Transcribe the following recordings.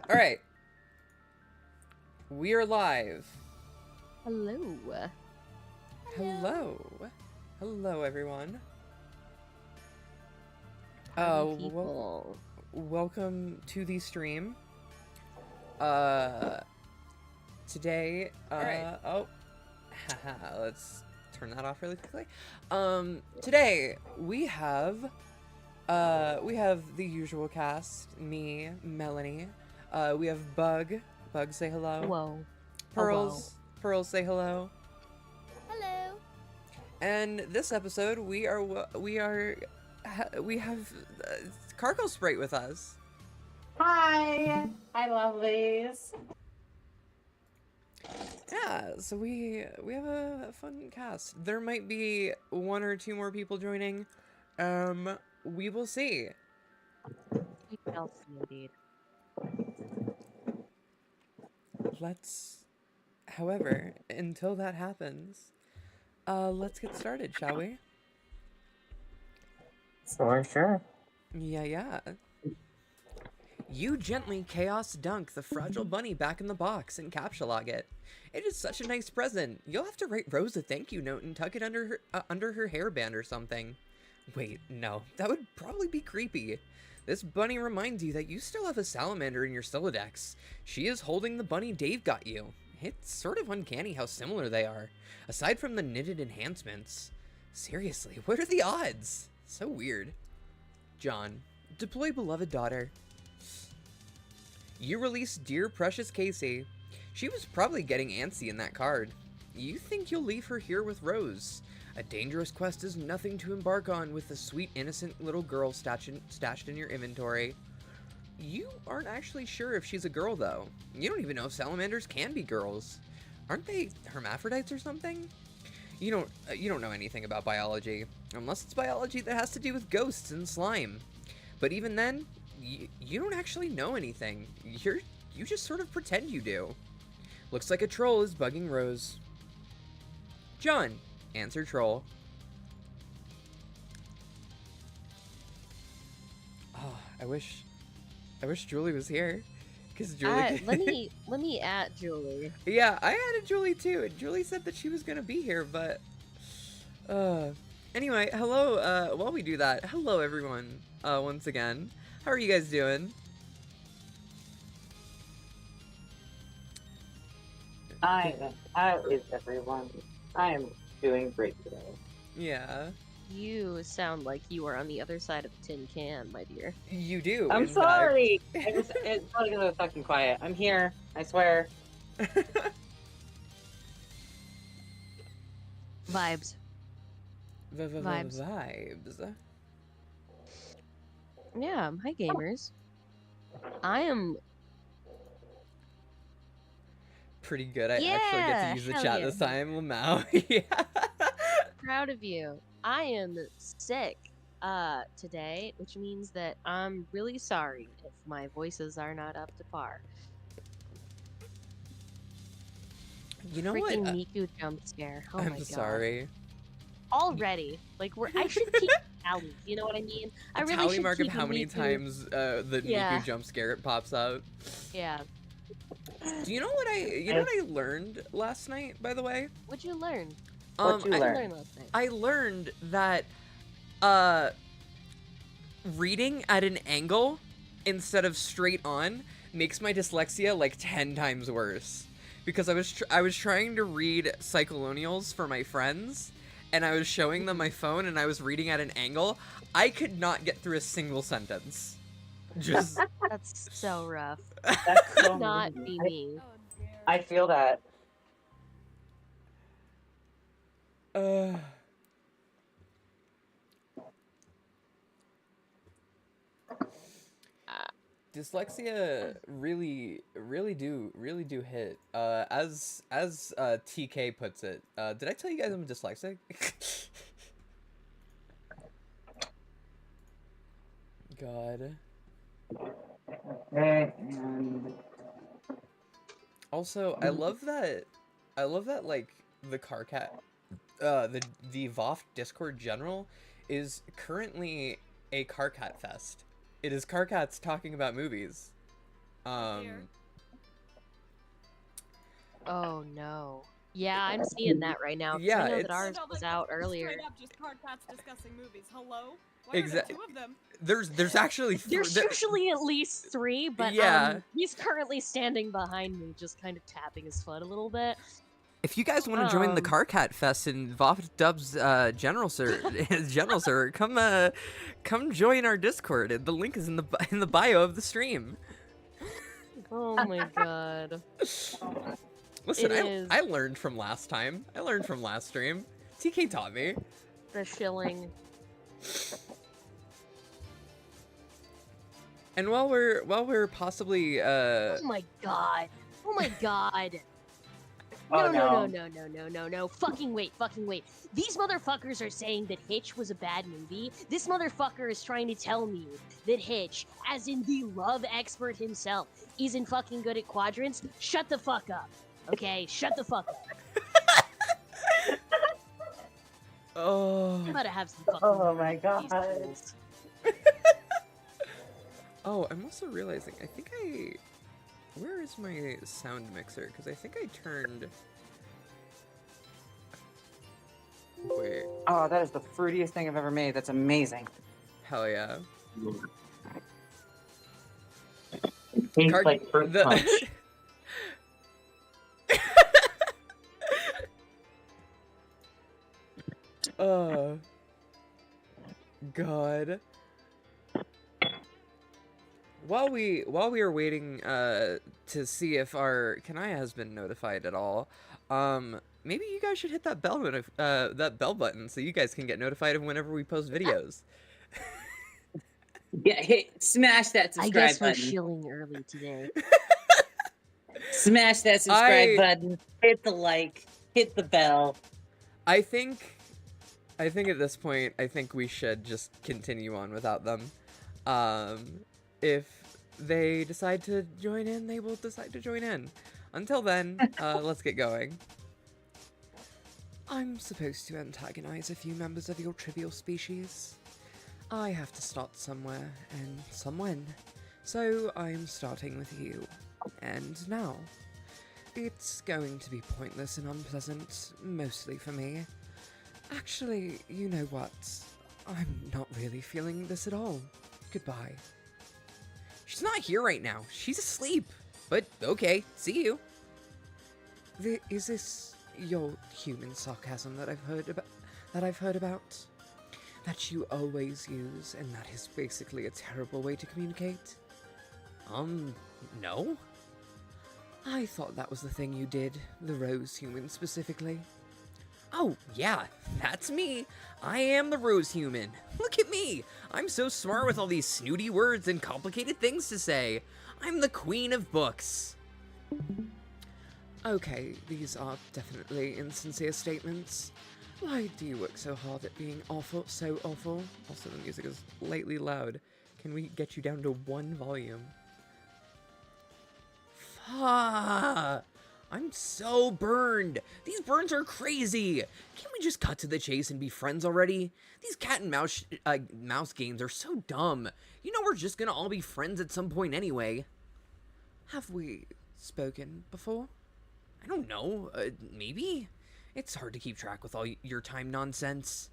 All right, we are live. Hello. Hello, hello, everyone. Party people. Welcome to the stream. Today, All right. haha, let's turn that off really quickly. Today we have the usual cast. Me, Melanie. We have Bug. Bug, say hello. Whoa. Pearls. Pearls, say hello. Hello. And this episode, we have Cargo Sprite with us. Hi, lovelies. Yeah, so we have a fun cast. There might be one or two more people joining. We will see. We shall see, indeed. However, until that happens, let's get started, shall we? Sure. Yeah. You gently chaos dunk the fragile bunny back in the box and capsulog it. It is such a nice present. You'll have to write Rose a thank you note and tuck it under her hairband or something. Wait, no, that would probably be creepy. This bunny reminds you that you still have a salamander in your Silodex. She is holding the bunny Dave got you. It's sort of uncanny how similar they are, aside from the knitted enhancements. Seriously, what are the odds? So weird. John, deploy beloved daughter. You release dear precious Casey. She was probably getting antsy in that card. You think you'll leave her here with Rose. A dangerous quest is nothing to embark on with the sweet innocent little girl stashed in your inventory. You aren't actually sure if she's a girl though. You don't even know if salamanders can be girls. Aren't they hermaphrodites or something? You don't know anything about biology, unless it's biology that has to do with ghosts and slime. But even then, you don't actually know anything. You just sort of pretend you do. Looks like a troll is bugging Rose. John, answer troll. Oh, I wish Julie was here, because Julie. Let me at Julie. Yeah, I added Julie too, and Julie said that she was gonna be here, but anyway, hello. While we do that, hello everyone. Once again, how are you guys doing? How is everyone? I am doing great today. Yeah. You sound like you are on the other side of a tin can, my dear. You do. I'm in sorry. It's probably gonna be fucking quiet. I'm here. I swear. Vibes. Vibes. Yeah, hi gamers. I am pretty good. I actually get to use the chat this time, Lamau. Yeah. Proud of you. I am sick today, which means that I'm really sorry if my voices are not up to par. You know freaking what? Miku jump scare. Oh I'm my god. sorry. Already. Like I should keep tallies, you know what I mean? I really tally should mark keep of how many times the Miku jump scare it pops out. Yeah. Do you know what I learned last night, by the way? What'd you learn? What'd you learn? Learn last night? I learned that reading at an angle instead of straight on makes my dyslexia like 10 times worse. Because I was trying to read Cyclonials for my friends, and I was showing them my phone, and I was reading at an angle. I could not get through a single sentence. Just that's so rough. That could not be me. I feel that. Dyslexia really do hit. As TK puts it. Did I tell you guys I'm dyslexic? God. Also, I love that like the Carcat the VOFT Discord general is currently a Carcat fest. It is Carcats talking about movies. Um, Oh no. Yeah, I'm seeing that right now. 'Cause yeah, I know that it's ours was out earlier. Straight up just card cats discussing movies. Hello? Why are exactly. there 2 of them? There's actually There's usually at least 3, but yeah. he's currently standing behind me, just kind of tapping his foot a little bit. If you guys want to join the Um, Car Cat Fest in VOFT Dub's General Sir, come join our Discord. The link is in the bio of the stream. Oh my god. Listen, It is. I learned from last time. I learned from last stream. TK taught me. The shilling. And while we're possibly Oh my god. Oh my god. Oh, No. Fucking wait. These motherfuckers are saying that Hitch was a bad movie. This motherfucker is trying to tell me that Hitch, as in the love expert himself, isn't fucking good at quadrants. Shut the fuck up. Okay? Shut the fuck up. oh I'm about to have some fucking Oh my these god. tools. oh I'm also realizing where is my sound mixer? Because I think I turned. Wait. Oh, that is the fruitiest thing I've ever made. That's amazing. Hell yeah. It tastes Card- like fruit the- punch. God. While we are waiting to see if our Kanaya has been notified at all, maybe you guys should hit that bell button so you guys can get notified of whenever we post videos. Yeah, smash that I subscribe guess we're button. shilling early today. Smash that subscribe button. Hit the like. Hit the bell. I think at this point, I think we should just continue on without them. If they decide to join in, they will decide to join in. Until then, let's get going. I'm supposed to antagonize a few members of your trivial species. I have to start somewhere, and someone. So I'm starting with you. And now. It's going to be pointless and unpleasant, mostly for me. Actually, you know what? I'm not really feeling this at all. Goodbye. She's not here right now. She's asleep. But okay, see you. Is this your human sarcasm that I've heard about? That you always use, and that is basically a terrible way to communicate? No? I thought that was the thing you did, the rose human specifically. Oh, yeah, that's me. I am the rose human. Look at me. I'm so smart with all these snooty words and complicated things to say. I'm the queen of books. Okay, these are definitely insincere statements. Why do you work so hard at being so awful? Also, the music is slightly loud. Can we get you down to 1 volume? I'm so burned. These burns are crazy. Can't we just cut to the chase and be friends already? These cat and mouse games are so dumb. You know we're just gonna all be friends at some point anyway. Have we spoken before? I don't know. Maybe? It's hard to keep track with all your time nonsense.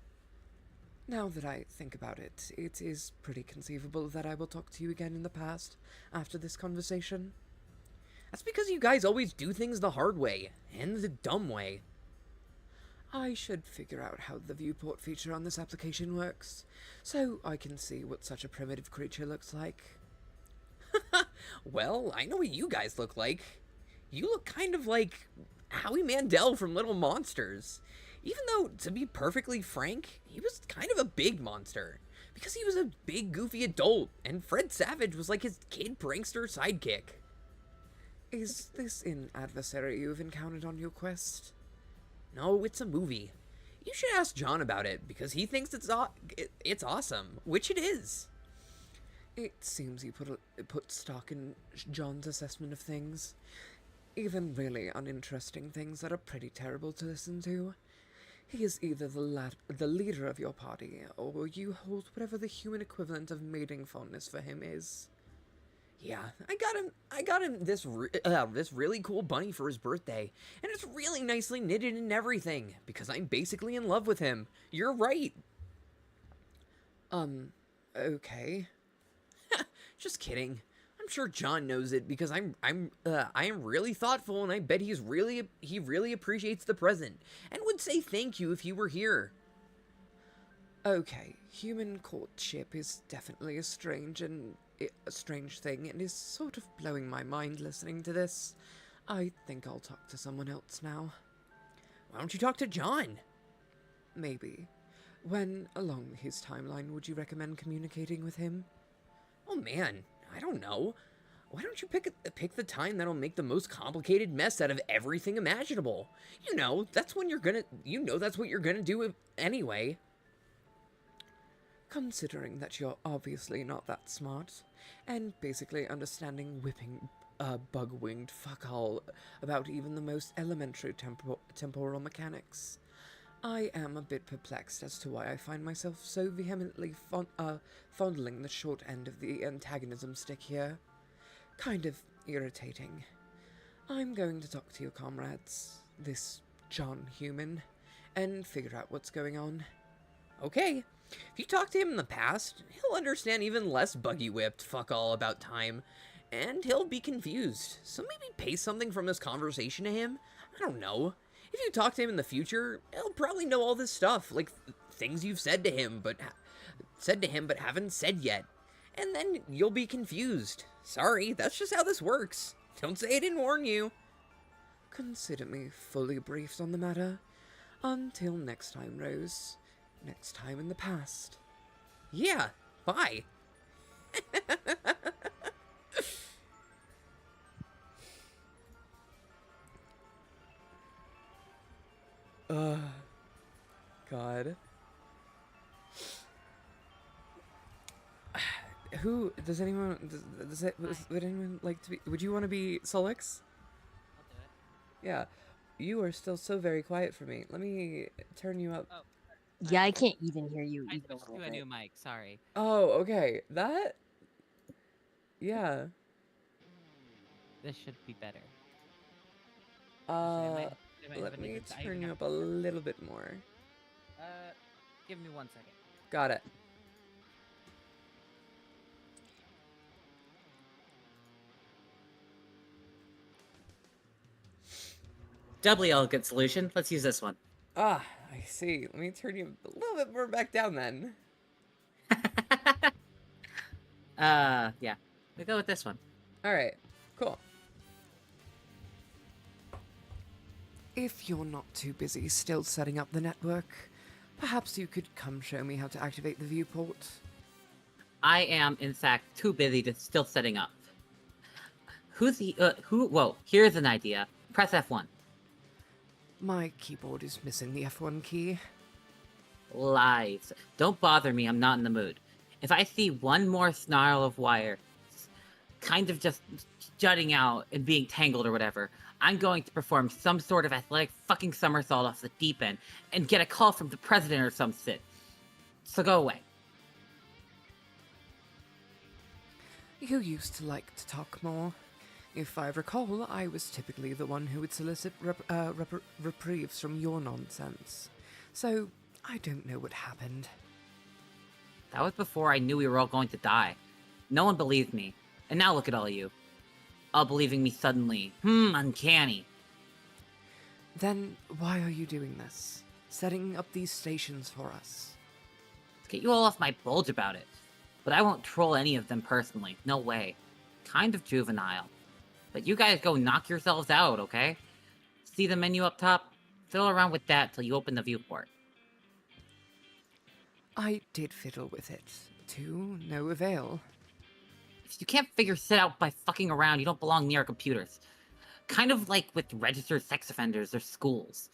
Now that I think about it, it is pretty conceivable that I will talk to you again in the past after this conversation. That's because you guys always do things the hard way, and the dumb way. I should figure out how the viewport feature on this application works, so I can see what such a primitive creature looks like. Well, I know what you guys look like. You look kind of like Howie Mandel from Little Monsters. Even though, to be perfectly frank, he was kind of a big monster. Because he was a big, goofy adult, and Fred Savage was like his kid prankster sidekick. Is this an adversary you've encountered on your quest? No, it's a movie. You should ask John about it, because he thinks it's awesome, which it is. It seems you put stock in John's assessment of things. Even really uninteresting things that are pretty terrible to listen to. He is either the leader of your party, or you hold whatever the human equivalent of mating fondness for him is. Yeah, I got him this really cool bunny for his birthday, and it's really nicely knitted and everything because I'm basically in love with him. You're right. Um, okay. Just kidding. I'm sure John knows it because I am really thoughtful, and I bet he really appreciates the present and would say thank you if he were here. Okay, human courtship is definitely a strange thing, and is sort of blowing my mind listening to this. I think I'll talk to someone else now. Why don't you talk to John? Maybe. When along his timeline would you recommend communicating with him? Oh man, I don't know. Why don't you pick the time that'll make the most complicated mess out of everything imaginable? That's when that's what you're gonna do anyway. Considering that you're obviously not that smart, and basically understanding whipping bug-winged fuck all about even the most elementary temporal mechanics, I am a bit perplexed as to why I find myself so vehemently fondling the short end of the antagonism stick here. Kind of irritating. I'm going to talk to your comrades, this John human, and figure out what's going on. Okay. If you talk to him in the past, he'll understand even less buggy-whipped fuck all about time, and he'll be confused. So maybe pay something from this conversation to him? I don't know. If you talk to him in the future, he'll probably know all this stuff, like things you've said to him, but haven't said yet. And then you'll be confused. Sorry, that's just how this works. Don't say I didn't warn you. Consider me fully briefed on the matter. Until next time, Rose. Next time in the past. Yeah, bye. God. Who does anyone would anyone like to be? Would you want to be Solix? I'll do it. Yeah, you are still so very quiet for me. Let me turn you up. Oh, Yeah, I can't even hear you I even a switched little to a bit. new mic. Sorry. Oh, okay. That. Yeah. This should be better. Let me turn you up a little bit more. Give me 1 second. Got it. Doubly elegant solution. Let's use this one. Ah, I see. Let me turn you a little bit more back down then. Yeah. We go with this one. Alright, cool. If you're not too busy still setting up the network, perhaps you could come show me how to activate the viewport. I am, in fact, too busy to still setting up. Whoa, here's an idea. Press F1. My keyboard is missing the F1 key. Lies. Don't bother me, I'm not in the mood. If I see one more snarl of wire, kind of just jutting out and being tangled or whatever, I'm going to perform some sort of athletic fucking somersault off the deep end and get a call from the president or some shit. So go away. You used to like to talk more. If I recall, I was typically the one who would solicit reprieves from your nonsense. So, I don't know what happened. That was before I knew we were all going to die. No one believed me. And now look at all you. All believing me suddenly. Uncanny. Then, why are you doing this? Setting up these stations for us? Let's get you all off my bulge about it. But I won't troll any of them personally. No way. Kind of juvenile. But you guys go knock yourselves out, okay? See the menu up top? Fiddle around with that till you open the viewport. I did fiddle with it, to no avail. If you can't figure shit out by fucking around, you don't belong near computers. Kind of like with registered sex offenders or schools.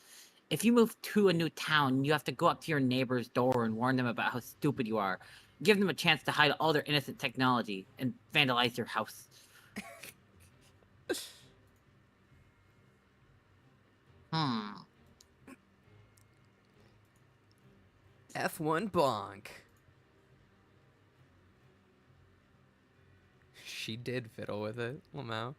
If you move to a new town, you have to go up to your neighbor's door and warn them about how stupid you are. Give them a chance to hide all their innocent technology and vandalize your house. F1 bonk. she did fiddle with it, Lamau.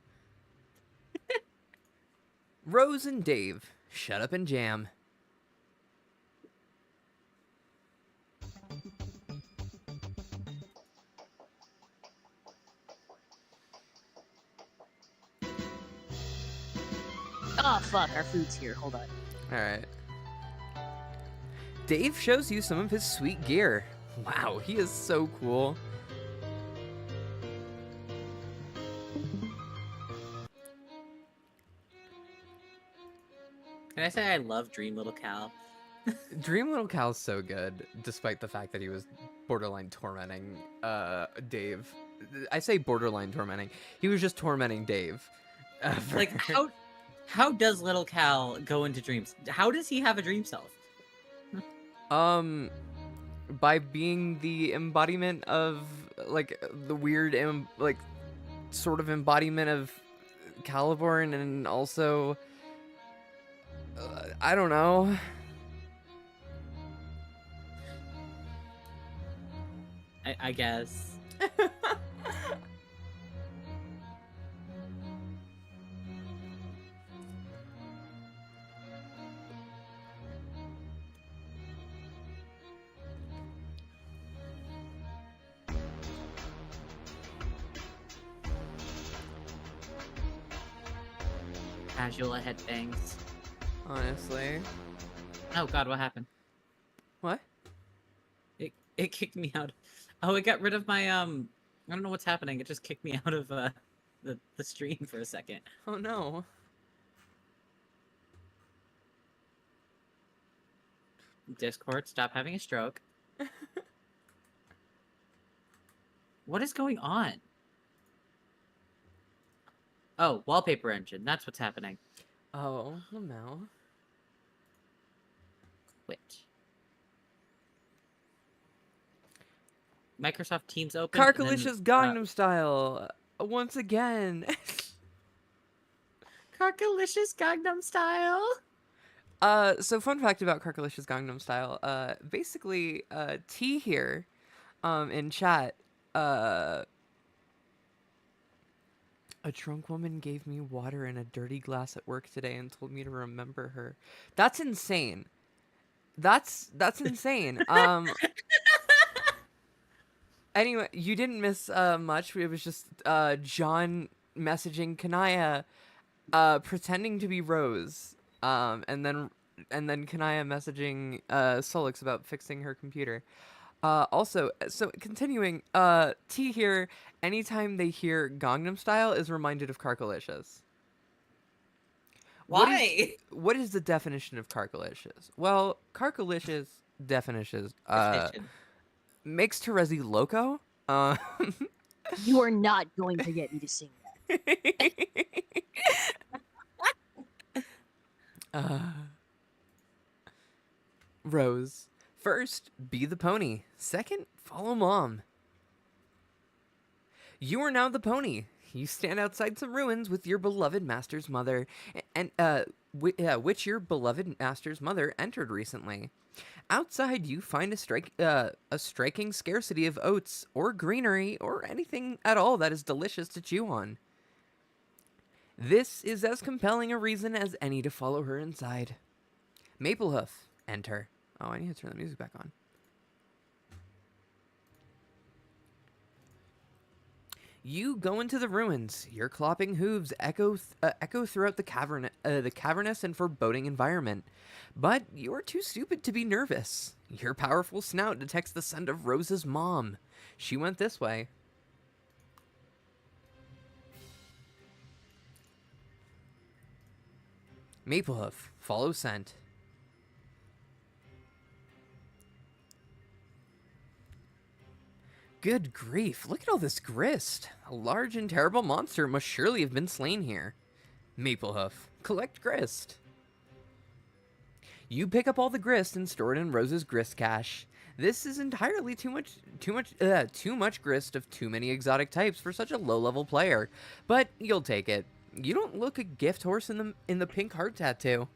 Rose and Dave, shut up and jam. Oh fuck, our food's here. Hold on. Alright. Dave shows you some of his sweet gear. Wow, he is so cool. Can I say I love Dream Little Cal? Dream Little Cal's so good, despite the fact that he was borderline tormenting Dave. I say borderline tormenting. He was just tormenting Dave. Like, how does Little Cal go into dreams? How does he have a dream self? By being the embodiment of, like, the weird, like, sort of embodiment of Caliborn, and also, I don't know. I guess. Casual headbangs. Honestly. Oh god, what happened? What? It kicked me out. Oh, it got rid of my I don't know what's happening. It just kicked me out of the stream for a second. Oh no. Discord, stop having a stroke. What is going on? Oh, wallpaper engine. That's what's happening. Oh, Lamau. Quit. Microsoft Teams open. Carkalicious Gangnam Style. Once again. Carkalicious Gangnam Style. So fun fact about Carkalicious Gangnam Style. Basically, T here, in chat, a drunk woman gave me water in a dirty glass at work today and told me to remember her. That's insane. That's insane. Anyway, you didn't miss much. It was just John messaging Kanaya, pretending to be Rose, and then Kanaya messaging Solix about fixing her computer. Also, so continuing, T here, anytime they hear Gangnam Style, is reminded of Carkalicious. Why? What is the definition of Carkalicious? Well, Carkalicious definition makes Terezi loco. You are not going to get me to sing that. Rose. First, be the pony. Second, follow mom. You are now the pony. You stand outside some ruins with your beloved master's mother, and which your beloved master's mother entered recently. Outside, you find a striking scarcity of oats or greenery or anything at all that is delicious to chew on. This is as compelling a reason as any to follow her inside. Maplehoof, enter. Oh, I need to turn the music back on. You go into the ruins. Your clopping hooves echo throughout the cavernous and foreboding environment. But you're too stupid to be nervous. Your powerful snout detects the scent of Rose's mom. She went this way. Maplehoof, follow scent. Good grief, look at all this grist. A large and terrible monster must surely have been slain here. Maplehoof, collect grist. You pick up all the grist and store it in Rose's grist cache. This is entirely too much grist of too many exotic types for such a low-level player, but you'll take it. You don't look a gift horse in the pink heart tattoo.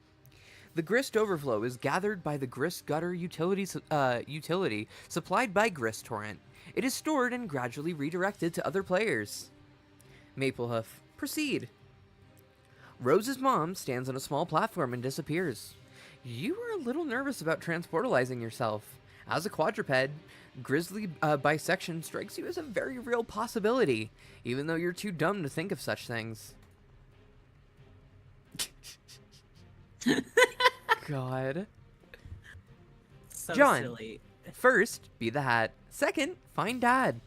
The grist overflow is gathered by the grist gutter utility supplied by Grist Torrent. It is stored and gradually redirected to other players. Maplehoof, proceed. Rose's mom stands on a small platform and disappears. You are a little nervous about transportalizing yourself. As a quadruped, grisly bisection strikes you as a very real possibility, even though you're too dumb to think of such things. God. So John. silly. First, be the hat. Second, find Dad.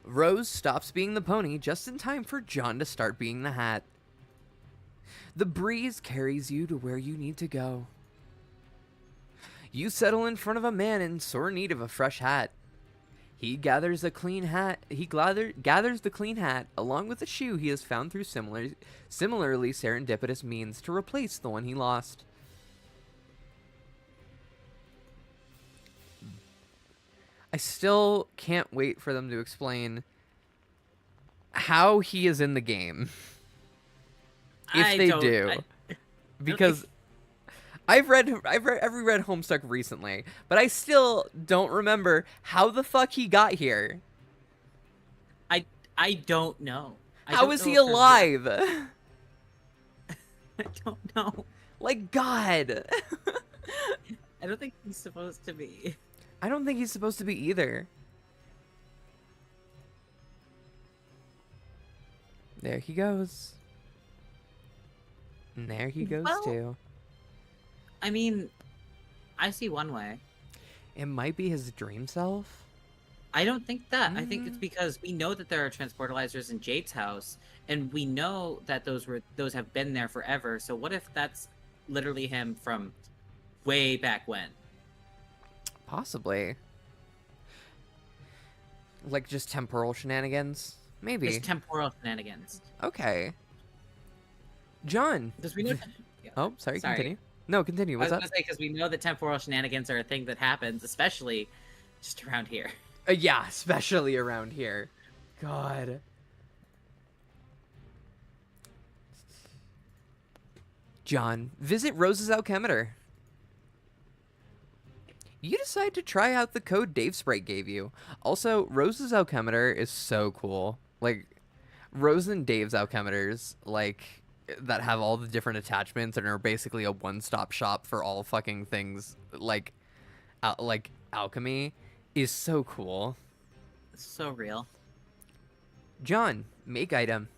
Rose stops being the pony just in time for John to start being the hat. The breeze carries you to where you need to go. You settle in front of a man in sore need of a fresh hat. He gathers a clean hat. Gathers the clean hat along with a shoe he has found through similarly serendipitous means to replace the one he lost. I still can't wait for them to explain how he is in the game. If they do. Because I've read Homestuck recently, but I still don't remember how the fuck he got here. I don't know. How is he alive? I don't know. Like, God. I don't think he's supposed to be. I don't think he's supposed to be either. There he goes. And there he goes too. I mean, I see one way. It might be his dream self. I don't think that. I think it's because we know that there are transportalizers in Jade's house, and we know that those have been there forever. So what if that's literally him from way back when? Possibly. Like just temporal shenanigans? Maybe. Just temporal shenanigans. Okay. John. Because we know. Yeah. Oh, sorry, continue. No, continue. What's I up? was going to say, because we know that temporal shenanigans are a thing that happens, especially just around here. Yeah, especially around here. God. John, visit Rose's alchemeter. You decide to try out the code Dave Sprite gave you. Also, Rose's alchemeter is so cool. Like, Rose and Dave's alchemeters, like, that have all the different attachments and are basically a one-stop shop for all fucking things, like alchemy, is so cool. It's so real. John, make item.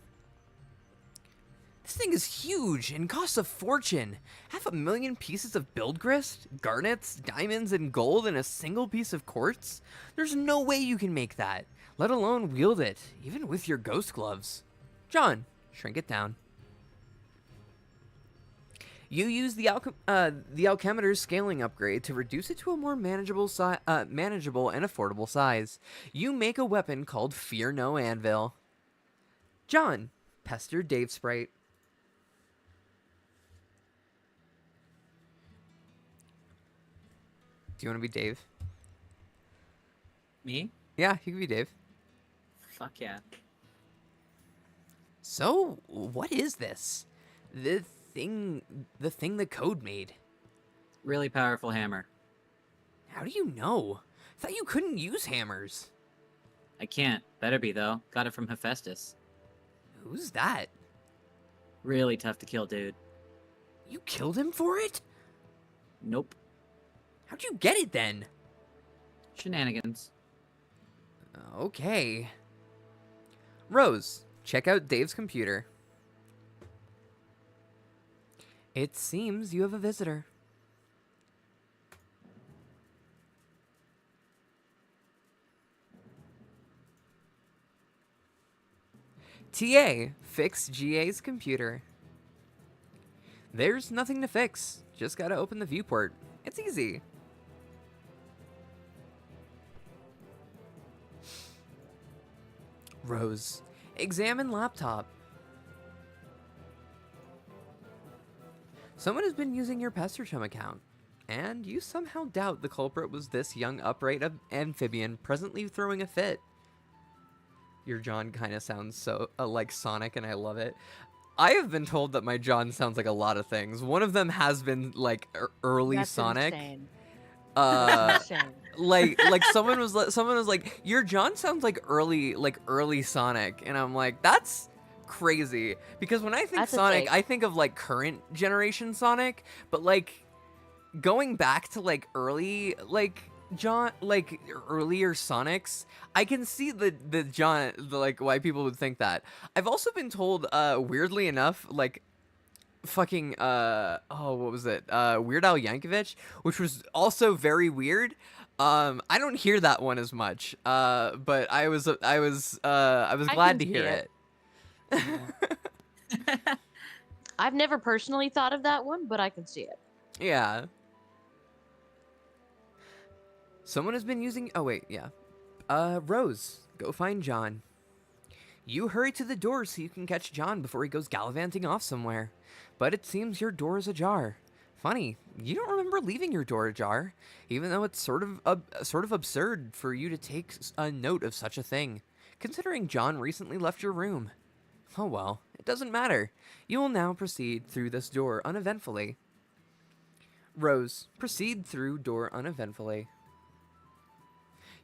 This thing is huge and costs a fortune. 500,000 pieces of build grist, garnets, diamonds, and gold in a single piece of quartz? There's no way you can make that, let alone wield it, even with your ghost gloves. John, shrink it down. You use the alchemeter's scaling upgrade to reduce it to a more manageable and affordable size. You make a weapon called Fear No Anvil. John, pester Dave Sprite. Do you want to be Dave? Me? Yeah, you can be Dave. Fuck yeah. So, what is this? The thing the code made. Really powerful hammer. How do you know? I thought you couldn't use hammers. I can't. Better be, though. Got it from Hephaestus. Who's that? Really tough to kill, dude. You killed him for it? Nope. How'd you get it then? Shenanigans. Okay. Rose, check out Dave's computer. It seems you have a visitor. TA, fix GA's computer. There's nothing to fix. Just gotta open the viewport. It's easy. Rose, examine laptop. Someone has been using your Pesterchum account, and you somehow doubt the culprit was this young upright amphibian presently throwing a fit. Your John kind of sounds so like Sonic, and I love it. I have been told that my John sounds like a lot of things. One of them has been like early That's Sonic. insane. Insane. like someone was like, your John sounds like early Sonic, and I'm like, that's crazy, because when I think That's a Sonic, take. I think of like current generation Sonic, but like going back to like early like John, like earlier Sonics, I can see the John, like why people would think that. I've also been told, weirdly enough, like fucking oh, what was it, Weird Al Yankovic, which was also very weird. I don't hear that one as much, but I was glad to can hear see it. it. I've never personally thought of that one, but I can see it. Yeah. Someone has been using, oh wait, yeah. Rose, go find John. You hurry to the door so you can catch John before he goes gallivanting off somewhere. But it seems your door is ajar. Funny, you don't remember leaving your door ajar, even though it's sort of absurd for you to take a note of such a thing, considering John recently left your room. Oh well, it doesn't matter. You will now proceed through this door uneventfully. Rose, proceed through door uneventfully.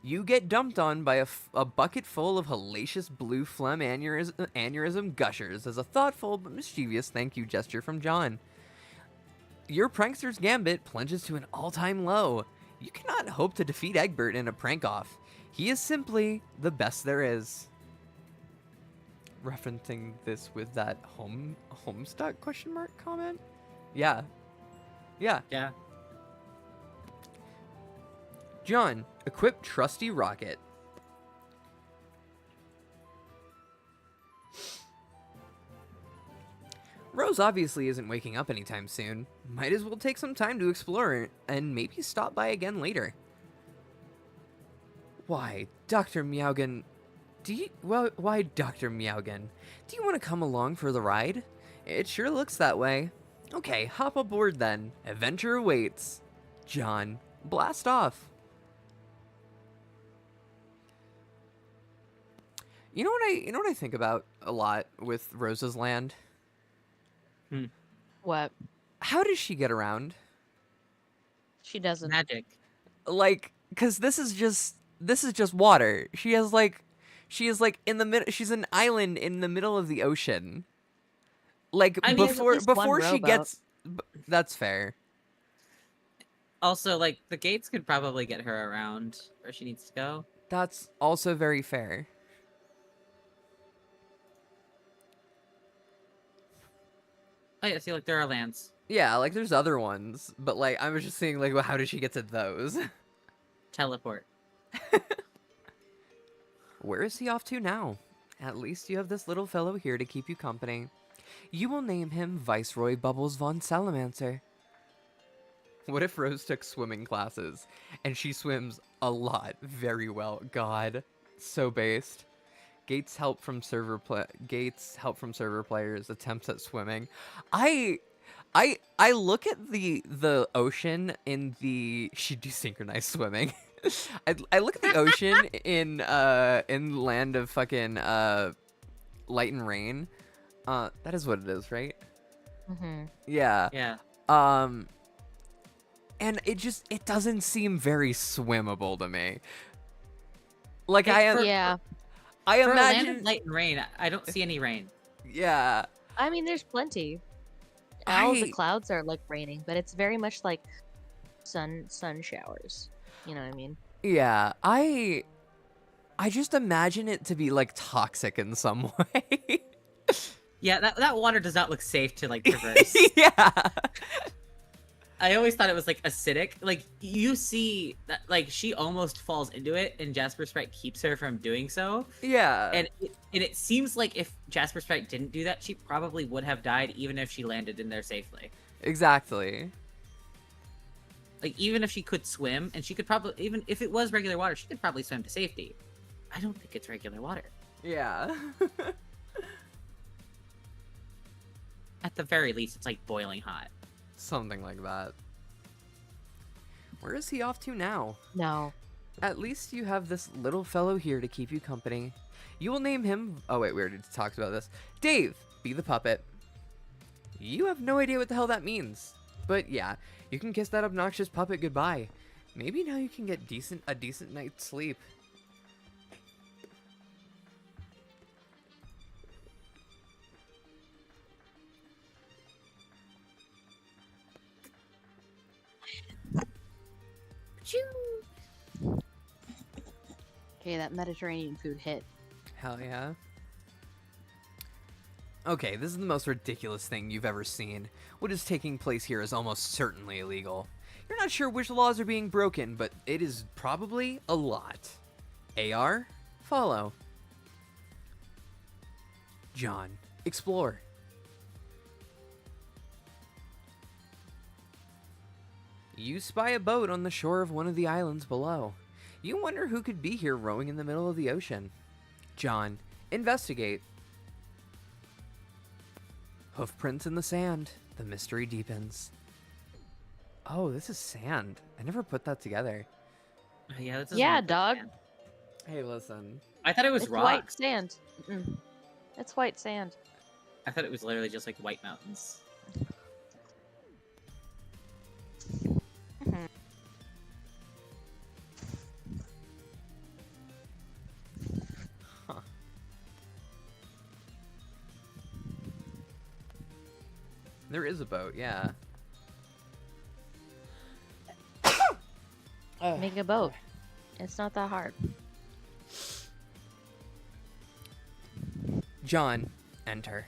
You get dumped on by a bucket full of hellacious blue phlegm aneurysm gushers as a thoughtful but mischievous thank you gesture from John. Your prankster's gambit plunges to an all-time low. You cannot hope to defeat Egbert in a prank-off. He is simply the best there is. Referencing this with that Homestuck question mark comment? Yeah. Yeah. Yeah. John, equip trusty rocket. Rose obviously isn't waking up anytime soon. Might as well take some time to explore and maybe stop by again later. Why, Dr. Meowgan, why, Dr. Meowgan? Do you want to come along for the ride? It sure looks that way. Okay, hop aboard then. Adventure awaits. John, blast off. You know what I think about a lot with Rose's Land? What? How does she get around? She doesn't. Magic. Like, cause this is just water. She is like in the middle. She's an island in the middle of the ocean. Like I mean, before there's at least one she rowboat. gets. That's fair. Also, like, the gates could probably get her around where she needs to go. That's also very fair. Oh yeah, see, like, there are lands. Yeah, like there's other ones, but like I was just saying, like, well, how does she get to those? Teleport. Where is he off to now? At least you have this little fellow here to keep you company. You will name him Viceroy Bubbles von Salamancer. What if Rose took swimming classes and she swims a lot very well? God, so based. Gates help from server players attempts at swimming. I look at the ocean in the she desynchronized swimming. I look at the ocean in Land of fucking Light and Rain. That is what it is, right? Mm-hmm. Yeah. Yeah. And it doesn't seem very swimmable to me. Like Hey, I am. Yeah. I For a land imagine. of light and rain, I don't see any rain. Yeah. I mean, there's plenty. All of I- the clouds are like raining, but it's very much like sun showers. You know what I mean? Yeah. I just imagine it to be like toxic in some way. Yeah, that water does not look safe to, like, traverse. Yeah. I always thought it was, like, acidic. Like, you see that, like, she almost falls into it, and Jasper Sprite keeps her from doing so. Yeah. And it seems like if Jasper Sprite didn't do that, she probably would have died, even if she landed in there safely. Exactly. Like, even if she could swim, and she could probably, even if it was regular water, she could probably swim to safety. I don't think it's regular water. Yeah. At the very least, it's, like, boiling hot. Something like that. Where is he off to now? No. At least you have this little fellow here to keep you company. You will name him... Oh, wait, we already talked about this. Dave, be the puppet. You have no idea what the hell that means. But yeah, you can kiss that obnoxious puppet goodbye. Maybe now you can get a decent night's sleep. Okay, that Mediterranean food hit. Hell yeah. Okay, this is the most ridiculous thing you've ever seen. What is taking place here is almost certainly illegal. You're not sure which laws are being broken, but it is probably a lot. AR, follow. John, explore. You spy a boat on the shore of one of the islands below. You wonder who could be here rowing in the middle of the ocean. John, investigate. Hoofprints in the sand. The mystery deepens. Oh, this is sand. I never put that together. Yeah, this is Yeah, dog. Hey, listen. I thought it was It's white rocks. sand. Mm-mm. It's white sand. I thought it was literally just like white mountains. Huh. There is a boat, yeah. Make a boat. It's not that hard. John, enter.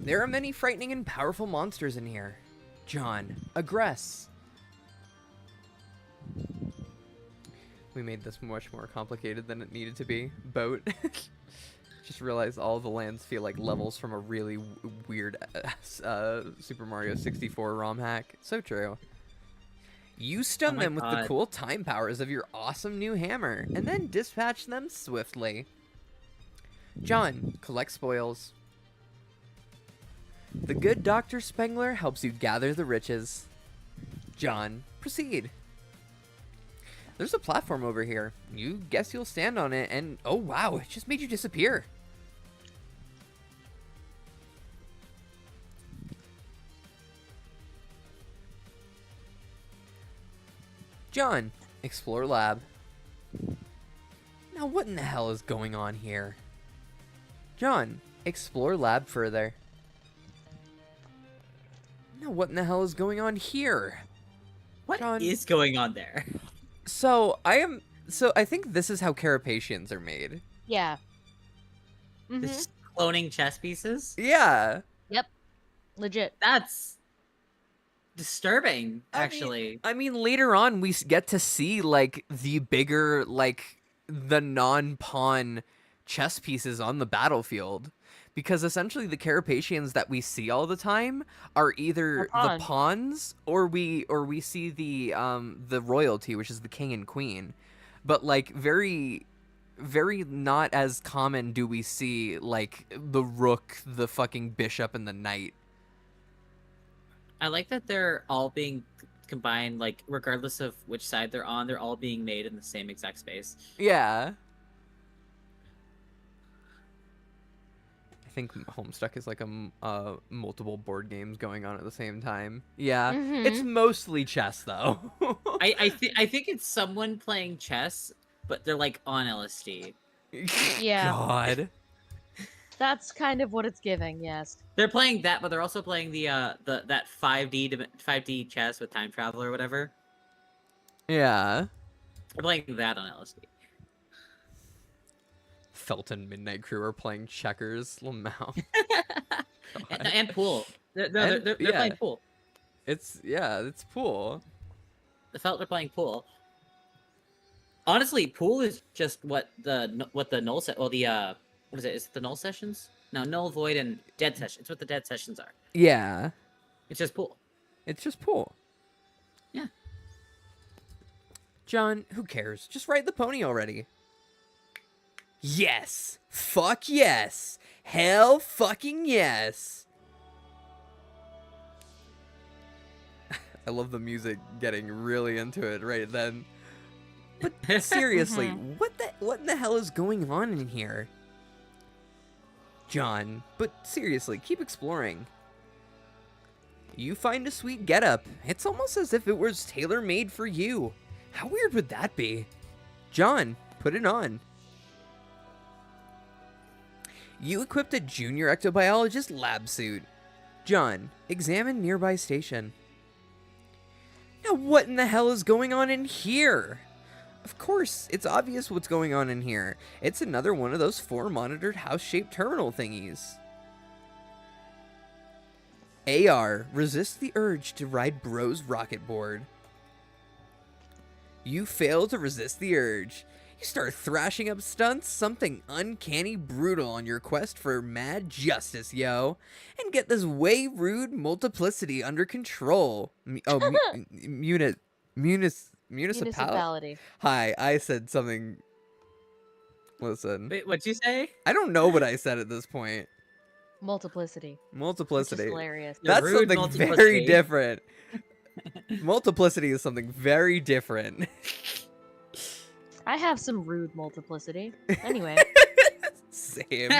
There are many frightening and powerful monsters in here. John, aggress. We made this much more complicated than it needed to be. Boat. Just realized all the lands feel like levels from a really weird Super Mario 64 ROM hack. So true. You stun them with the cool time powers of your awesome new hammer, and then dispatch them swiftly. John, collect spoils. The good Dr. Spengler helps you gather the riches. John, proceed. There's a platform over here. You guess you'll stand on it, and oh wow, it just made you disappear. John, explore lab. Now what in the hell is going on here? John, explore lab further. Now what in the hell is going on here? What John, is going on there? So I think this is how carapacians are made. Yeah. This is cloning chess pieces? Yeah. Yep. Legit. That's disturbing, actually. I mean, later on we get to see like the bigger, like the non-pawn chess pieces on the battlefield, because essentially the carapacians that we see all the time are either the pawns or we see the royalty, which is the king and queen. But like very not as common do we see like the rook, the fucking bishop, and the knight. I like that they're all being combined, like, regardless of which side they're on, they're all being made in the same exact space. Yeah. I think Homestuck is like a multiple board games going on at the same time. Yeah, it's mostly chess though. I think it's someone playing chess, but they're like on LSD. Yeah. God. That's kind of what it's giving, yes. They're playing that, but they're also playing that 5D chess with time travel or whatever. Yeah. They're playing that on LSD. Felton Midnight Crew are playing checkers. Lamau. and pool. They're playing pool. It's pool. The Felt are playing pool. Honestly, pool is just what the null set. Well, the what is it? Is it the null sessions? No, null, void, and dead session. It's what the dead sessions are. Yeah. It's just pool. It's just pool. Yeah. John, who cares? Just ride the pony already. Yes. Fuck yes. Hell fucking yes. I love the music getting really into it right then. But seriously, what in the hell is going on in here? John, but seriously, keep exploring. You find a sweet getup. It's almost as if it was tailor-made for you. How weird would that be? John, put it on. You equipped a junior ectobiologist lab suit. John, examine nearby station. Now what in the hell is going on in here? Of course, it's obvious what's going on in here. It's another one of those 4 monitored house-shaped terminal thingies. AR, resist the urge to ride Bro's rocket board. You fail to resist the urge. You start thrashing up stunts, something uncanny brutal on your quest for mad justice, yo. And get this way rude multiplicity under control. Municipality. Hi, I said something. Listen. Wait, what'd you say? I don't know what I said at this point. Multiplicity. Multiplicity. Which is hilarious. That's Rude something multiplicity. very different. Multiplicity is something very different. I have some rude multiplicity. Anyway. Same.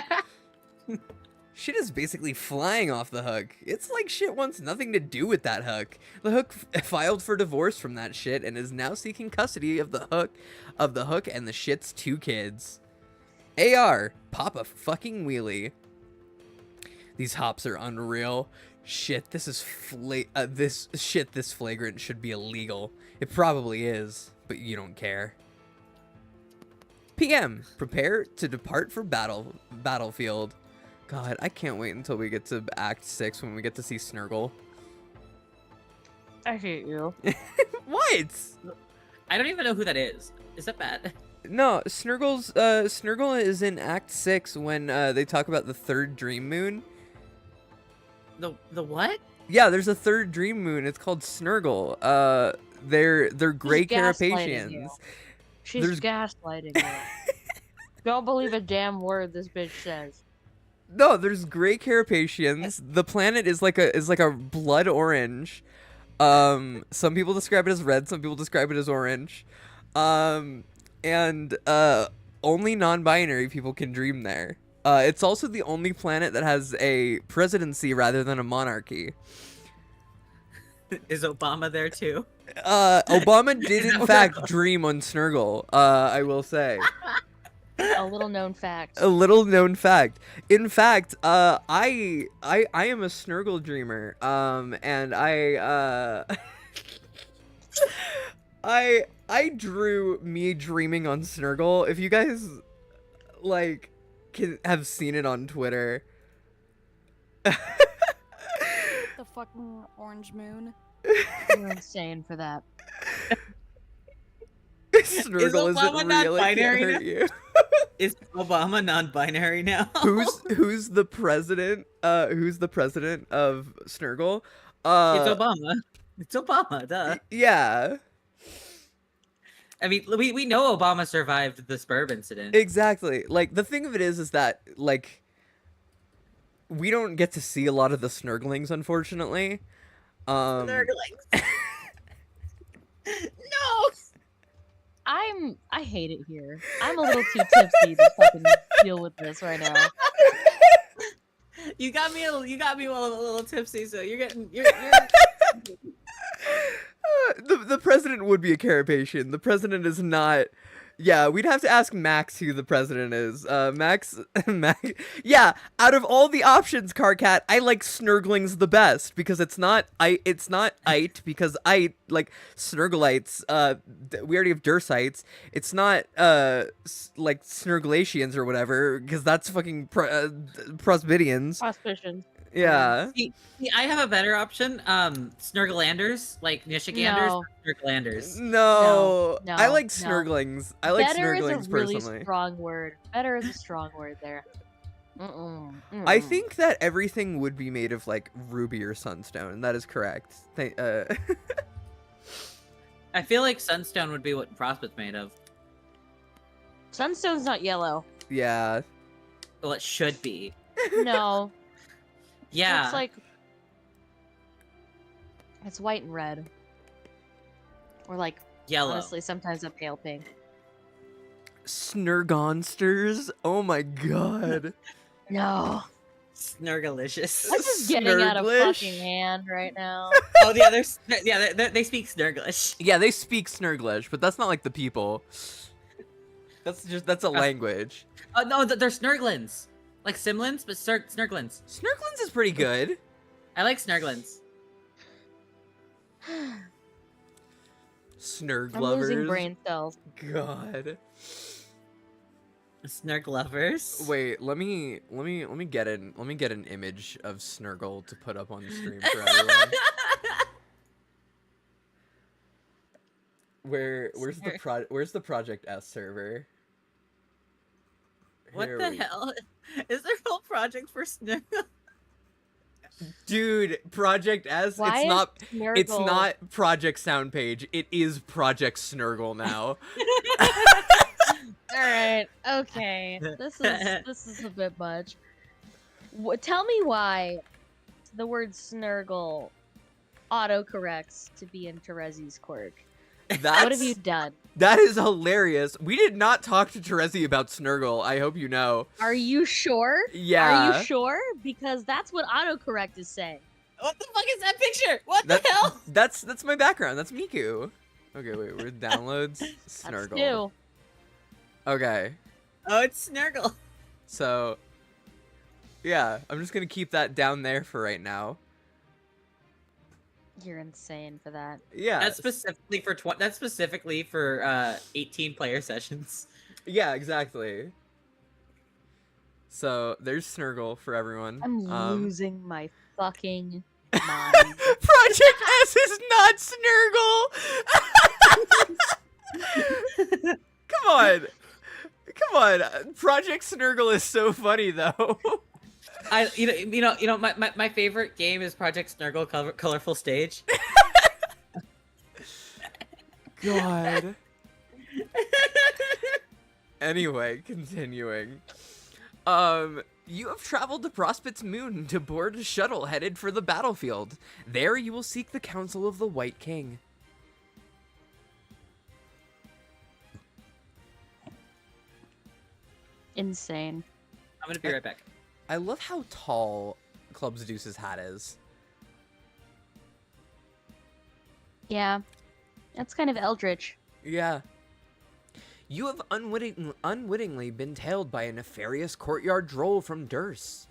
Shit is basically flying off the hook. It's like shit wants nothing to do with that hook. The hook filed for divorce from that shit and is now seeking custody of the hook and the shit's 2 kids. AR, pop a fucking wheelie. These hops are unreal. Shit, this is this flagrant should be illegal. It probably is, but you don't care. PM, prepare to depart for battlefield. God, I can't wait until we get to Act 6 when we get to see Snurgle. I hate you. What? I don't even know who that is. Is that bad? No, Snurgle is in Act 6 when they talk about the 3rd dream moon. The what? Yeah, there's a 3rd dream moon. It's called Snurgle. They're gray Carapacians. She's gaslighting you. Don't believe a damn word this bitch says. No, there's gray Carapacians. The planet is like a blood orange. Some people describe it as red, some people describe it as orange. And only non-binary people can dream there. It's also the only planet that has a presidency rather than a monarchy. Is Obama there too? Obama did in fact dream on Snurgle, I will say. A little known fact. A little known fact. In fact, I am a Snurgle dreamer. And I drew me dreaming on Snurgle. If you guys like have seen it on Twitter. The fucking orange moon. You're insane for that. Snurgle isn't Obama real. It can't non-binary hurt you. Is Obama non-binary now? Who's the president? Who's the president of Snurgle? It's Obama. It's Obama, duh. Yeah. I mean, we know Obama survived the Spurb incident. Exactly. Like, the thing of it is that, like, we don't get to see a lot of the Snurglings, unfortunately. Snurglings. No! I hate it here. I'm a little too tipsy to fucking deal with this right now. You got me a little tipsy, so you're The president would be a Carapacian. The president is not. Yeah, we'd have to ask Max who the president is. Max. Yeah, out of all the options, Carcat, I like Snurglings the best because it's not Ite because Ite like Snurglites. We already have Dursites. It's not like Snurglatians or whatever because that's fucking Prosbytians. Prospitions. Yeah. See, I have a better option. Snurglanders, like Nishiganders, No. Snurglanders. No, No, I like no. Snurglings. I like Better Snurglings is a really personally. strong word. Better is a strong word there. I think that everything would be made of like ruby or sunstone. That is correct. I feel like Sunstone would be what Frostbite's made of. Sunstone's not yellow. Yeah. Well, it should be. No. Yeah. It's like it's white and red. Or like yellow. honestly sometimes a pale pink. Snurgonsters. Oh my god. No. Snurgalicious. This is getting out of Snurglish? fucking hand right now. Oh yeah, they speak Snurglish. Yeah, they speak Snurglish, but that's not like the people. That's a language. Oh no, they're Snurglins, like Simlins, but Snurglins. Snurglins is pretty good. I like Snurglins. Snurg I'm lovers. losing brain cells. God. Snurg lovers. Wait, let me get an image of Snurgle to put up on the stream for everyone. Where's the Project S server? What Here the we- hell? Is there a whole project for Snurgle? Dude, Project S, Why it's not Snurgle- it's not Project Sound Page. It is Project Snurgle now. All right. Okay. This is a bit much. Tell me why the word snurgle autocorrects to be in Terezi's quirk. That's, What have you done? That is hilarious. We did not talk to Terezi about Snurgle. I hope you know. Are you sure? Yeah. Are you sure? Because that's what autocorrect is saying. What the fuck is that picture? What That- the hell? That's my background. That's Miku. Okay, wait. Where's downloads? That's Snurgle. new. Okay. Oh, it's Snurgle. So, yeah, I'm just gonna keep that down there for right now. You're insane for that. Yeah. That's specifically for 18 player sessions. Yeah, exactly. So there's Snurgle for everyone. I'm losing my fucking mind. Project S is not Snurgle. Come on. Project Snurgle is so funny though. My favorite game is Project Snurgle Colorful Stage. God. Anyway, continuing. You have traveled to Prospect's moon to board a shuttle headed for the battlefield. There you will seek the counsel of the White King. Insane. I'm gonna be right back. I love how tall Club Zeus's hat is. Yeah. That's kind of eldritch. Yeah. You have unwittingly been tailed by a nefarious courtyard droll from Durst.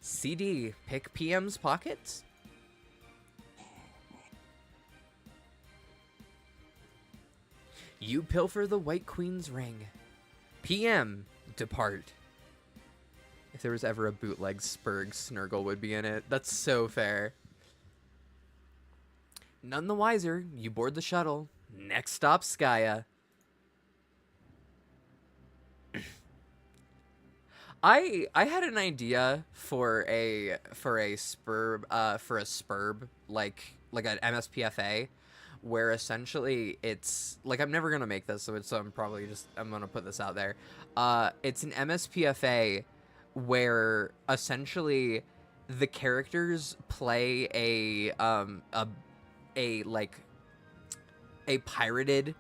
CD, pick PM's pockets? You pilfer the White Queen's ring. PM, depart. If there was ever a bootleg Spurg, Snurgle would be in it. That's so fair. None the wiser, you board the shuttle. Next stop, Skya. I had an idea for a spurb like an MSPFA, where essentially it's like, I'm never gonna make this, so I'm gonna put this out there. It's an MSPFA where essentially the characters play a pirated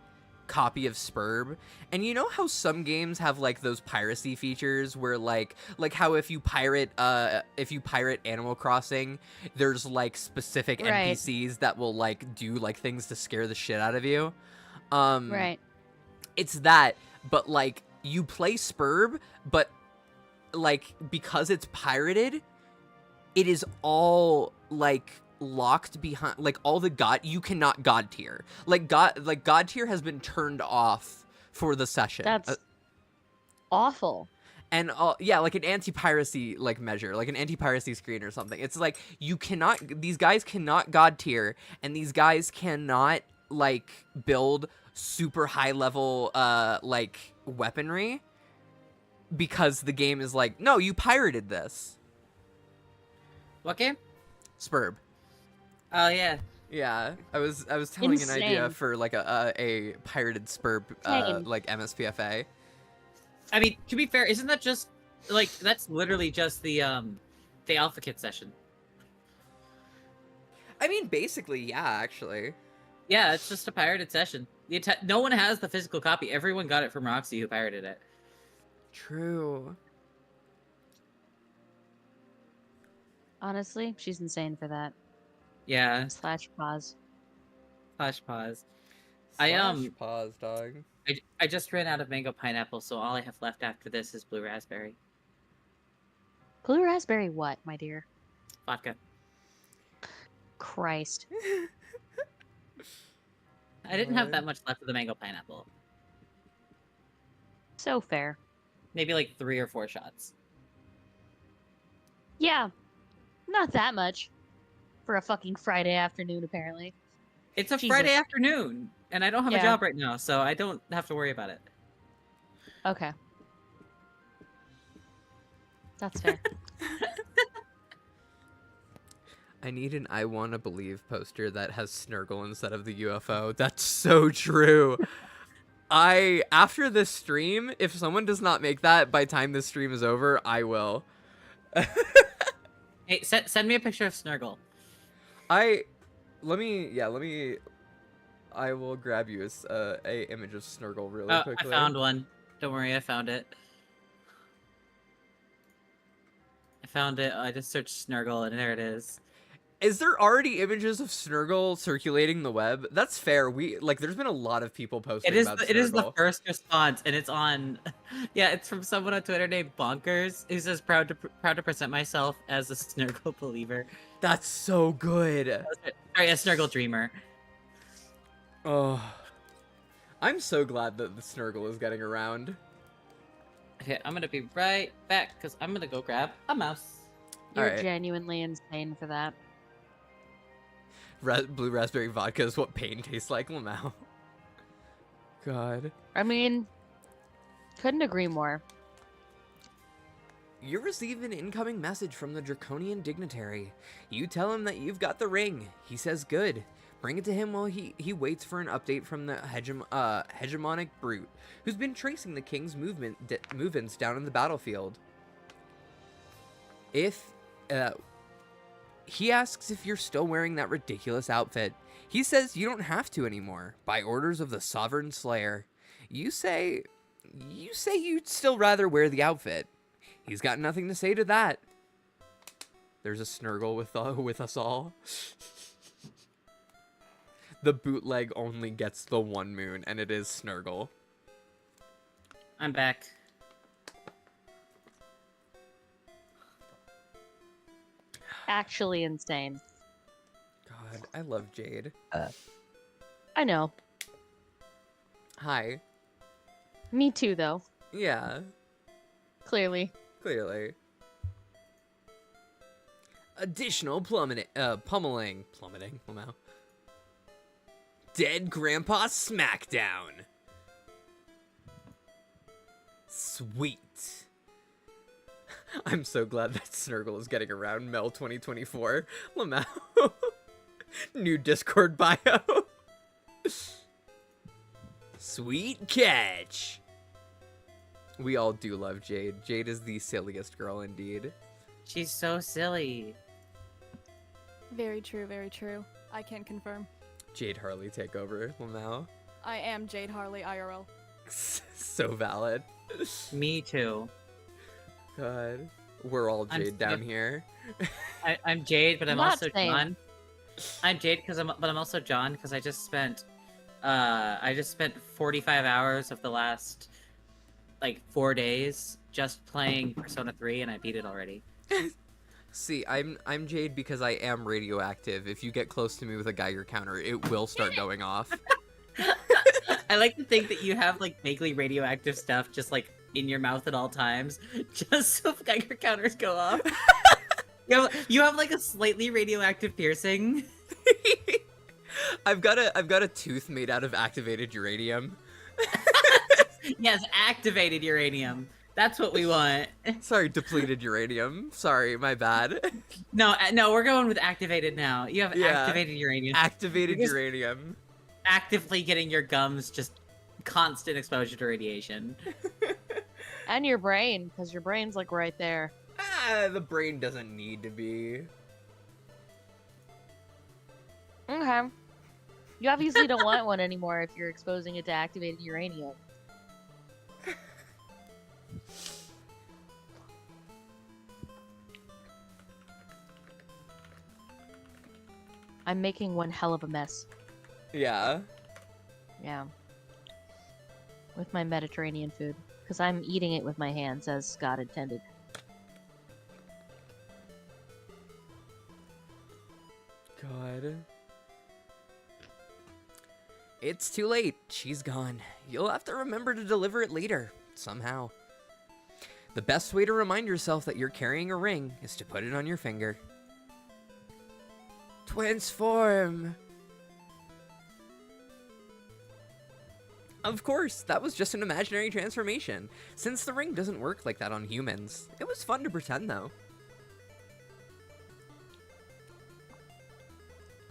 copy of Spurb, and you know how some games have like those piracy features where like how if you pirate Animal Crossing, there's like specific Right. NPCs that will like do like things to scare the shit out of you. Right. It's that, but like you play Spurb, but like because it's pirated, it is all like locked behind, like all the you cannot god tier. Like god tier has been turned off for the session. That's awful. And yeah, like an anti-piracy like measure, like an anti-piracy screen or something. It's like these guys cannot god tier, and these guys cannot like build super high level like weaponry, because the game is like, no, you pirated this. What game? Spurb. Oh yeah. Yeah, I was telling an idea Insane. for like a pirated Spurb Same. like MSPFA. I mean, to be fair, isn't that just like that's literally just the alpha kit session? I mean, basically, yeah, actually. Yeah, it's just a pirated session. No one has the physical copy. Everyone got it from Roxy, who pirated it. True. Honestly, she's insane for that. Yeah. Slash pause. Slash pause. Slash pause, dog. I just ran out of mango pineapple, so all I have left after this is blue raspberry. Blue raspberry what, my dear? Vodka. Christ. I didn't have God. that much left of the mango pineapple. So fair. Maybe like 3 or 4 shots. Yeah. Not that much. For a fucking Friday afternoon, apparently. It's a Jesus. Friday afternoon, and I don't have a Yeah. job right now, so I don't have to worry about it. Okay. That's fair. I need an I Wanna Believe poster that has Snurgle instead of the UFO. That's so true. After this stream, if someone does not make that by time this stream is over, I will. Hey, send me a picture of Snurgle. I will grab you a image of Snurgle really I quickly. found one. Don't worry, I found it. I just searched Snurgle, and there it is. Is there already images of Snurgle circulating the web? That's fair. There's been a lot of people posting about Snurgle. It is the first response, and it's on. Yeah, it's from someone on Twitter named Bonkers, who says proud to present myself as a Snurgle believer. That's so good. Sorry, a Snurgle dreamer. Oh, I'm so glad that the Snurgle is getting around. Okay, I'm gonna be right back because I'm gonna go grab a mouse. You're Alright. genuinely insane for that. Blue raspberry vodka is what pain tastes like, Lamau. God. I mean, couldn't agree more. You receive an incoming message from the draconian dignitary. You tell him that you've got the ring. He says good. Bring it to him while he waits for an update from the hegemonic brute, who's been tracing the king's movements down in the battlefield. He asks if you're still wearing that ridiculous outfit. He says you don't have to anymore, by orders of the Sovereign Slayer. You say you'd still rather wear the outfit. He's got nothing to say to that. There's a Snurgle with us all. The bootleg only gets the one moon, and it is Snurgle. I'm back. Actually insane. God, I love Jade. I know. Hi. Me too, though. Yeah, Clearly. clearly. Additional pummeling. Wow. Dead Grandpa Smackdown. Sweet. I'm so glad that Snurgle is getting around Mel 2024. Lamau. New Discord bio. Sweet catch. We all do love Jade. Jade is the silliest girl indeed. She's so silly. Very true, very true. I can confirm. Jade Harley take over, Lamau. I am Jade Harley IRL. So valid. Me too. God. We're all Jade down here. I'm Jade, but I'm Not also same. John. I'm Jade but I'm also John because I just spent 45 hours of the last like 4 days just playing Persona 3 and I beat it already. See, I'm Jade because I am radioactive. If you get close to me with a Geiger counter, it will start going off. I like to think that you have like vaguely radioactive stuff just like in your mouth at all times, just so if Geiger counters go off. You have like a slightly radioactive piercing. I've got a tooth made out of activated uranium. Yes, activated uranium. That's what we want. Sorry, depleted uranium. Sorry, my bad. No, we're going with activated now. You have Yeah. activated uranium. Activated You're just uranium. actively getting your gums just constant exposure to radiation. And your brain, because your brain's like right there. The brain doesn't need to be. Okay. You obviously don't want one anymore if you're exposing it to activated uranium. I'm making one hell of a mess. Yeah. Yeah. With my Mediterranean food. Because I'm eating it with my hands, as Scott intended. God. It's too late. She's gone. You'll have to remember to deliver it later, somehow. The best way to remind yourself that you're carrying a ring is to put it on your finger. Transform! Of course, that was just an imaginary transformation, since the ring doesn't work like that on humans. It was fun to pretend, though.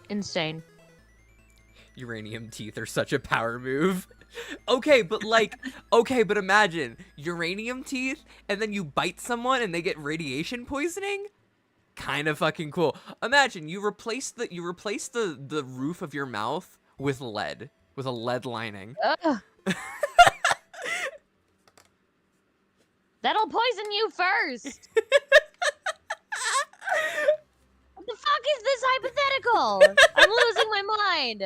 Insane. Uranium teeth are such a power move. Okay, but imagine uranium teeth and then you bite someone and they get radiation poisoning? Kind of fucking cool. Imagine you replace the roof of your mouth with lead, with a lead lining. Ugh. That'll poison you first. What the fuck is this hypothetical? I'm losing my mind.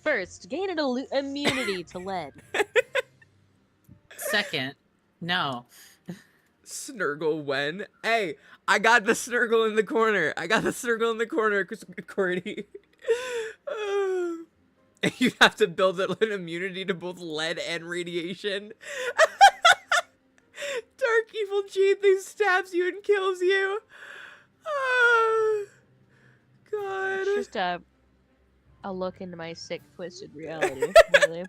First, gain an immunity to lead. Second, no. Snurgle when? Hey, I got the snurgle in the corner. Cordy. You have to build an immunity to both lead and radiation. Dark evil Jade thing stabs you and kills you. Oh, God. It's just a look into my sick, twisted reality. Really.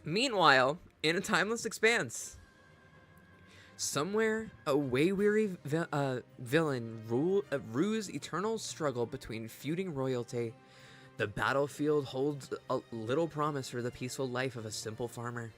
Meanwhile, in a timeless expanse, somewhere, a way-weary villain rues eternal struggle between feuding royalty. The battlefield holds a little promise for the peaceful life of a simple farmer.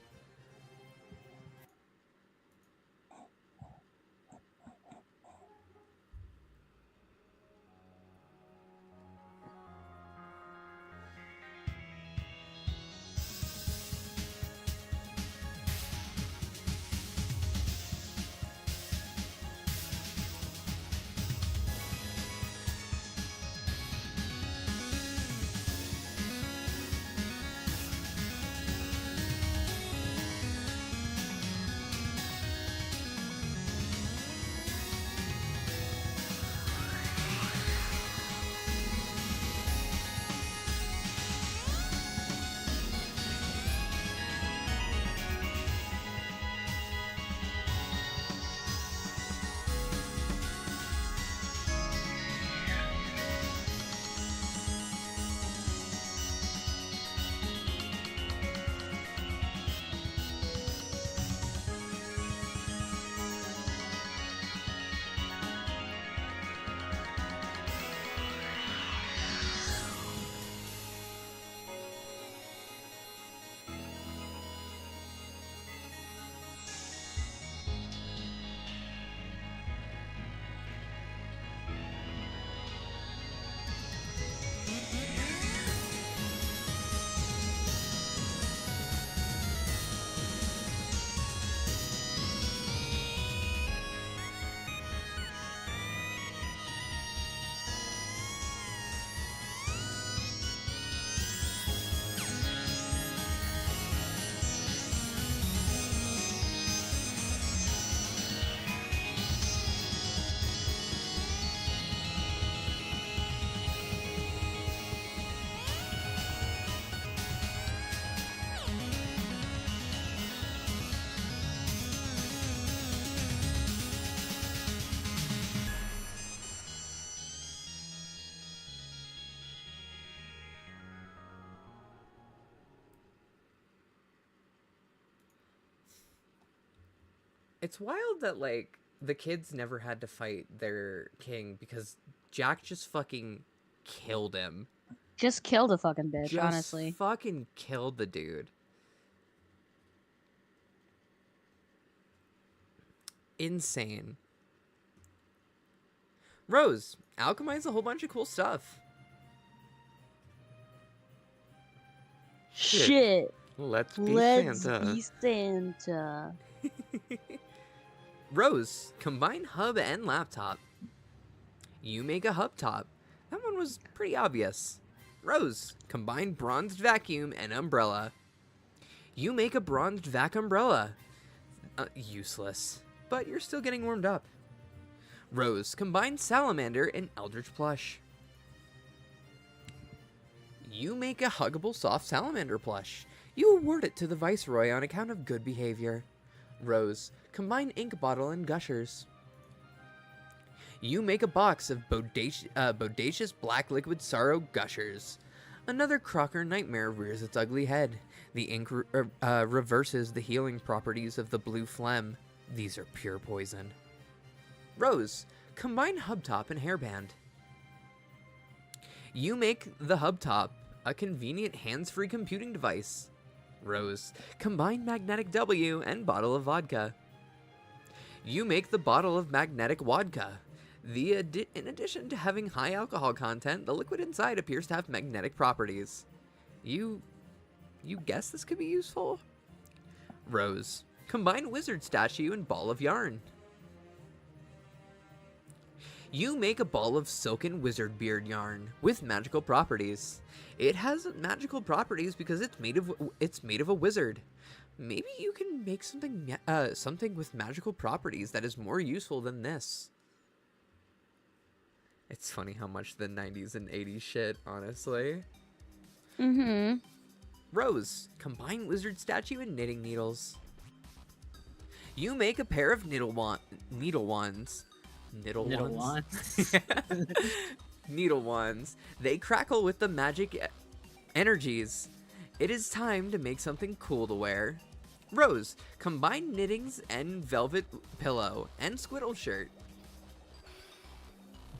It's wild that, like, the kids never had to fight their king because Jack just fucking killed him. Just killed a fucking bitch, Just honestly. fucking killed the dude. Insane. Rose, alchemize a whole bunch of cool stuff. Shit. Let's be Let's Santa. be Santa. Rose, combine hub and laptop. You make a hub top. That one was pretty obvious. Rose, combine bronzed vacuum and umbrella. You make a bronzed vac umbrella. Useless, but you're still getting warmed up. Rose, combine salamander and eldritch plush. You make a huggable soft salamander plush. You award it to the Viceroy on account of good behavior. Rose, combine ink bottle and gushers. You make a box of bodacious black liquid sorrow gushers. Another Crocker nightmare rears its ugly head. The ink reverses the healing properties of the blue phlegm. These are pure poison. Rose, combine hubtop and hairband. You make the hubtop a convenient hands-free computing device. Rose, combine magnetic W and bottle of vodka. You make the bottle of magnetic vodka. In addition to having high alcohol content, the liquid inside appears to have magnetic properties. You guess this could be useful? Rose, combine wizard statue and ball of yarn. You make a ball of silken wizard beard yarn with magical properties. It has magical properties because it's made of a wizard. Maybe you can make something with magical properties that is more useful than this. It's funny how much the 90s and 80s shit, honestly. Mm-hmm. Rose, combine wizard statue and knitting needles. You make a pair of needle wands. Needle wands. They crackle with the magic energies. It is time to make something cool to wear. Rose, combine knittings and velvet pillow and squiddle shirt.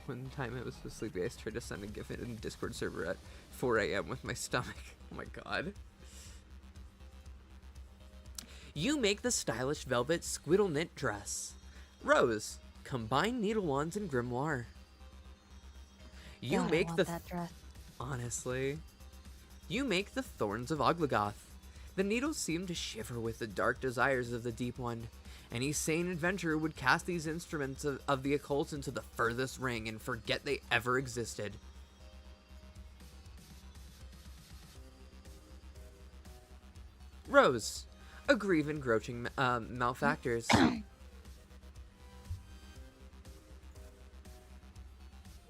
One time I was so sleepy, I tried to send a GIF in a Discord server at 4 a.m. with my stomach. Oh my god. You make the stylish velvet squiddle knit dress. Rose, combine needle wands and grimoire. You God, make I want the that dress. honestly. You make the thorns of Oglogoth. The needles seem to shiver with the dark desires of the Deep One. Any sane adventurer would cast these instruments of the occult into the furthest ring and forget they ever existed. Rose, aggrieve encroaching malefactors.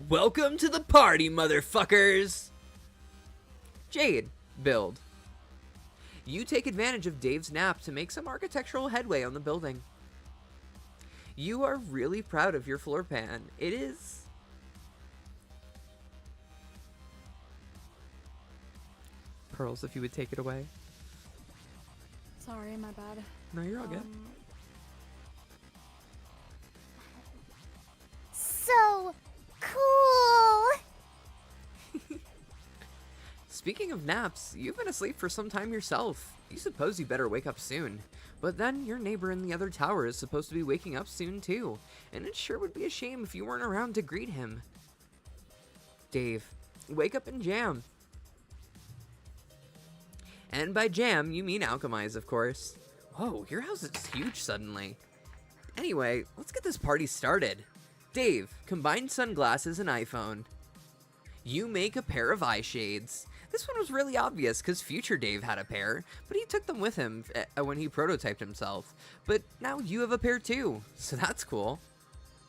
Welcome to the party, motherfuckers! Jade, build. You take advantage of Dave's nap to make some architectural headway on the building. You are really proud of your floor plan. It is... Pearls, if you would take it away. Sorry, my bad. No, you're all good. So cool! Speaking of naps, you've been asleep for some time yourself. You suppose you better wake up soon. But then your neighbor in the other tower is supposed to be waking up soon too, and it sure would be a shame if you weren't around to greet him. Dave, wake up and jam. And by jam, you mean alchemize, of course. Whoa, your house is huge suddenly. Anyway, let's get this party started. Dave, combine sunglasses and iPhone. You make a pair of eye shades. This one was really obvious because future Dave had a pair, but he took them with him when he prototyped himself. But now you have a pair too, so that's cool.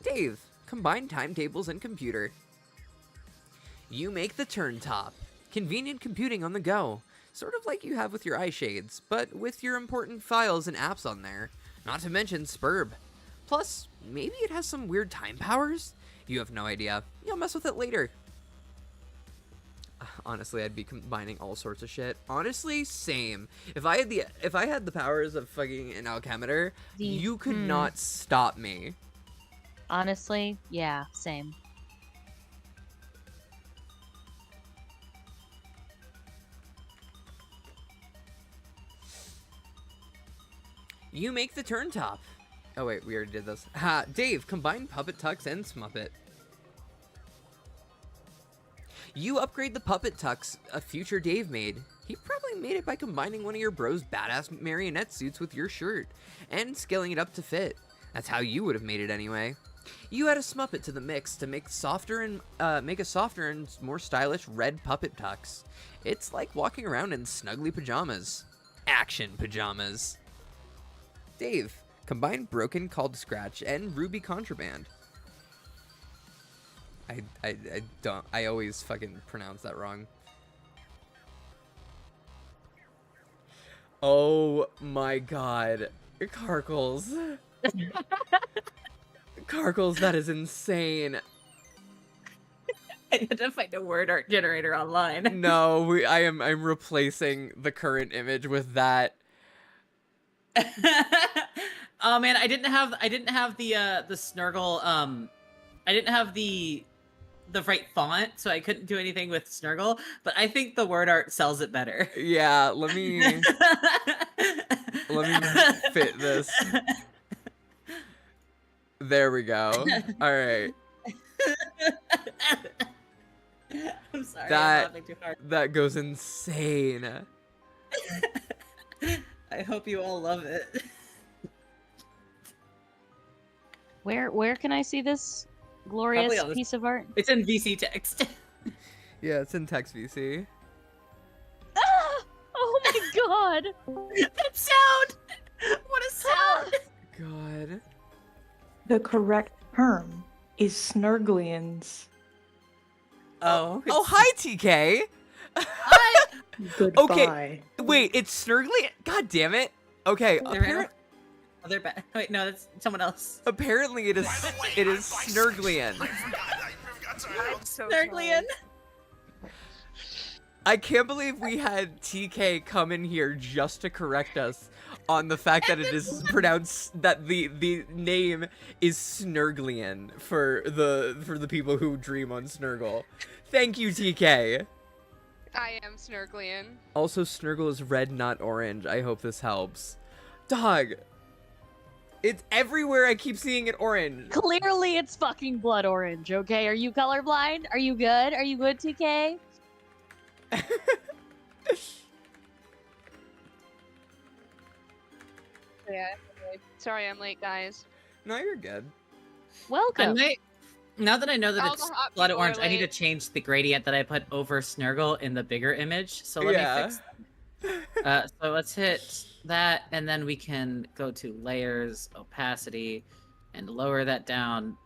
Dave, combine timetables and computer. You make the turn top. Convenient computing on the go. Sort of like you have with your eye shades, but with your important files and apps on there. Not to mention Spurb. Plus, maybe it has some weird time powers? You have no idea. You'll mess with it later. Honestly, I'd be combining all sorts of shit. Honestly, same. If I had the powers of fucking an alchemitor, you could not stop me. Honestly, yeah, same. You make the turn top. Oh wait, we already did this. Ha, Dave, combine puppet tux and smuppet. You upgrade the puppet tux a future Dave made. He probably made it by combining one of your bros' badass marionette suits with your shirt and scaling it up to fit. That's how you would have made it anyway. You add a Smuppet to the mix to make make a softer and more stylish red puppet tux. It's like walking around in snuggly pajamas. Action pajamas. Dave, combine Broken Called Scratch and Ruby Contraband. I always fucking pronounce that wrong. Oh my god. Carkles. Carkles, that is insane. I had to find a word art generator online. No, I'm replacing the current image with that. Oh man, I didn't have the Snurgle I didn't have the right font, so I couldn't do anything with Snurgle, but I think the word art sells it better. Yeah, let me fit this. There we go. All right. I'm sorry, I'm That laughing too hard. that goes insane. I hope you all love it. Where can I see this glorious Probably on this- piece of art? It's in VC text. Yeah, it's in text VC. Ah! Oh my god! That sound! What a sound! God. The correct term is Snurglians. Oh. Oh, hi, TK. Goodbye. Wait, it's Snurgly? God damn it. Okay, Oh, they're back. Wait, no, that's someone else. apparently it is Snurglian. Snurglian. I can't believe we had TK come in here just to correct us on the fact that it is pronounced that the name is Snurglian for the people who dream on Snurgle. Thank you, TK. I am Snurglian. Also, Snurgle is red, not orange. I hope this helps. Dog. It's everywhere. I keep seeing it orange. Clearly, it's fucking blood orange. Okay, are you colorblind? Are you good? Are you good, TK? Yeah. Sorry, I'm late, guys. No, you're good. Welcome. Now that I know that All it's the hot blood people are orange, I need to late. change the gradient that I put over Snurgle in the bigger image. So let Yeah. me fix. So let's hit that, and then we can go to layers, opacity, and lower that down.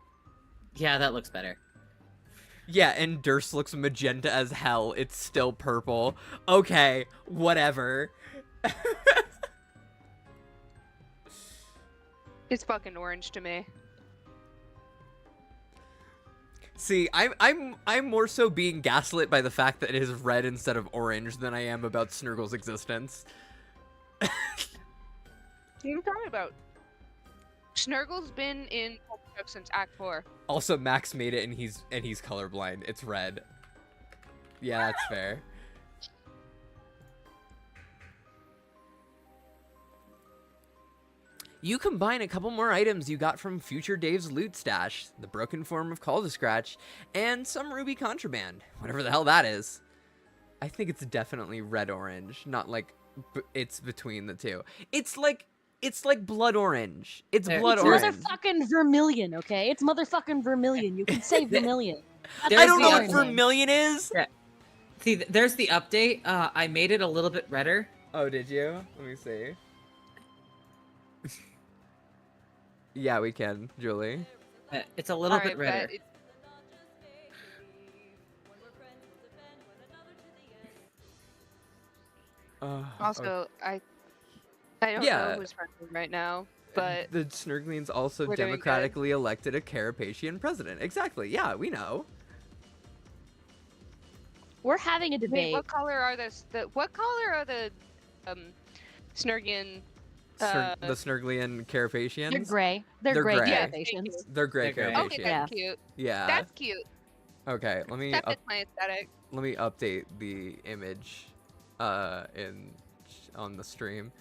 Yeah, that looks better. Yeah, and Durst looks magenta as hell. It's still purple. Okay, whatever. It's fucking orange to me. See, I'm more so being gaslit by the fact that it is red instead of orange than I am about Snurgle's existence. What are you talking about? Snurgle's been in Homestuck since Act 4. Also, Max made it and he's colorblind. It's red. Yeah, that's fair. You combine a couple more items you got from Future Dave's loot stash, the broken form of Call to Scratch, and some Ruby Contraband, whatever the hell that is. I think it's definitely red-orange, not like it's between the two. It's like blood orange. It's blood It's orange. motherfucking vermilion, okay? It's motherfucking vermilion. You can say vermilion. I don't know what orange. vermilion is. Yeah. See, there's the update. I made it a little bit redder. Oh, did you? Let me see. Yeah, we can, Julie. It's a little Alright, bit redder. but also, I don't Yeah. know who's friendly right now, but the Snurglians also we're doing good. democratically elected a Carapacian president. Exactly. Yeah, we know. We're having a wait, debate. what color are the Snurgian? The Snurglian Carapacians. They're gray. They're They're gray gray. Yeah, carapacians. They're gray They're gray. Carapacians. Okay, Yeah. that's cute. Yeah. That's cute. Okay. Let me That fits my aesthetic. let me update the image on the stream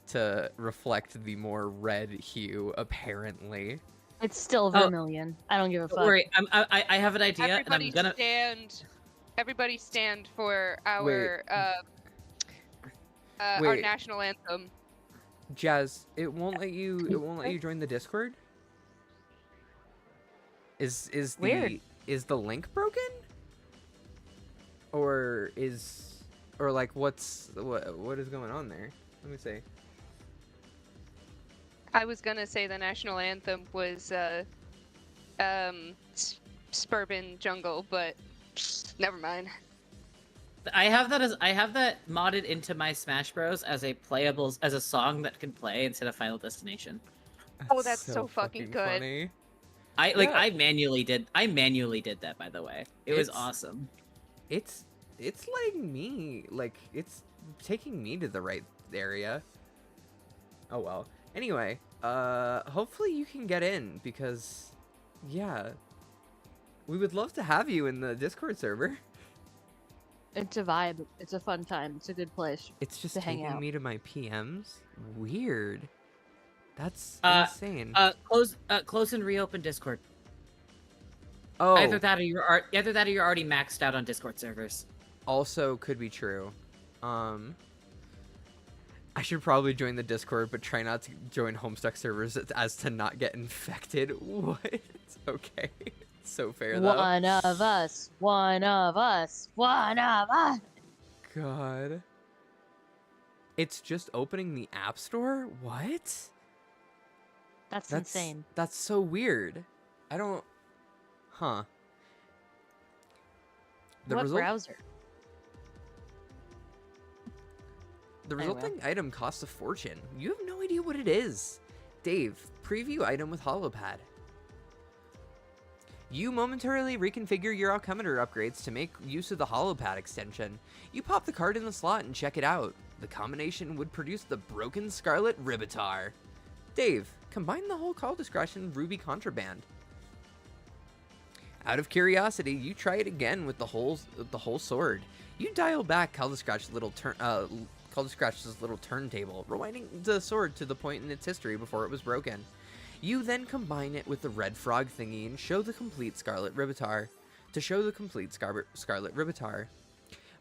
to reflect the more red hue. Apparently. It's still vermilion. I don't give a Don't fuck. worry, I have an idea, and Everybody I'm gonna. Everybody stand for our Wait. our Wait. national anthem. Jazz, it won't let you join the Discord? Is Weird. the link broken? Or like what is going on there? Let me see. I was gonna say the national anthem was Suburban Jungle, but never mind. I have that modded into my Smash Bros as a song that can play instead of Final Destination. Oh, that's so fucking good. Funny. I manually did that, by the way. It was awesome. It's letting me, like, it's taking me to the right area. Oh well. Anyway, hopefully you can get in, because, yeah, we would love to have you in the Discord server. It's a vibe. It's a fun time. It's a good place. It's just to hang taking out. me to my PMs? Weird. That's insane. Close and reopen Discord. Oh, Either that or you're already maxed out on Discord servers. also could be true. I should probably join the Discord, but try not to join Homestuck servers as to not get infected. What? It's okay. It's so fair, though. One of us. One of us. One of us. God. It's just opening the App Store? What? That's insane. That's so weird. I don't... Huh. What browser? The Anyway. resulting item costs a fortune. You have no idea what it is. Dave, preview item with holopad. You momentarily reconfigure your alchemeter upgrades to make use of the holopad extension. You pop the card in the slot and check it out. The combination would produce the broken scarlet Ribitar. Dave, combine the whole Caldiscratch and Ruby Contraband. Out of curiosity, you try it again with the whole sword. You dial back Caldiscratch's little turntable, rewinding the sword to the point in its history before it was broken. You then combine it with the red frog thingy and show the complete Scarlet Ribitar.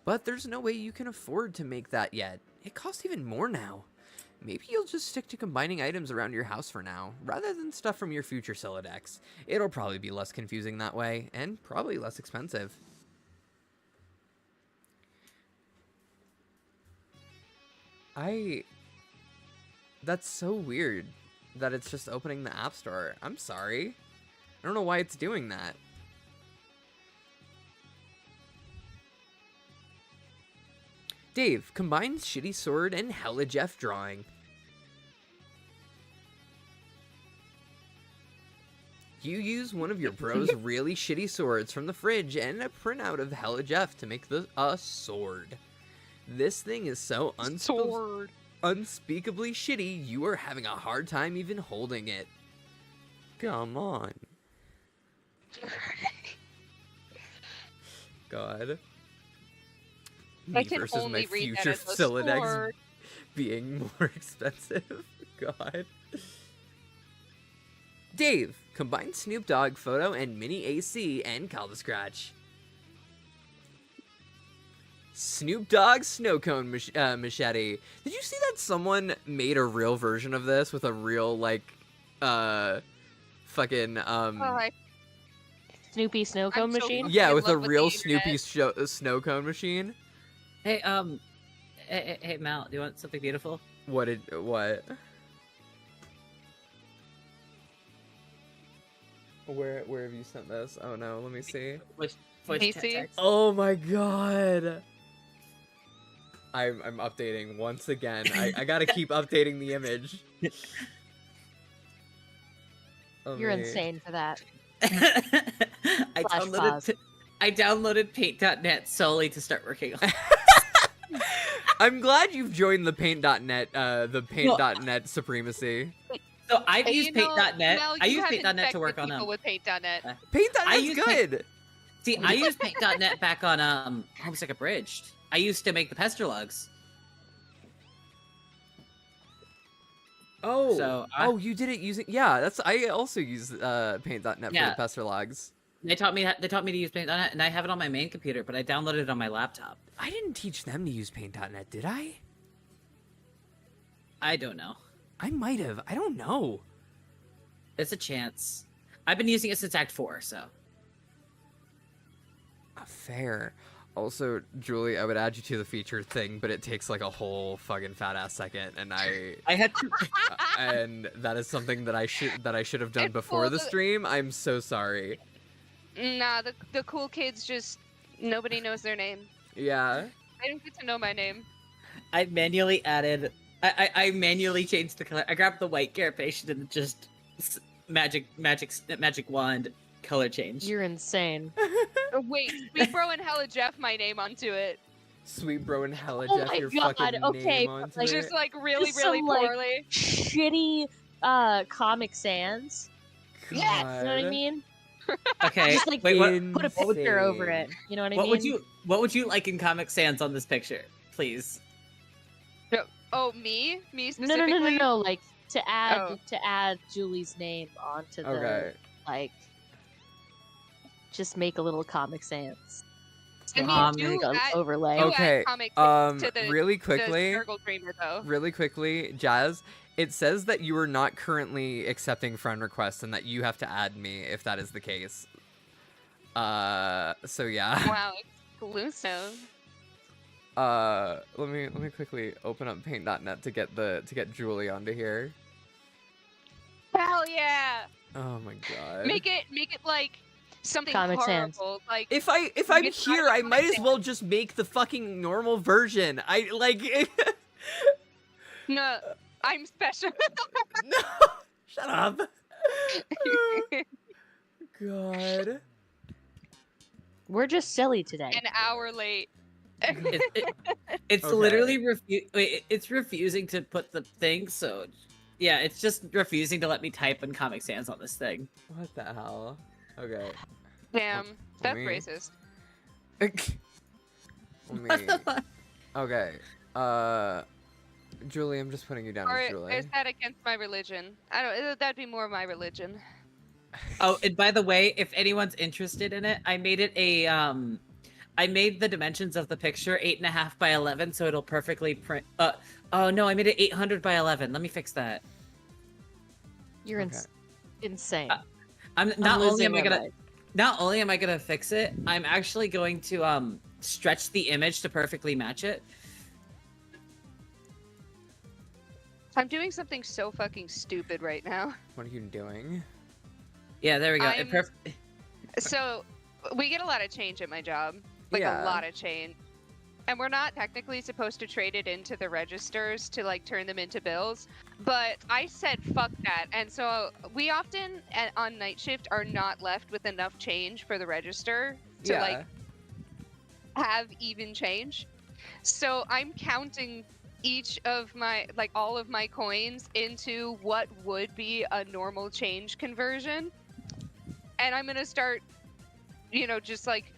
But there's no way you can afford to make that yet. It costs even more now. Maybe you'll just stick to combining items around your house for now, rather than stuff from your future Scylla decks. It'll probably be less confusing that way, and probably less expensive. That's so weird that it's just opening the App Store. I'm sorry. I don't know why it's doing that. Dave, combine Shitty Sword and Hella Jeff drawing. You use one of your bro's really shitty swords from the fridge and a printout of Hella Jeff to make a sword. This thing is so unspeakably shitty, you are having a hard time even holding it. Come on. God. Me I can versus only my read that future as a Scylla decks sword. being more expensive. God. Dave, combine Snoop Dogg photo and mini AC and Caldiscratch. Snoop Dogg snow cone machete. Did you see that someone made a real version of this with a real, like, fucking, Snoopy snow cone I'm so machine? fucking yeah, in with a love with real the Snoopy internet. snow cone machine? Hey, hey, Mal, do you want something beautiful? What? Where have you sent this? Oh no, let me see. Voice Casey? text. Oh my god! I'm updating once again. I gotta keep updating the image. You're insane for that. I Pause. downloaded Paint.net solely to start working on. I'm glad you've joined the Paint.net, the Paint.net supremacy. So I've And used you know, Paint.net. Mel, I you use have Paint.net to work infected on people with Paint.net. Paint.net's use good! See, I used Paint.net back on Homestuck Abridged. I used to make the pester logs. Oh, So, you did it using... Yeah, I also use Paint.net for Yeah. the pester logs. They taught me to use Paint.net, and I have it on my main computer, but I downloaded it on my laptop. I didn't teach them to use Paint.net, did I? I don't know. I might have. I don't know. It's a chance. I've been using it since Act 4, so. Fair. Also, Julie, I would add you to the featured thing, but it takes like a whole fucking fat ass second, and I had to. and that is something that I should have done It's before cool, the but- stream. I'm so sorry. Nah, the cool kids just nobody knows their name. Yeah. I don't get to know my name. I manually added. I manually changed the color. I grabbed the white carapace and just magic wand color change. You're insane. Oh, wait, Sweet Bro and Hella Jeff my name onto it. Sweet bro and Hella Oh Jeff, my your God, fucking okay, name but, onto like, it. Just like really, Just really some, like, poorly. Shitty Comic Sans. Yes! You know what I God. mean? Okay, Just like wait, what? put a picture over it. You know what I What mean? What would you like in Comic Sans on this picture, please? Oh, me? Me No, specifically? no. Like to add Oh. Julie's name onto the Okay. like. Just make a little Comic Sans. And Comic you do add, overlay. you Okay, add comic to the, really the quickly, Circle Dreamer, though. really quickly, Jazz, it says that you are not currently accepting friend requests and that you have to add me if that is the case. So yeah. Wow, exclusive. Let me quickly open up paint.net to get Julie onto here. Hell yeah! Oh my god. Make it like something Comic Sans. horrible. Like If I'm It's here, not I a might as Comic well just make the fucking normal version. I like no, I'm special. No. Shut up. God. We're just silly today. An hour late. It's Okay. literally it's refusing to put the thing. So, yeah, it's just refusing to let me type in Comic Sans on this thing. What the hell? Okay. Damn, that's me- racist. Let me. Okay. Julie, I'm just putting you down Or as Julie. is that against my religion? I don't. That'd be more my religion. Oh, and by the way, if anyone's interested in it, I made it a I made the dimensions of the picture 8.5 by 11, so it'll perfectly print. Oh no, I made it 800 by 11. Let me fix that. You're Okay. insane. I'm not only losing am I my gonna mind. not only am I gonna fix it, I'm actually going to stretch the image to perfectly match it. I'm doing something so fucking stupid right now. What are you doing? Yeah, there we go. I'm- So, we get a lot of change at my job. Like Yeah. a lot of change. And we're not technically supposed to trade it into the registers to like turn them into bills. But I said fuck that. And so we often on night shift are not left with enough change for the register to Yeah. like have even change. So I'm counting each of my like all of my coins into what would be a normal change conversion. And I'm gonna start, just like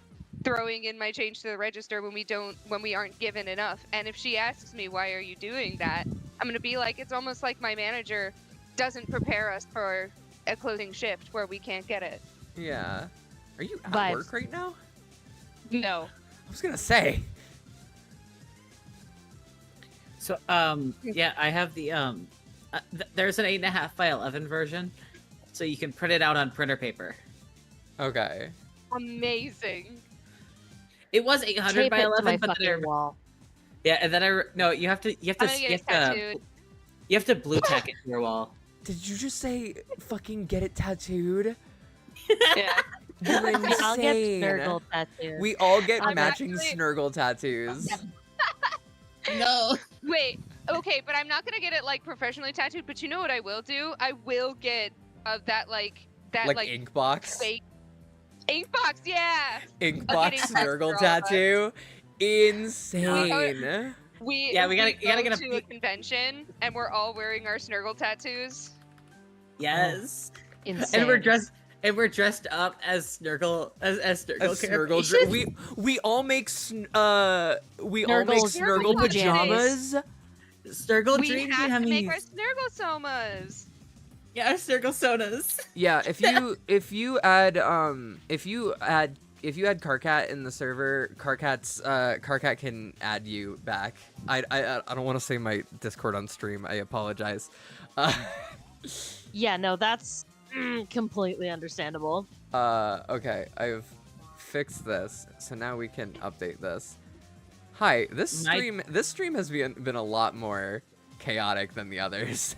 throwing in my change to the register when we aren't given enough. And if she asks me why are you doing that, I'm gonna be like, it's almost like my manager doesn't prepare us for a closing shift where we can't get it. Yeah. Are you at Vibes. work right now? No. I was gonna say. So yeah, I have the there's an 8.5 by 11 version, so you can print it out on printer paper. Okay. Amazing. It was 800 Tape by it to 11, my but then fucking wall. yeah, and then no, you have to I'm gonna get it tattooed. you have to blue tack it to your wall. Did you just say fucking get it tattooed? Yeah. You're I'll get insane. Snurgle tattoo. We all get I'm matching actually- Snurgle tattoos. No. Wait, okay, but I'm not gonna get it like professionally tattooed. But you know what I will do? I will get that like Ink box. fake ink box. Yeah. Ink I'll box get ink box Snurgle for all of us. tattoo. Insane. We Yeah, we gotta go get a to a convention and we're all wearing our Snurgle tattoos. Yes. Insane. And we're dressed up as Snurgle as Snurgle As Snurgle characters. we all make Snurgle Snurgle pajamas. Snurgle We dream have to make our jammies. Snurgle somas. Yeah, our Snurgle sonas. Yeah, if you add Carcat in the server, Carcat can add you back. I don't want to say my Discord on stream. I apologize. Yeah, no, that's Completely understandable. Okay, I've fixed this, so now we can update this. Hi, this stream has been a lot more chaotic than the others.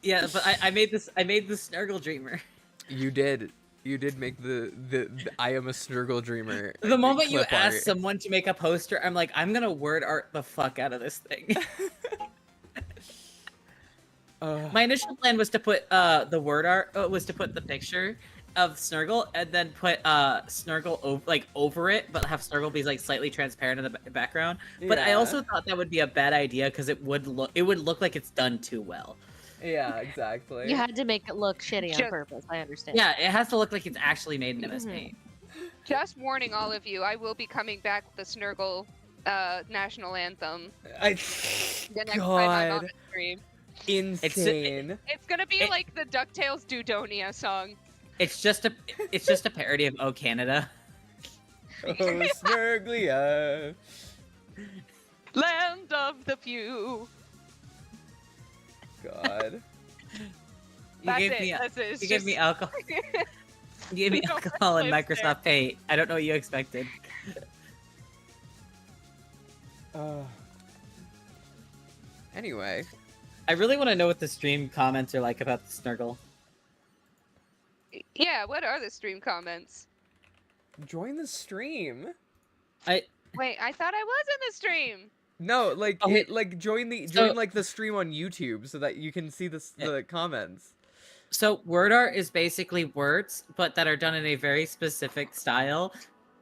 Yeah, but I made the Snurgle Dreamer. You did make the I am a Snurgle Dreamer. The moment you clip ask art. someone to make a poster, I'm like, I'm gonna word art the fuck out of this thing. My initial plan was to put the word art was to put the picture of Snurgle and then put Snurgle over it, but have Snurgle be like slightly transparent in the background. But I also thought that would be a bad idea because it would look like it's done too well. Yeah, exactly. You had to make it look shitty on purpose. I understand. Yeah, it has to look like it's actually made in MS Paint. Just warning all of you, I will be coming back with the Snurgle national anthem. The next time I'm on the stream. Insane. It's gonna be like the DuckTales Dudonia song. It's just a parody of Oh Canada. Oh, Snurglia. Land of the few. God. You gave me alcohol. You gave me alcohol in Microsoft Paint. I don't know what you expected. Anyway. I really want to know what the stream comments are like about the Snurgle. Yeah, what are the stream comments? Join the stream. Wait, I thought I was in the stream. No, like join like the stream on YouTube so that you can see the comments. So word art is basically words, but that are done in a very specific style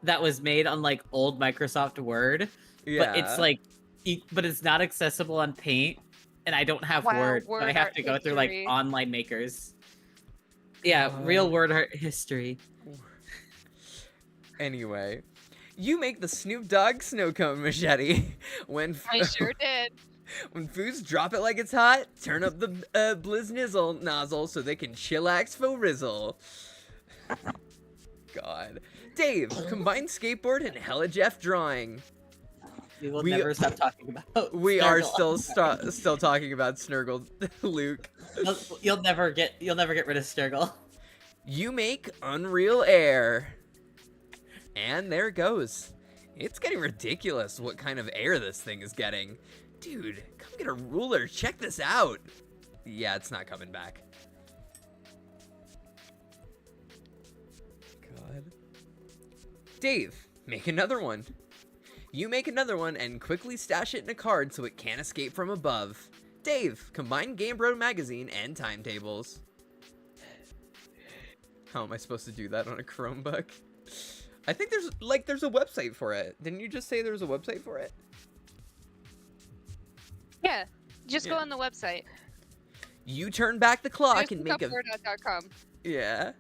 that was made on like old Microsoft Word. Yeah. But it's like, but it's not accessible on Paint, and I don't have Word. So I have to go through like online makers. Yeah, real word art history. Anyway, you make the Snoop Dogg snow cone machete I sure did. When foods drop it like it's hot, turn up the bliznizzle nozzle so they can chillax fo rizzle. God. Dave, combine skateboard and Hella Jeff drawing. We will never stop talking about We Snurgle. are still talking about Snurgle, Luke. You'll never get rid of Snurgle. You make Unreal Air. And there it goes. It's getting ridiculous what kind of air this thing is getting. Dude, come get a ruler. Check this out. Yeah, it's not coming back. God. Dave, make another one. You make another one and quickly stash it in a card so it can't escape from above. Dave, combine Game Bro magazine and timetables. How am I supposed to do that on a Chromebook? I think there's a website for it. Didn't you just say there was a website for it? Yeah, just go on the website. You turn back the clock and make a... Yeah.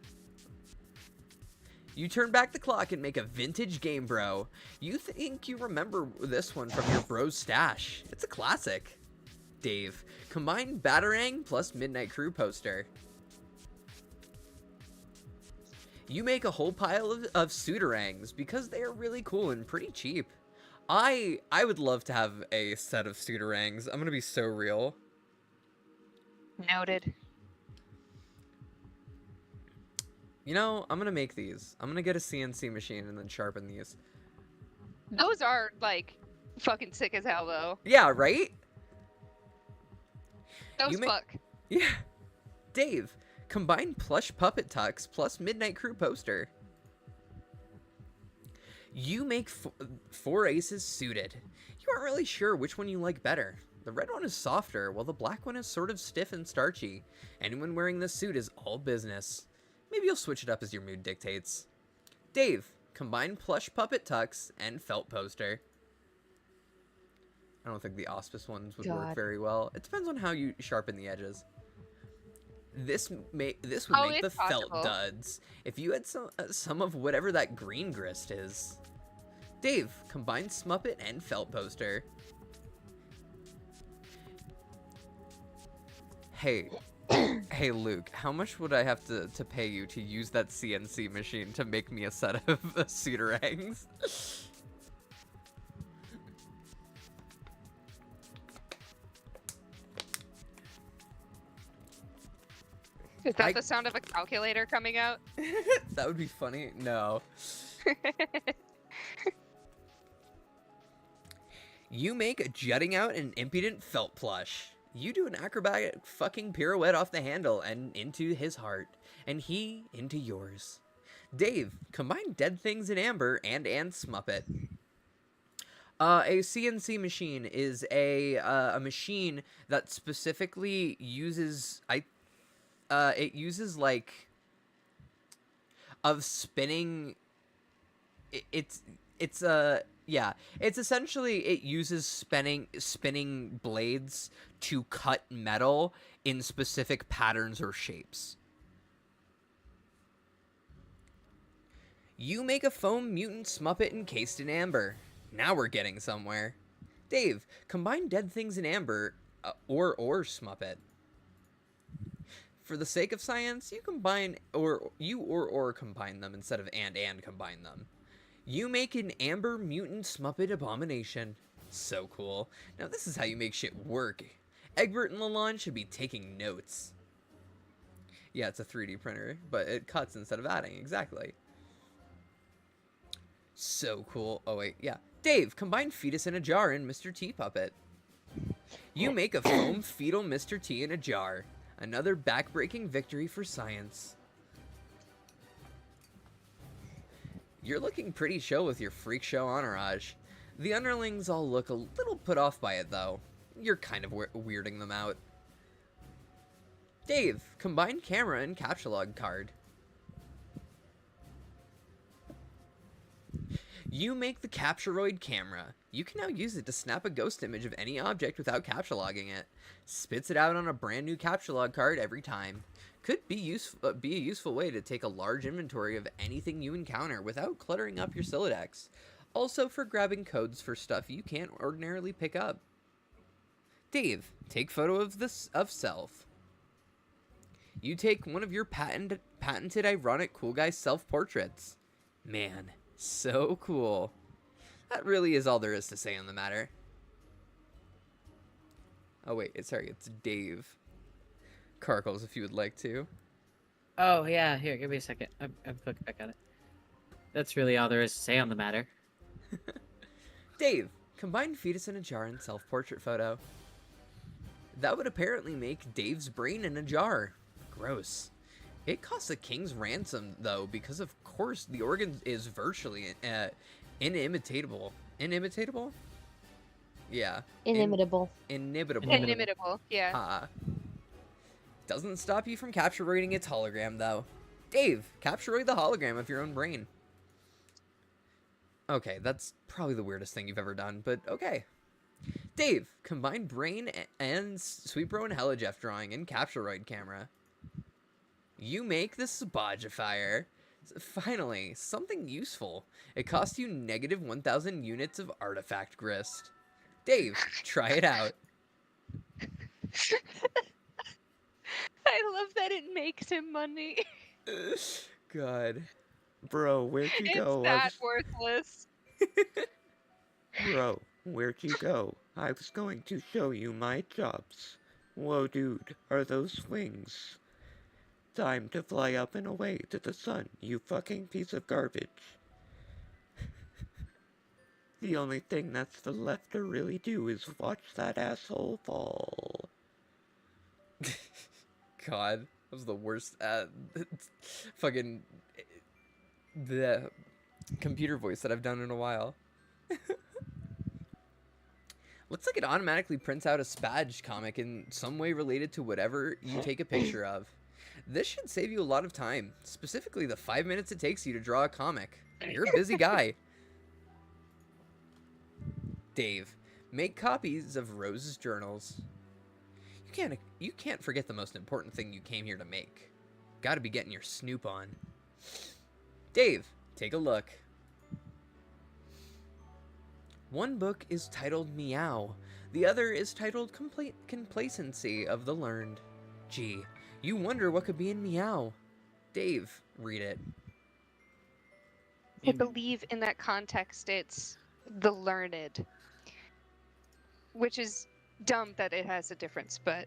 You turn back the clock and make a vintage Game Bro. You think you remember this one from your bro's stash. It's a classic. Dave, combine Batarang plus Midnight Crew poster. You make a whole pile of Suitarangs because they are really cool and pretty cheap. I would love to have a set of Suitarangs. I'm gonna be so real. Noted. You know, I'm gonna make these. I'm gonna get a CNC machine and then sharpen these. Those are, like, fucking sick as hell, though. Yeah, right? Those fuck. Yeah. Dave, combine plush puppet tucks plus Midnight Crew poster. You make 4 aces suited. You aren't really sure which one you like better. The red one is softer, while the black one is sort of stiff and starchy. Anyone wearing this suit is all business. Maybe you'll switch it up as your mood dictates. Dave, combine plush puppet tucks and felt poster. I don't think the auspice ones would work very well. It depends on how you sharpen the edges. This would make the felt duds. If you had some of whatever that green grist is. Dave, combine Smuppet and felt poster. Hey, hey Luke, how much would I have to pay you to use that CNC machine to make me a set of Suitarangs? Is that the sound of a calculator coming out? That would be funny. No. You make a jutting out an impudent felt plush. You do an acrobatic fucking pirouette off the handle and into his heart, and he into yours. Dave, combine dead things in amber and Smuppet. A CNC machine is a machine that specifically uses it uses like of spinning. It's essentially it uses spinning blades to cut metal in specific patterns or shapes. You make a foam mutant Smuppet encased in amber. Now we're getting somewhere. Dave, combine dead things in amber or Smuppet. For the sake of science, you combine or combine them instead of and combine them. You make an amber mutant Smuppet abomination. So cool. Now this is how you make shit work. Egbert and Lalonde should be taking notes. Yeah, it's a 3D printer, but it cuts instead of adding. Exactly. So cool. Oh wait, yeah. Dave, combine fetus in a jar and Mr. T puppet. You make a foam fetal Mr. T in a jar. Another backbreaking victory for science. You're looking pretty chill with your freak show entourage. The underlings all look a little put off by it, though. You're kind of weirding them out. Dave, combine camera and captcha card. You make the Capturoid camera. You can now use it to snap a ghost image of any object without captcha logging it. Spits it out on a brand new captcha log card every time. Could be a useful way to take a large inventory of anything you encounter without cluttering up your Sylladex. Also for grabbing codes for stuff you can't ordinarily pick up. Dave, take photo of self. You take one of your patented ironic cool guy self-portraits. Man, so cool. That really is all there is to say on the matter. Oh wait, it's Dave. Carkles, if you would like to. Oh, yeah, here, give me a second. I'm looking back at it. That's really all there is to say on the matter. Dave, combine fetus in a jar and self-portrait photo. That would apparently make Dave's brain in a jar. Gross. It costs a king's ransom, though, because of course the organ is virtually inimitable. Inimitable? Yeah. Inimitable. Inimitable. Inimitable, yeah. Doesn't stop you from capturing its hologram, though. Dave, capture the hologram of your own brain. Okay, that's probably the weirdest thing you've ever done, but okay. Dave, combine brain and Sweet Bro and Hella Jeff drawing in Capturoid camera. You make the Sabajifier. Finally, something useful. It costs you negative 1,000 units of artifact grist. Dave, try it out. I love that it makes him money. God. Bro, where'd you go? It's that worthless. Bro, where'd you go? I was going to show you my chops. Whoa, dude, are those wings? Time to fly up and away to the sun, you fucking piece of garbage. The only thing that's left to really do is watch that asshole fall. God, that was the worst. Fucking the computer voice that I've done in a while. Looks like it automatically prints out a Spadge comic in some way related to whatever you take a picture of. This should save you a lot of time, specifically the 5 minutes it takes you to draw a comic. You're a busy guy. Dave, make copies of Rose's journals. You can't forget the most important thing you came here to make. Gotta be getting your snoop on. Dave, take a look. One book is titled Meow. The other is titled Complacency of the Learned. Gee, you wonder what could be in Meow. Dave, read it. I believe in that context it's the learned. Which is dumb that it has a difference, but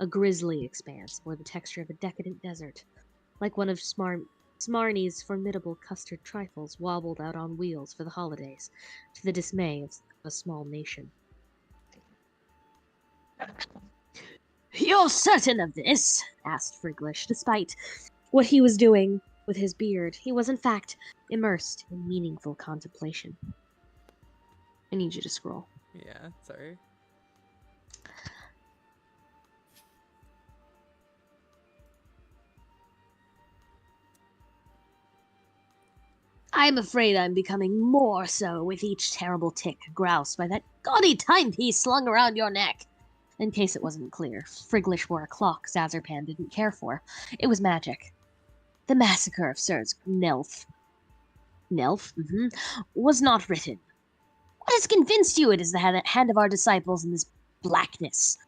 A grisly expanse bore the texture of a decadent desert, like one of Smarnie's formidable custard trifles wobbled out on wheels for the holidays, to the dismay of a small nation. "You're certain of this?" asked Friglish, despite what he was doing with his beard. He was, in fact, immersed in meaningful contemplation. I need you to scroll. Yeah, sorry. I'm afraid I'm becoming more so with each terrible tick groused by that gaudy timepiece slung around your neck. In case it wasn't clear, Friglish wore a clock Zazerpan didn't care for. It was magic. The massacre of Sirs Nelf was not written. What has convinced you it is the hand of our disciples in this blackness?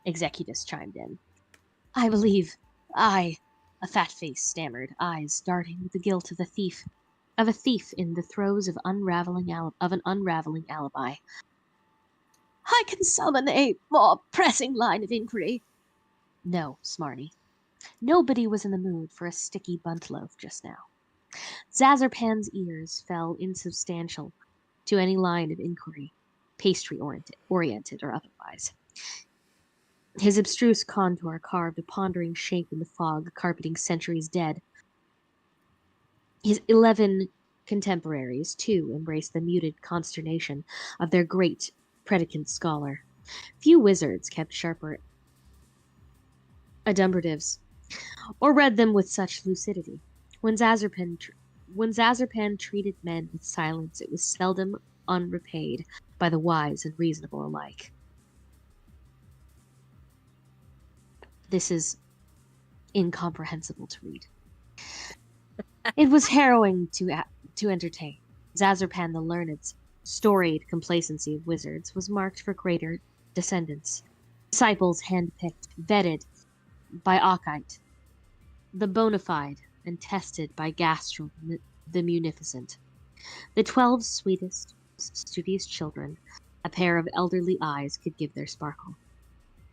Executus chimed in. I believe a fat face stammered, eyes darting with the guilt of a thief in the throes of an unraveling alibi. I can summon a more pressing line of inquiry. No, Smarty. Nobody was in the mood for a sticky bunt loaf just now. Zazerpan's ears fell insubstantial to any line of inquiry, pastry-oriented or otherwise. His abstruse contour carved a pondering shape in the fog carpeting centuries dead. His 11 contemporaries, too, embraced the muted consternation of their great predicant scholar. Few wizards kept sharper adumbratives, or read them with such lucidity. When Zazerpan treated men with silence, it was seldom unrepaid by the wise and reasonable alike. This is incomprehensible to read. It was harrowing to entertain. Zazerpan the Learned's storied complacency of wizards was marked for greater descendants. Disciples handpicked, vetted by Ockite, the bona fide, and tested by Gastrel the Munificent. The 12 sweetest, studious children, a pair of elderly eyes could give their sparkle.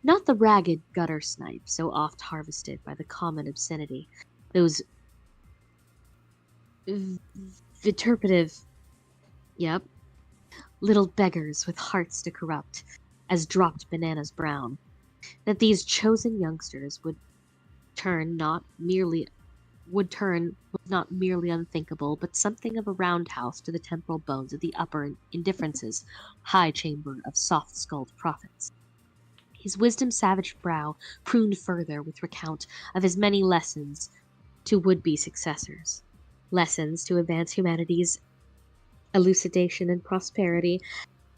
Not the ragged gutter snipe so oft harvested by the common obscenity, those vituperative, little beggars with hearts to corrupt, as dropped bananas brown, that these chosen youngsters would turn was not merely unthinkable, but something of a roundhouse to the temporal bones of the upper indifferences, high chamber of soft-skulled prophets. His wisdom-savaged brow pruned further with recount of his many lessons to would-be successors. Lessons to advance humanity's elucidation and prosperity,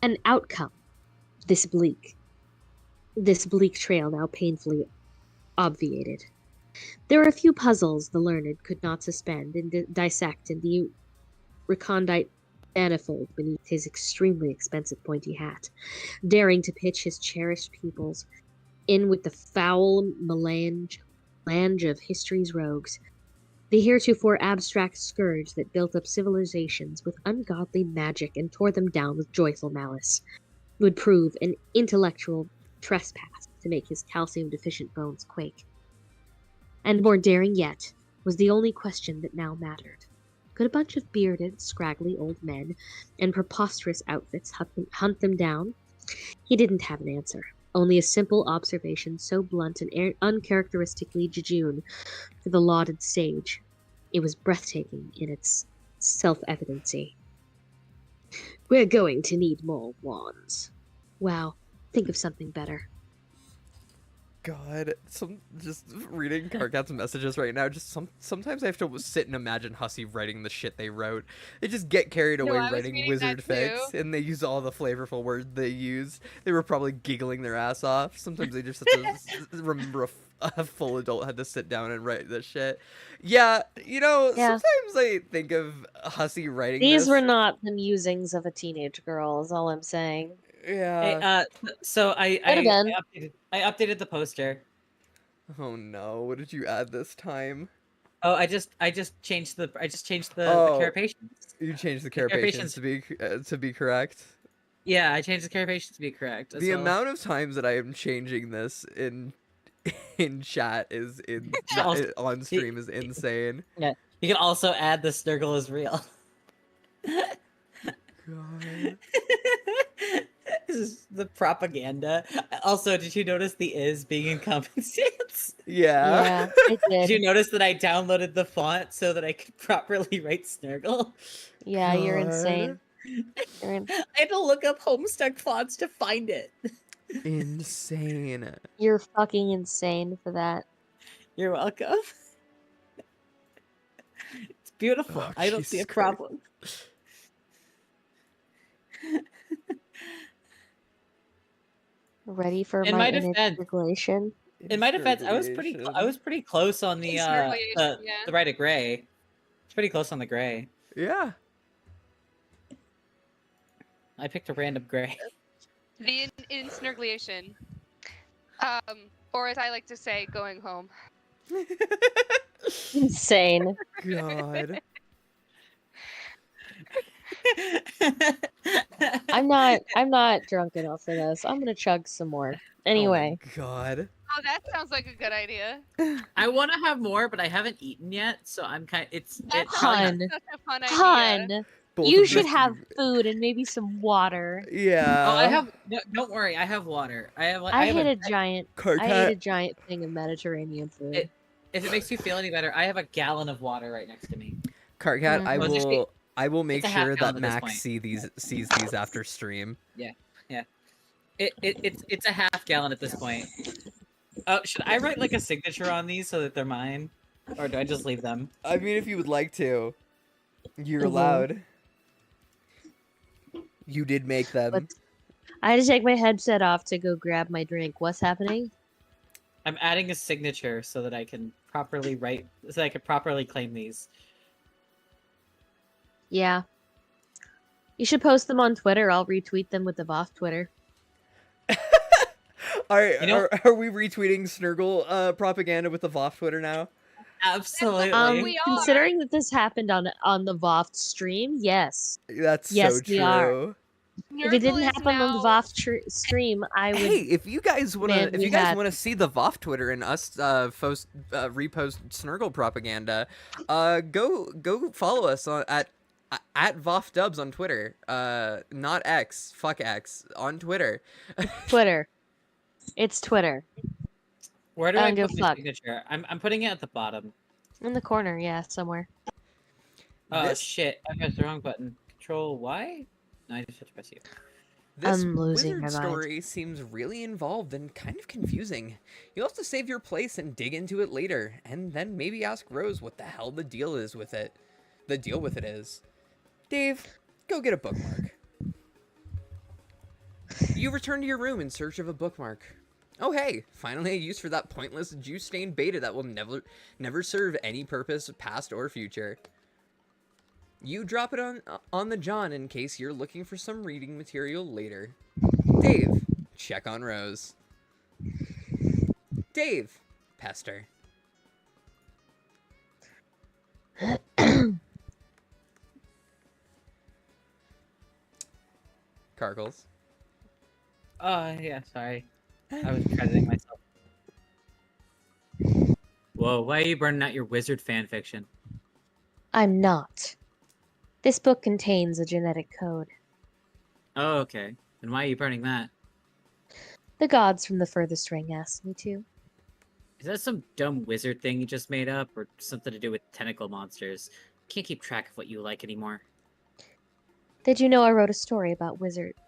an outcome, this bleak trail now painfully obviated. There are a few puzzles the learned could not suspend and dissect in the recondite manifold beneath his extremely expensive pointy hat, daring to pitch his cherished pupils in with the foul melange of history's rogues, the heretofore abstract scourge that built up civilizations with ungodly magic and tore them down with joyful malice, would prove an intellectual trespass to make his calcium-deficient bones quake. And more daring yet was the only question that now mattered. Could a bunch of bearded, scraggly old men in preposterous outfits hunt them down? He didn't have an answer, only a simple observation so blunt and uncharacteristically jejune for the lauded sage. It was breathtaking in its self-evidency. We're going to need more wands. Wow, think of something better. God, just reading Karkat's messages right now. Sometimes I have to sit and imagine Hussey writing the shit they wrote. They just get carried away writing wizard fics, and they use all the flavorful words they use. They were probably giggling their ass off. Sometimes they just have to remember a full adult had to sit down and write this shit. Yeah, sometimes I think of Hussey writing These this. were not the musings of a teenage girl, is all I'm saying. Yeah. Hey, so I updated the poster. Oh no! What did you add this time? Oh, I just changed the carapations. You changed the carapations to be correct. Yeah, I changed the carapations to be correct. The amount of times that I am changing this in in chat is on stream is insane. Yeah, you can also add the Snurgle is real. God. This is the propaganda. Also, did you notice the is being in common stance? Yeah. Yeah, I Did you did. notice that I downloaded the font so that I could properly write Snurgle? Yeah, you're God. insane. You're in- I had to look up Homestuck fonts to find it. Insane. you're fucking insane for that. You're welcome. It's beautiful. Oh, I don't see a Jesus Christ. problem. Ready for In my my defense- integration? In my defense, I was pretty close on the Snurgliation, yeah. the right of gray. It's pretty close on the gray. Yeah. I picked a random gray. The insnurgliation. Or as I like to say, going home. Insane. God. I'm not drunk enough for this. I'm gonna chug some more. Anyway. Oh my God. Oh, that sounds like a good idea. I want to have more, but I haven't eaten yet, so I'm kind. It's That's Hun. such a fun idea. Hun, Both you of should us- have food and maybe some water. Yeah. Oh, I have. No, don't worry, I have water. I have. I have ate a, a giant. Carcat. I ate a giant thing of Mediterranean food. If it makes you feel any better, I have a gallon of water right next to me. Carcat, Mhm. I Well, it's actually- will. I will make it's a half sure gallon that at this Max point. sees these after stream. It's a half gallon at this point. Oh, should I write like a signature on these so that they're mine, or do I just leave them? I mean, if you would like to, you're Mhm. allowed. You did make them. But I had to take my headset off to go grab my drink. What's happening? I'm adding a signature so that I can properly write, so I can properly claim these. Yeah. You should post them on Twitter. I'll retweet them with the VOFT Twitter. You know- Are we retweeting Snurgle propaganda with the VOF Twitter now? Absolutely. We are. Considering that this happened on the VOFT stream, yes. That's Yes, so we true. are. If it didn't Nurgle is happen on the now- VOFT stream, I would. Hey, if you guys wanna, Man, if we you guys had- wanna see the VOF Twitter and us repost Snurgle propaganda, go follow us at VOF Dubs on Twitter. Not X, fuck X, on Twitter. Twitter. It's Twitter. Where do I I don't give put a my fuck. signature? I'm putting it at the bottom. In the corner, yeah, somewhere. Oh This- shit! I pressed the wrong button. Control Y? No, I just have to press U. This I'm losing wizard my mind. story seems really involved and kind of confusing. You'll have to save your place and dig into it later, and then maybe ask Rose what the hell the deal is with it. The deal with it is. Dave, go get a bookmark. You return to your room in search of a bookmark. Oh hey, finally a use for that pointless juice-stained beta that will never serve any purpose, past or future. You drop it on the John in case you're looking for some reading material later. Dave, check on Rose. Dave, pester. Cargles. Oh yeah, sorry. I was crediting myself. Whoa, why are you burning out your wizard fan fiction? I'm not. This book contains a genetic code. Oh, okay. And why are you burning that? The gods from the furthest ring asked me to. Is that some dumb wizard thing you just made up, or something to do with tentacle monsters? Can't keep track of what you like anymore. Did you know I wrote a story about wizards?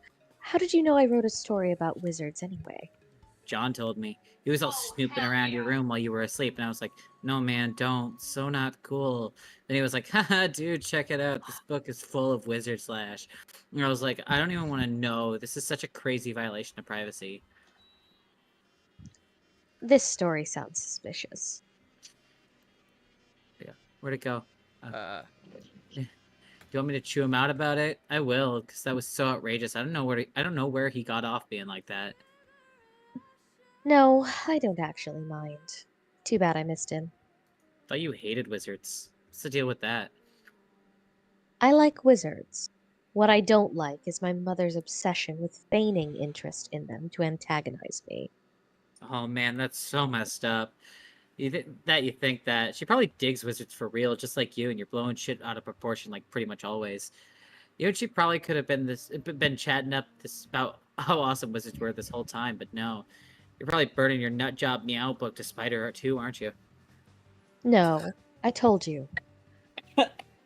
How did you know I wrote a story about wizards anyway? John told me. He was all snooping hell around your yeah. room while you were asleep, and I was like, no man, don't. So not cool. Then he was like, haha, dude, check it out. This book is full of wizard slash. And I was like, I don't even want to know. This is such a crazy violation of privacy. This story sounds suspicious. Where'd it go? Uh, Do you want me to chew him out about it? I will, because that was so outrageous. I don't know where he got off being like that. No, I don't actually mind. Too bad I missed him. Thought you hated wizards. What's the deal with that? I like wizards. What I don't like is my mother's obsession with feigning interest in them to antagonize me. Oh man, that's so messed up. You think that she probably digs wizards for real, just like you, and you're blowing shit out of proportion, like pretty much always. You know, she probably could have been chatting up this about how awesome wizards were this whole time, but no, you're probably burning your nut job meow book to spite her too, aren't you? No, I told you.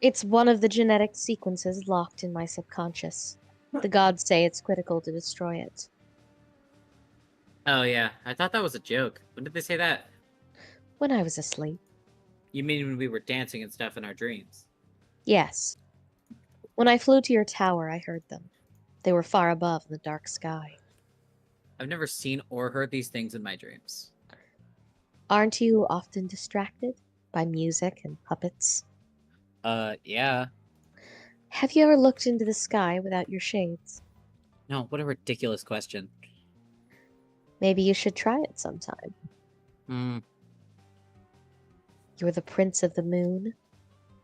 It's one of the genetic sequences locked in my subconscious. The gods say it's critical to destroy it. Oh yeah, I thought that was a joke. When did they say that? When I was asleep. You mean when we were dancing and stuff in our dreams? Yes. When I flew to your tower, I heard them. They were far above in the dark sky. I've never seen or heard these things in my dreams. Aren't you often distracted by music and puppets? Yeah. Have you ever looked into the sky without your shades? No, what a ridiculous question. Maybe you should try it sometime. Hmm. You're the prince of the moon.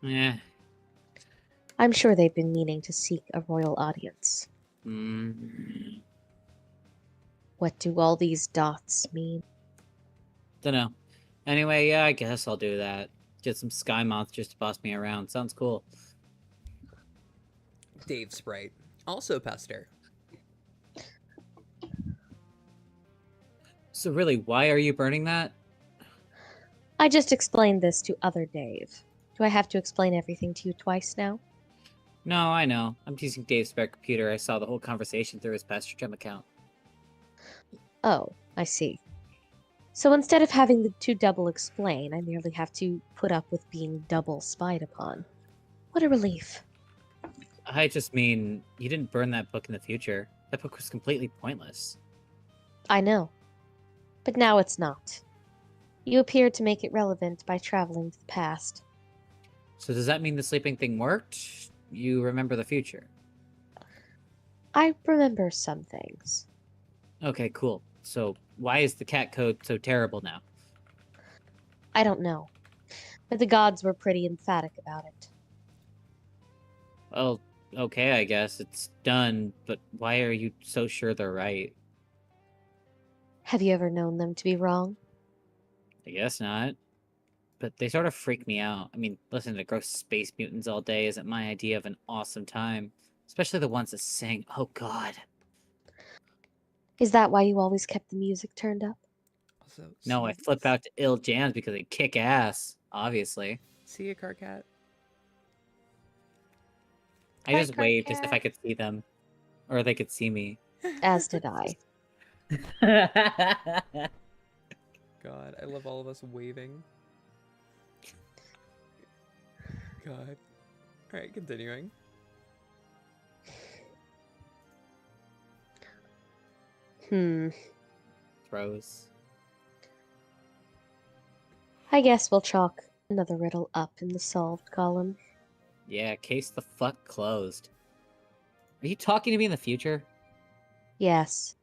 Yeah. I'm sure they've been meaning to seek a royal audience. Hmm. What do all these dots mean? Dunno. Anyway, yeah, I guess I'll do that. Get some sky monsters to boss me around. Sounds cool. Dave Sprite, also Pester. So really, why are you burning that? I just explained this to other Dave. Do I have to explain everything to you twice now? No, I know. I'm teasing Dave's spare computer. I saw the whole conversation through his Pastor Gem account. Oh, I see. So instead of having to double explain, I merely have to put up with being double spied upon. What a relief. I just mean, you didn't burn that book in the future. That book was completely pointless. I know. But now it's not. You appeared to make it relevant by traveling to the past. So does that mean the sleeping thing worked? You remember the future? I remember some things. Okay, cool. So why is the cat code so terrible now? I don't know. But the gods were pretty emphatic about it. Well, okay, I guess. It's done, but why are you so sure they're right? Have you ever known them to be wrong? I guess not. But they sort of freak me out. I mean, listening to gross space mutants all day isn't my idea of an awesome time. Especially the ones that sing, oh god. Is that why you always kept the music turned up? Also, No, I flip out to ill jams because they kick ass, obviously. See you, Carcat. I just waved as if I could see them. Or they could see me. As did I. God, I love all of us waving. God. Alright, continuing. Throws. I guess we'll chalk another riddle up in the solved column. Yeah, case the fuck closed. Are you talking to me in the future? Yes.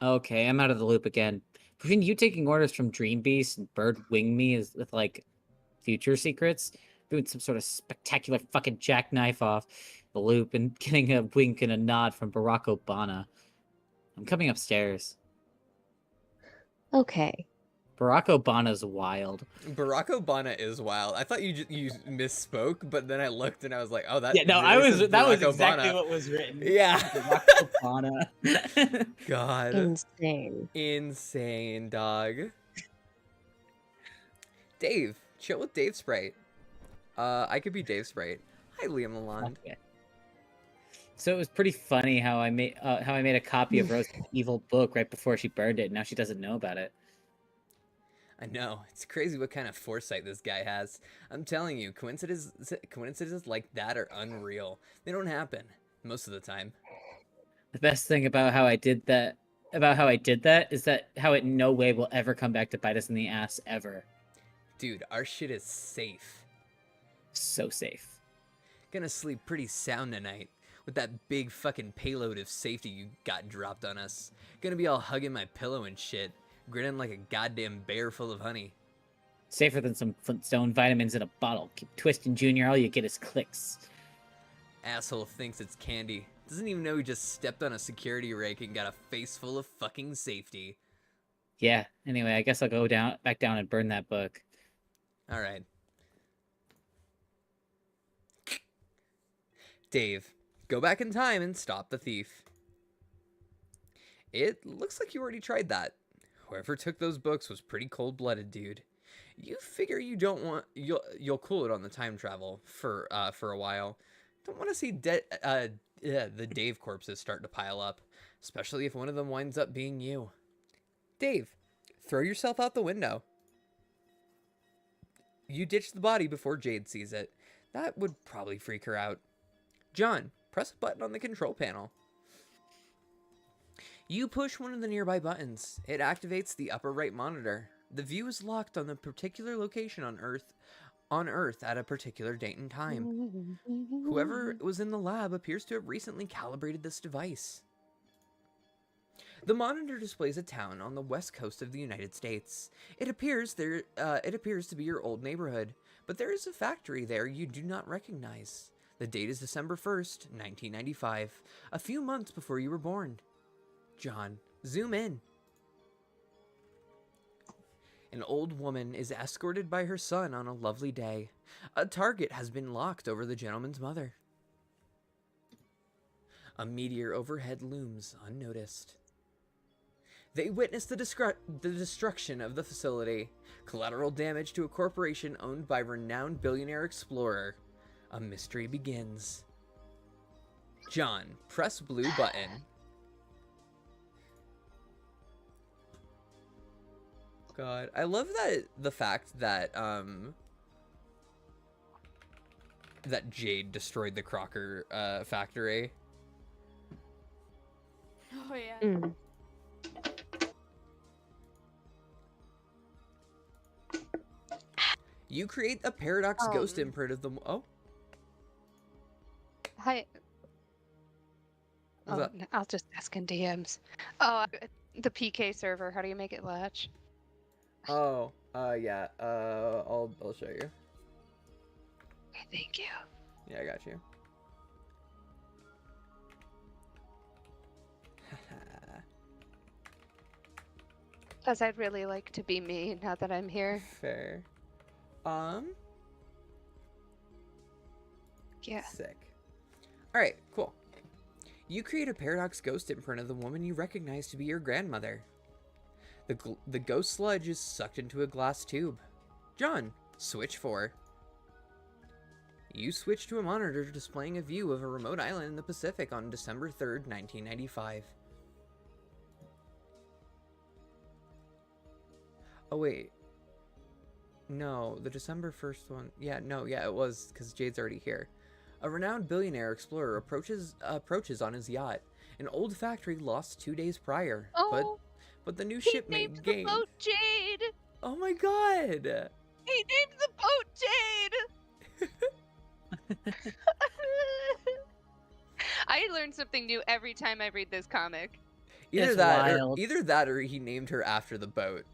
Okay, I'm out of the loop again. Between you taking orders from Dream Beast and Bird Wing Me is with, like, future secrets, doing some sort of spectacular fucking jackknife off the loop and getting a wink and a nod from Barack Obama. I'm coming upstairs. Okay. Barack Obama's wild. Barack Obama is wild. I thought you misspoke, but then I looked and I was like, oh, that. Yeah, no, really says that was Barack exactly Obama. what was written. Yeah. Barack Obama. God. Insane. Insane, dog. Dave, chill with Dave Sprite. I could be Dave Sprite. Hi, Liam Lalonde. Okay. So it was pretty funny how I made a copy of Rose's evil book right before she burned it. And now she doesn't know about it. I know. It's crazy what kind of foresight this guy has. I'm telling you, coincidences like that are unreal. They don't happen most of the time. The best thing about how I did that is that how it in no way will ever come back to bite us in the ass ever. Dude, our shit is safe. So safe. Gonna sleep pretty sound tonight with that big fucking payload of safety you got dropped on us. Gonna be all hugging my pillow and shit, grinning like a goddamn bear full of honey. Safer than some Flintstone vitamins in a bottle. Keep twisting, Junior. All you get is clicks. Asshole thinks it's candy. Doesn't even know he just stepped on a security rake and got a face full of fucking safety. Yeah. Anyway, I guess I'll go back down and burn that book. All right. Dave, go back in time and stop the thief. It looks like you already tried that. Whoever took those books was pretty cold-blooded, dude. You figure you don't want you'll cool it on the time travel for a while. Don't want to see the Dave corpses start to pile up, especially if one of them winds up being you. Dave, throw yourself out the window. You ditch the body before Jade sees it. That would probably freak her out. John, press a button on the control panel. You push one of the nearby buttons. It activates the upper right monitor. The view is locked on the particular location on Earth at a particular date and time. Whoever was in the lab appears to have recently calibrated this device. The monitor displays a town on the west coast of the United States. It appears to be your old neighborhood, but there is a factory there you do not recognize. The date is December 1st, 1995, a few months before you were born. John, zoom in. An old woman is escorted by her son on a lovely day. A target has been locked over the gentleman's mother. A meteor overhead looms unnoticed. They witness the destruction of the facility. Collateral damage to a corporation owned by renowned billionaire explorer. A mystery begins. John, press blue button. God, I love the fact that that Jade destroyed the Crocker factory. Oh yeah. Mm. You create a paradox ghost imprint of the. Oh. Hi. What's up? No, I'll just ask in DMs. Oh, the PK server. How do you make it latch? Oh, yeah. I'll show you. Okay, thank you. Yeah, I got you. Because I'd really like to be me now that I'm here. Fair. Yeah. Sick. Alright, cool. You create a paradox ghost imprint of the woman you recognize to be your grandmother. The ghost sludge is sucked into a glass tube. John, switch 4. You switch to a monitor displaying a view of a remote island in the Pacific on December 3rd, 1995. Oh, wait. No, the December 1st one. Yeah, no, yeah, it was, because Jade's already here. A renowned billionaire explorer approaches on his yacht. An old factory lost 2 days prior. Oh, But the new he ship named made the gain. boat Jade! Oh my god! He named the boat Jade! I learn something new every time I read this comic. Either It's that, wild. either that, or he named her after the boat.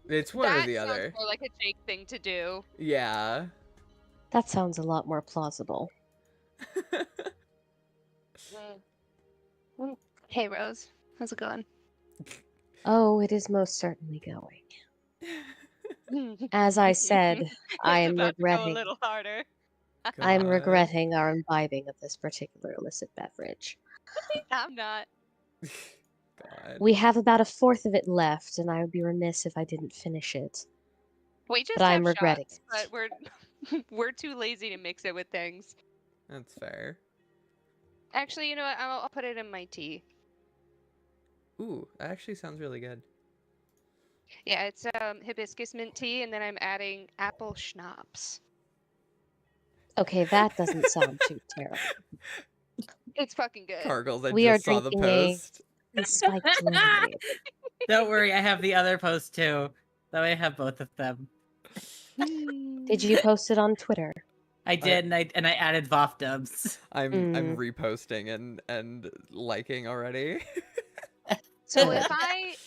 It's one or the That other. sounds more like a Jake thing to do. Yeah. That sounds a lot more plausible. Hey, Rose. How's it going? Oh, it is most certainly going. As I said, I am About to go a regretting. little harder. I'm God. regretting our imbibing of this particular illicit beverage. I'm not. God. We have about a fourth of it left, and I would be remiss if I didn't finish it. We just But have I'm regretting shots, it. but we're too lazy to mix it with things. That's fair. Actually, you know what? I'll put it in my tea. Ooh, that actually sounds really good. Yeah, it's hibiscus mint tea, and then I'm adding apple schnapps. Okay, that doesn't sound too terrible. It's fucking good. Cargles, I We are just saw the drinking a- post. Spiked lemonade. Don't worry, I have the other post too. That way I have both of them. Did you post it on Twitter? I did, and I added VOFT dubs. I'm reposting and liking already. So Good.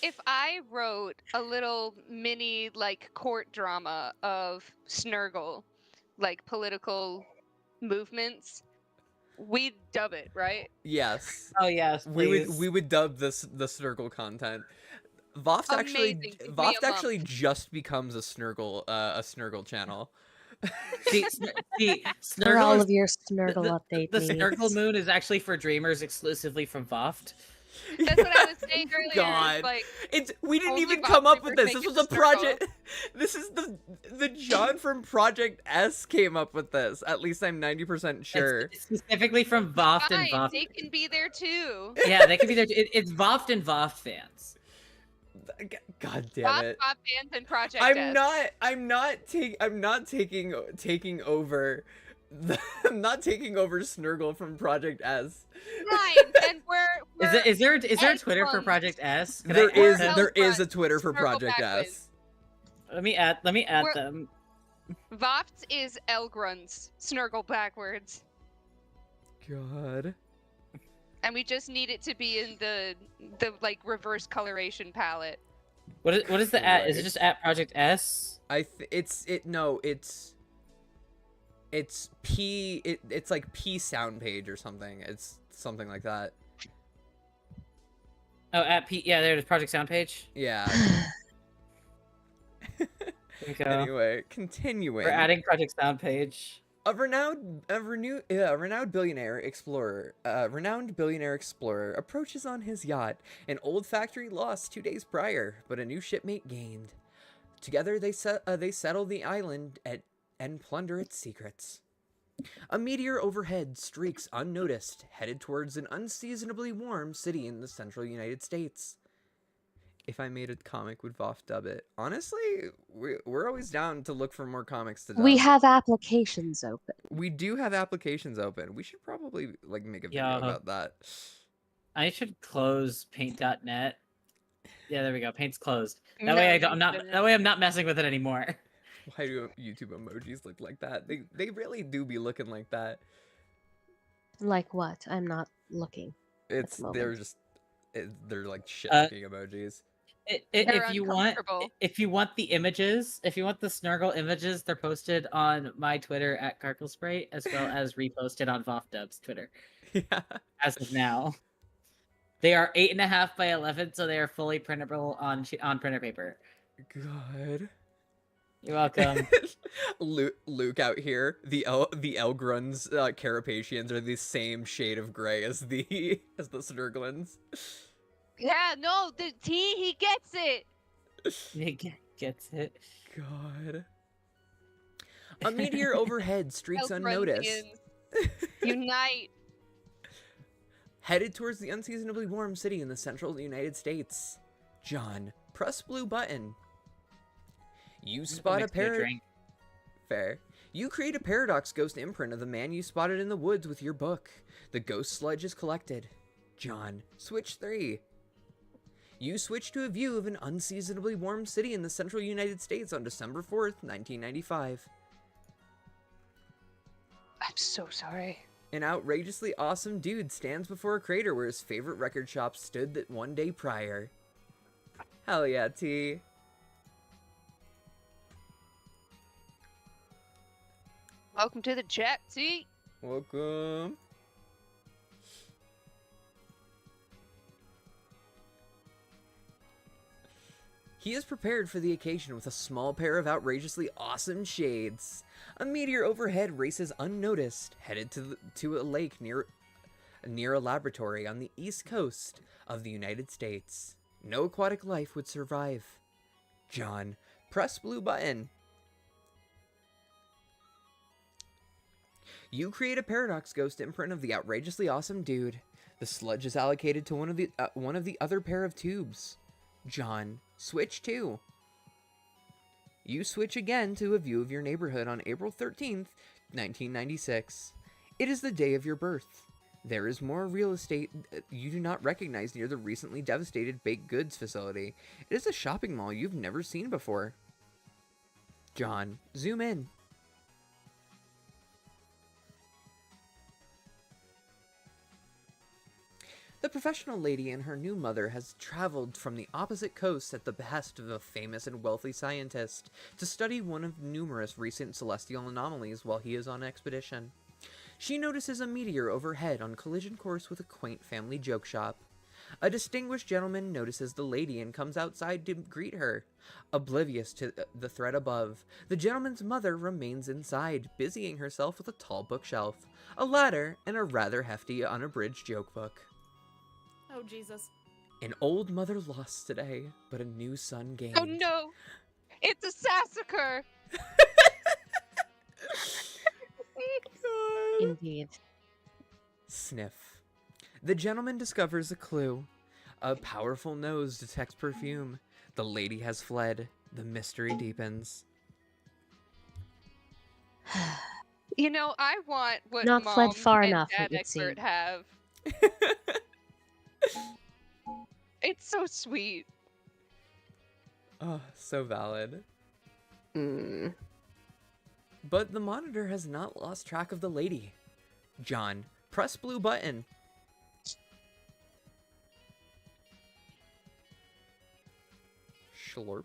if I wrote a little mini like court drama of Snurgle, like political movements, we'd dub it, right? Yes. Oh yes, We please. would dub the Snurgle content. VOFT actually Amazing. Give me VOFT a month. actually just becomes a Snurgle channel. See, For all Snurgle of your Snurgle update the needs. Snurgle Moon is actually for dreamers exclusively from VOFT. That's what I was saying earlier. God, It's like, we didn't only even VOFT come up dreamers with this. make This it was to a project. This is the John from Project S came up with this. At least I'm 90% sure. It's specifically from VOFT and fine, VOFT. they can be there too. Yeah, they could be there. It's VOFT and VOFT fans. God damn VOFT, it! VOFT fans and Project I'm S. not taking over. I'm not taking over Snurgle from Project S. Fine, then we're Is there a Twitter for Elgrons. Project S? Can There I add them? is a Elgrons. Twitter for Snurgle Project backwards. S. Let me add We're- them. VOFT is Elgrons. Snurgle backwards. God. And we just need it to be in the like reverse coloration palette. What is the at? Is it Christ. just at Project S? It's P. It's like P sound page or something. It's something like that. Oh, at P. Yeah, there it is. Project Sound page. Yeah. There we go. Anyway, continuing. We're adding Project Sound page. A renowned billionaire explorer approaches on his yacht. An old factory lost 2 days prior, but a new shipmate gained. Together they settle the island and plunder its secrets. A meteor overhead streaks unnoticed, headed towards an unseasonably warm city in the central United States. If I made a comic, would VOFT dub it? Honestly, we're always down to look for more comics to dub. We have applications open. We do have applications open. We should probably like make a video Yeah. about that. I should close paint.net. Yeah, there we go. Paint's closed. That No, way you I'm not shouldn't. that way I'm not messing with it anymore. Why do YouTube emojis look like that? They really do be looking like that. Like what? I'm not looking. It's the they're moment. just they're like shit Uh, looking emojis. They're If you want the images, if you want the Snurgle images, they're posted on my Twitter at Carklespray, as well as reposted on VOFDub's Twitter Yeah. as of now. They are 8.5 by 11, so they are fully printable on printer paper. God. You're welcome. Luke out here. The Elgrun's Carapacians are the same shade of gray as the Snurglins. Yeah, no, the T, he gets it. He gets it. God. A meteor overhead streaks unnoticed. Elgrundians, unite. Headed towards the unseasonably warm city in the central United States. John, press blue button. You spot a drink. Fair. You create a paradox ghost imprint of the man you spotted in the woods with your book. The ghost sludge is collected. John, switch 3. You switch to a view of an unseasonably warm city in the central United States on December 4th, 1995. I'm so sorry. An outrageously awesome dude stands before a crater where his favorite record shop stood that one day prior. Hell yeah, T. Welcome to the chat, T. Welcome. He is prepared for the occasion with a small pair of outrageously awesome shades. A meteor overhead races unnoticed, headed to a lake near a laboratory on the east coast of the United States. No aquatic life would survive. John, press blue button. You create a paradox ghost imprint of the outrageously awesome dude. The sludge is allocated to one of the other pair of tubes. John, switch 2. You switch again to a view of your neighborhood on April 13th, 1996. It is the day of your birth. There is more real estate you do not recognize near the recently devastated baked goods facility. It is a shopping mall you've never seen before. John, zoom in. The professional lady and her new mother has traveled from the opposite coast at the behest of a famous and wealthy scientist to study one of numerous recent celestial anomalies while he is on expedition. She notices a meteor overhead on collision course with a quaint family joke shop. A distinguished gentleman notices the lady and comes outside to greet her. Oblivious to the threat above, the gentleman's mother remains inside, busying herself with a tall bookshelf, a ladder, and a rather hefty unabridged joke book. Oh, Jesus. An old mother lost today, but a new son gained. Oh no! It's a Sassacre! Indeed. Sniff. The gentleman discovers a clue. A powerful nose detects perfume. The lady has fled. The mystery deepens. You know, I want what Not Mom fled far and enough, Dad it would Expert seem. have. It's so sweet. Oh, so valid. Mm. But the monitor has not lost track of the lady. John, press blue button. Schlorp.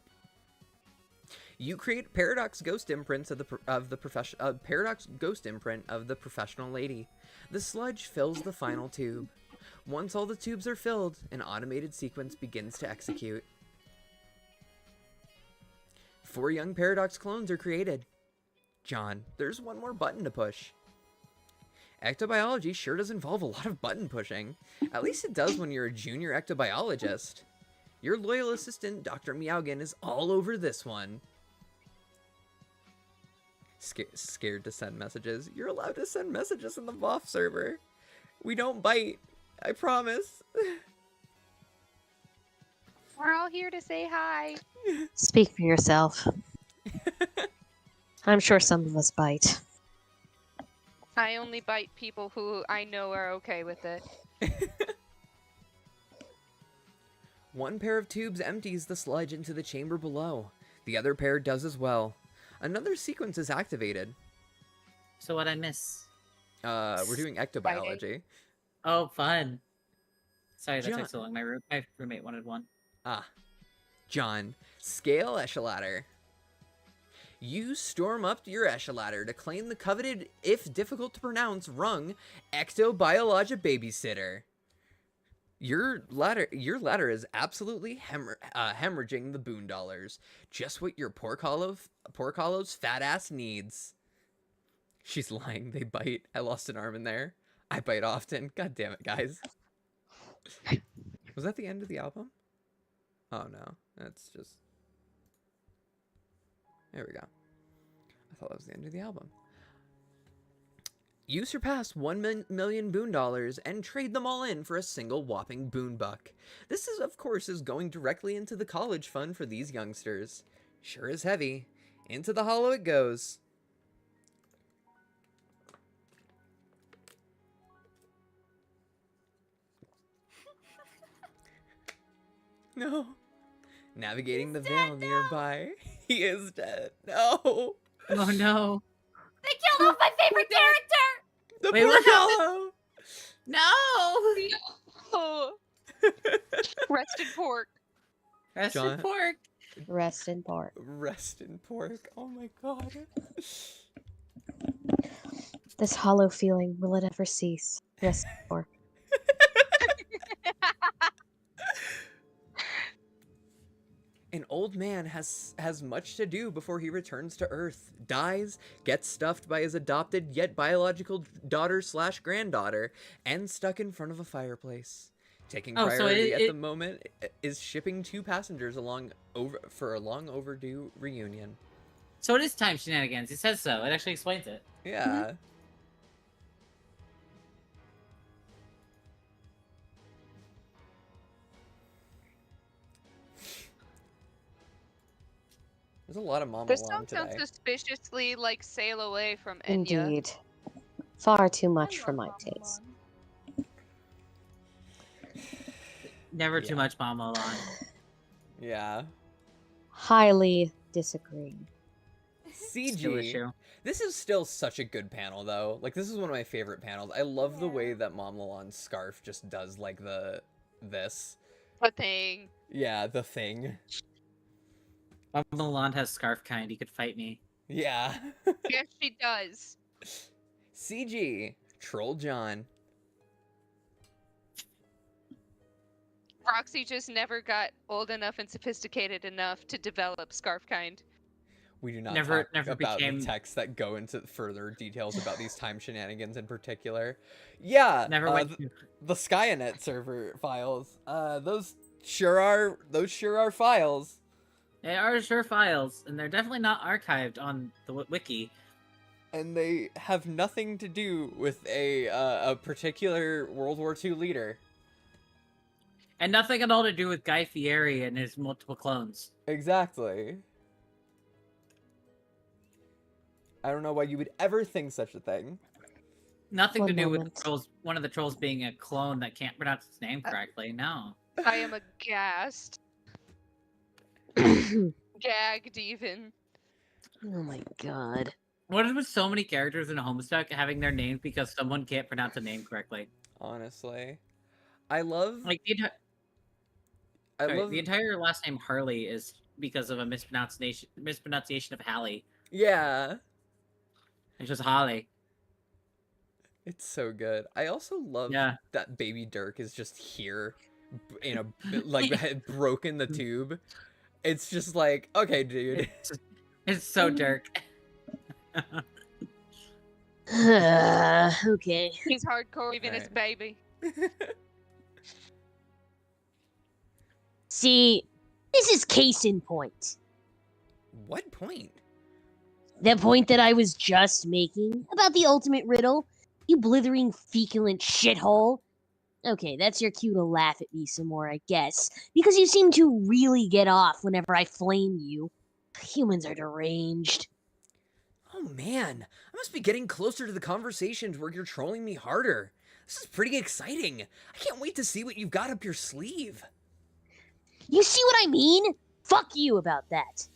You create paradox ghost imprints of the paradox ghost imprint of the professional lady. The sludge fills the final tube. Once all the tubes are filled, an automated sequence begins to execute. 4 young paradox clones are created. John, there's one more button to push. Ectobiology sure does involve a lot of button pushing. At least it does when you're a junior ectobiologist. Your loyal assistant, Dr. Meowgan, is all over this one. Scared to send messages. You're allowed to send messages in the VOFT server. We don't bite. I promise. We're all here to say hi. Speak for yourself. I'm sure some of us bite. I only bite people who I know are okay with it. One pair of tubes empties the sludge into the chamber below. The other pair does as well. Another sequence is activated. So what I miss? We're doing ectobiology. Oh, fun. Sorry that John. took so long. My roommate wanted one. Ah. John, scale echelon. You storm up to your echelon to claim the coveted, if difficult to pronounce, rung ectobiologic babysitter. Your ladder is absolutely hemorrhaging the boon dollars. Just what your pork hollow's fat ass needs. She's lying. They bite. I lost an arm in there. I bite often. God damn it, guys. Was that the end of the album? Oh no, that's just... There we go. I thought that was the end of the album. You surpass 1 million boon dollars and trade them all in for a single whopping boon buck. This is, of course, going directly into the college fund for these youngsters. Sure is heavy. Into the hollow it goes. No. Navigating the veil nearby. He is dead. No. Oh no. They killed off my favorite character! The Wait, poor what happened? fellow. No. Oh. Rest in pork. Rest John. in pork. Rest in pork. Rest in pork. Oh my god. This hollow feeling, will it ever cease? Rest in pork. An old man has much to do before he returns to Earth, dies, gets stuffed by his adopted yet biological daughter/granddaughter, and stuck in front of a fireplace. Taking priority at the moment is shipping 2 passengers for a long overdue reunion. So it is time shenanigans. It says so. It actually explains it. Yeah. There's a lot of Mama This Long song sounds today. suspiciously like Sail Away from Enya. Indeed. Far too much for my taste. Never too much Mama Alon. Yeah. Highly disagree. Still CG. issue. This is still such a good panel, though. Like, this is one of my favorite panels. I love the way that Mom Lalonde's scarf just does, like, this. A thing. Yeah, the thing. Mama Alon has scarf kind. He could fight me. Yeah. Yes, she does. CG. Troll John. Roxy just never got old enough and sophisticated enough to develop Scarf Kind. We do not Never- talk never about became- the texts that go into further details about these time shenanigans in particular. Yeah, Never went to. the Skynet server files. Those sure are files. They are sure files, and they're definitely not archived on the wiki. And they have nothing to do with a particular World War II leader. And nothing at all to do with Guy Fieri and his multiple clones. Exactly. I don't know why you would ever think such a thing. Nothing One to do moment. with trolls, one of the trolls being a clone that can't pronounce his name correctly. No. I am aghast. Gagged even. Oh my god. What is with so many characters in Homestuck having their names because someone can't pronounce a name correctly? Honestly, I love Like the entire last name Harley is because of a mispronunciation of Hallie. Yeah, It's just Holly. it's so good. I also love Yeah. that Baby Dirk is just here in a like had broken the tube. It's just like, okay, dude. It's so Dirk. Okay. He's hardcore even as a Alright. baby. See, this is case in point. What point? The point that I was just making about the ultimate riddle, you blithering feculent shithole. Okay, that's your cue to laugh at me some more, I guess, because you seem to really get off whenever I flame you. Humans are deranged. Oh man, I must be getting closer to the conversations where you're trolling me harder. This is pretty exciting. I can't wait to see what you've got up your sleeve. You see what I mean? Fuck you about that.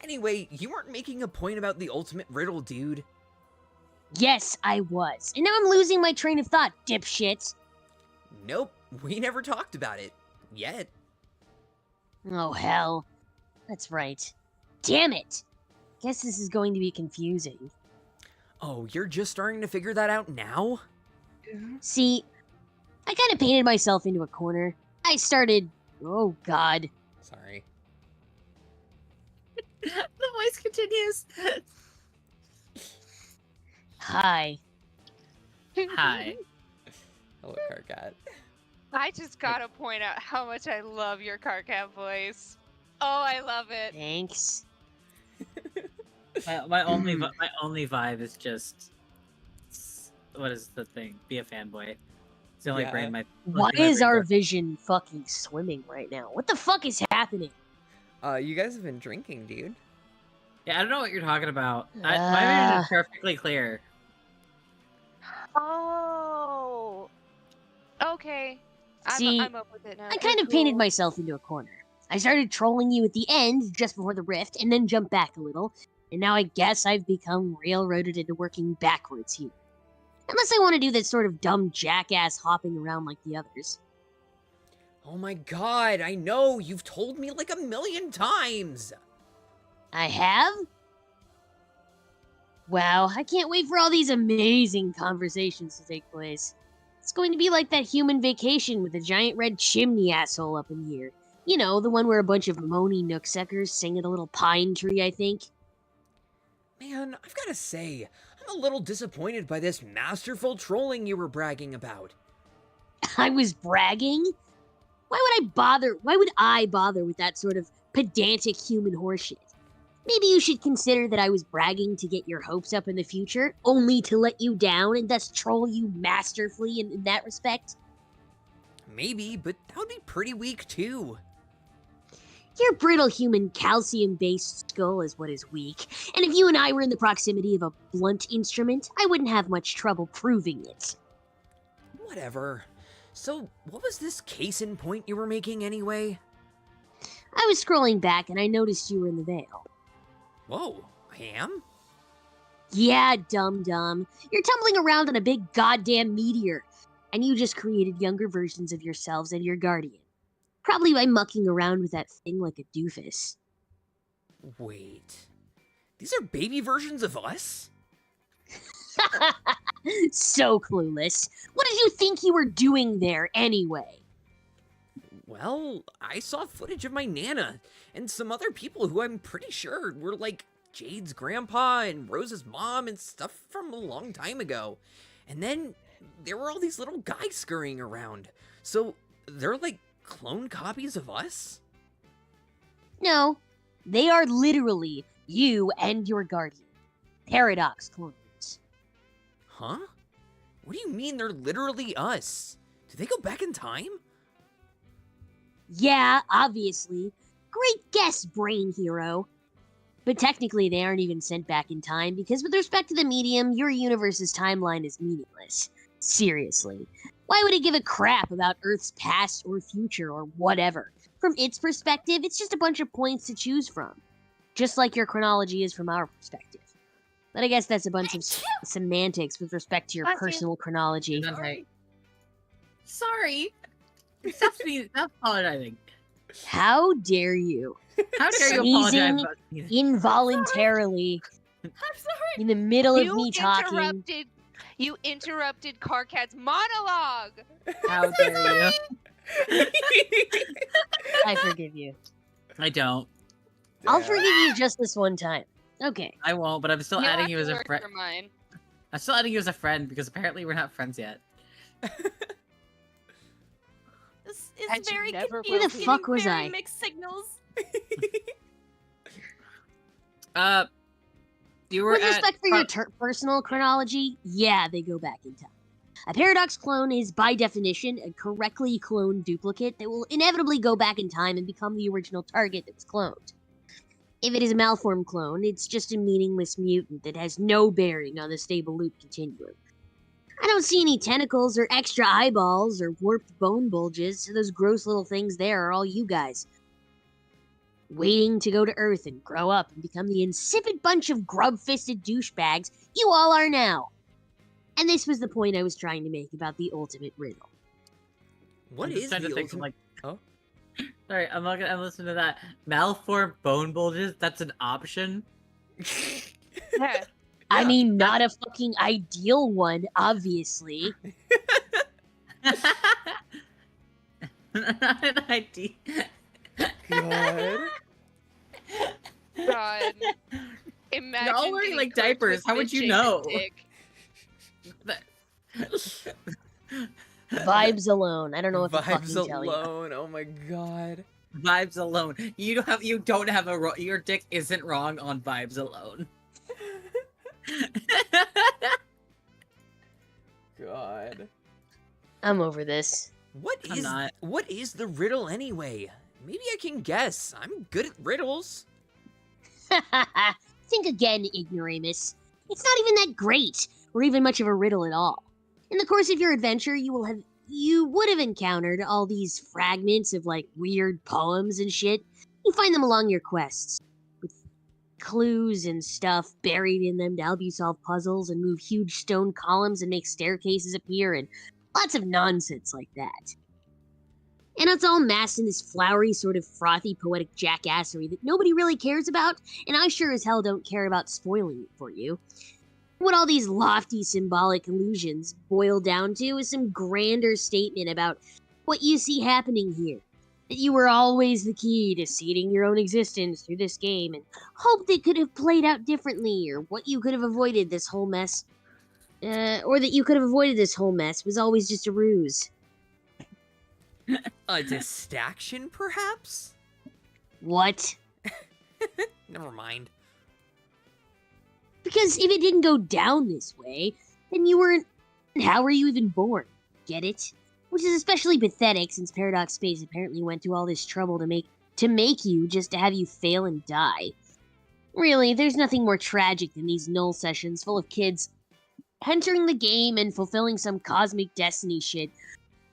Anyway, you weren't making a point about the ultimate riddle, dude. Yes, I was. And now I'm losing my train of thought, dipshit. Nope, we never talked about it. Yet. Oh, hell. That's right. Damn it. Guess this is going to be confusing. Oh, you're just starting to figure that out now? See, I kind of painted myself into a corner. I started... Oh, God. Sorry. The voice continues. Hi. Hi. Hello, Carcat. I just gotta point out how much I love your Carcat voice. Oh, I love it. Thanks. My only vibe is just what is the thing? Be a fanboy. It's the only Yeah. brain my. Why my is brain our goes. vision fucking swimming right now? What the fuck is happening? You guys have been drinking, dude. Yeah, I don't know what you're talking about. My vision is perfectly clear. Oh. Okay. See, I'm up with it now. I kind of painted myself into a corner. I started trolling you at the end, just before the rift, and then jumped back a little. And now I guess I've become railroaded into working backwards here. Unless I want to do that sort of dumb jackass hopping around like the others. Oh my god, I know! You've told me like 1,000,000 times! I have? Wow, I can't wait for all these amazing conversations to take place. It's going to be like that human vacation with a giant red chimney asshole up in here. You know, the one where a bunch of moany nooksuckers sing at a little pine tree, I think. Man, I've gotta say, I'm a little disappointed by this masterful trolling you were bragging about. I was bragging? Why would I bother with that sort of pedantic human horseshit? Maybe you should consider that I was bragging to get your hopes up in the future, only to let you down and thus troll you masterfully in that respect? Maybe, but that would be pretty weak too. Your brittle human calcium-based skull is what is weak, and if you and I were in the proximity of a blunt instrument, I wouldn't have much trouble proving it. Whatever. So, what was this case in point you were making anyway? I was scrolling back and I noticed you were in the Vale. Whoa, I am? Yeah, dum-dum. You're tumbling around on a big goddamn meteor, and you just created younger versions of yourselves and your guardian. Probably by mucking around with that thing like a doofus. Wait. These are baby versions of us? So clueless. What did you think you were doing there, anyway? well, I saw footage of my Nana and some other people who I'm pretty sure were like Jade's grandpa and Rose's mom and stuff from a long time ago. And then there were all these little guys scurrying around. So they're like clone copies of us? No, they are literally you and your guardian. Paradox clones. Huh? What do you mean they're literally us? Do they go back in time? Yeah, obviously. Great guess, brain hero. But technically, they aren't even sent back in time because, with respect to the medium, your universe's timeline is meaningless. Seriously. Why would it give a crap about Earth's past or future or whatever? From its perspective, it's just a bunch of points to choose from. Just like your chronology is from our perspective. But I guess that's a bunch of semantics with respect to your personal chronology. Sorry. Stop apologizing. How dare you? How dare you Sneezing apologize about sneezing? involuntarily I'm sorry. in the middle of me talking. You interrupted Carcat's monologue. How dare you? I forgive you. I don't. I'll forgive you just this one time. Okay. I won't, but I'm still You'll adding have you to as a work friend. for mine. I'm still adding you as a friend because apparently we're not friends yet. This And is you very never confusing. will Where the be. fuck was very I? Mixed signals. You were With at respect for your personal chronology, yeah, they go back in time. A paradox clone is, by definition, a correctly cloned duplicate that will inevitably go back in time and become the original target that was cloned. If it is a malformed clone, it's just a meaningless mutant that has no bearing on the stable loop continuum. I don't see any tentacles or extra eyeballs or warped bone bulges, so those gross little things there are all you guys. Waiting to go to Earth and grow up and become the insipid bunch of grub-fisted douchebags you all are now. And this was the point I was trying to make about the ultimate riddle. What I'm just is trying the to think ultimate... of, Sorry, I'm not gonna listen to that. Malformed bone bulges, that's an option? Yeah. I mean, not a fucking ideal one, obviously. Not an idea. God. God. Imagine all wearing, getting like, cooked diapers. with How would you midget know? dick. Vibes alone. I don't know what to fucking Vibes tell you. alone. Oh my god. Vibes alone. You don't have your dick isn't wrong on vibes alone. God. I'm over this. I'm not. What is the riddle anyway? Maybe I can guess. I'm good at riddles. Think again, ignoramus. It's not even that great, or even much of a riddle at all. In the course of your adventure, you would have encountered all these fragments of like weird poems and shit. You find them along your quests, with clues and stuff buried in them to help you solve puzzles and move huge stone columns and make staircases appear and lots of nonsense like that. And it's all massed in this flowery, sort of frothy, poetic jackassery that nobody really cares about, and I sure as hell don't care about spoiling it for you. What all these lofty symbolic illusions boil down to is some grander statement about what you see happening here. That you were always the key to seeding your own existence through this game, and hoped it could have played out differently, or what you could have avoided this whole mess. Or that you could have avoided this whole mess was always just a ruse. A distraction, perhaps? What? Never mind. Because if it didn't go down this way, then you weren't... How were you even born? Get it? Which is especially pathetic since Paradox Space apparently went to all this trouble to make you just to have you fail and die. Really, there's nothing more tragic than these null sessions full of kids entering the game and fulfilling some cosmic destiny shit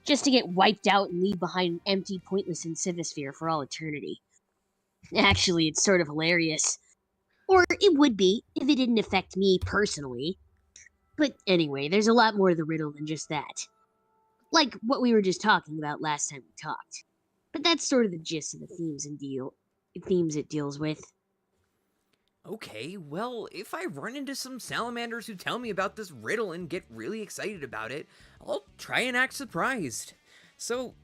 just to get wiped out and leave behind an empty, pointless insidisphere for all eternity. Actually, it's sort of hilarious. Or it would be, if it didn't affect me personally. But anyway, there's a lot more to the riddle than just that. Like what we were just talking about last time we talked. But that's sort of the gist of the themes it deals with. Okay, well, if I run into some salamanders who tell me about this riddle and get really excited about it, I'll try and act surprised. So,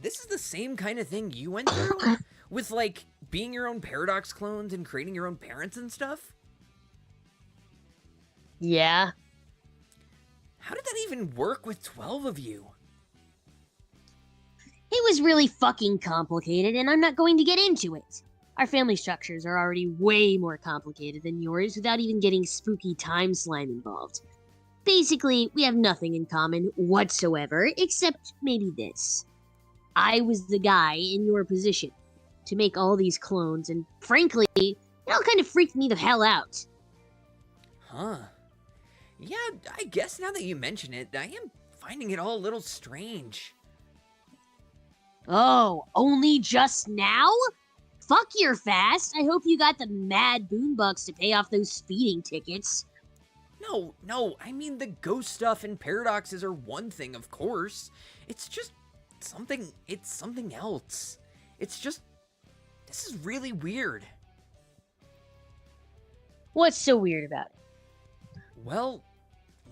this is the same kind of thing you went through? With, like, being your own Paradox clones and creating your own parents and stuff? Yeah. How did that even work with 12 of you? It was really fucking complicated, and I'm not going to get into it. Our family structures are already way more complicated than yours without even getting spooky time slime involved. Basically, we have nothing in common whatsoever, except maybe this. I was the guy in your position to make all these clones, and frankly, it all kind of freaked me the hell out. Huh. Yeah, I guess now that you mention it, I am finding it all a little strange. Oh, only just now? Fuck your fast. I hope you got the mad boonbucks to pay off those speeding tickets. No, I mean the ghost stuff and paradoxes are one thing, of course. It's just it's something else. It's just, this is really weird. What's so weird about it? Well,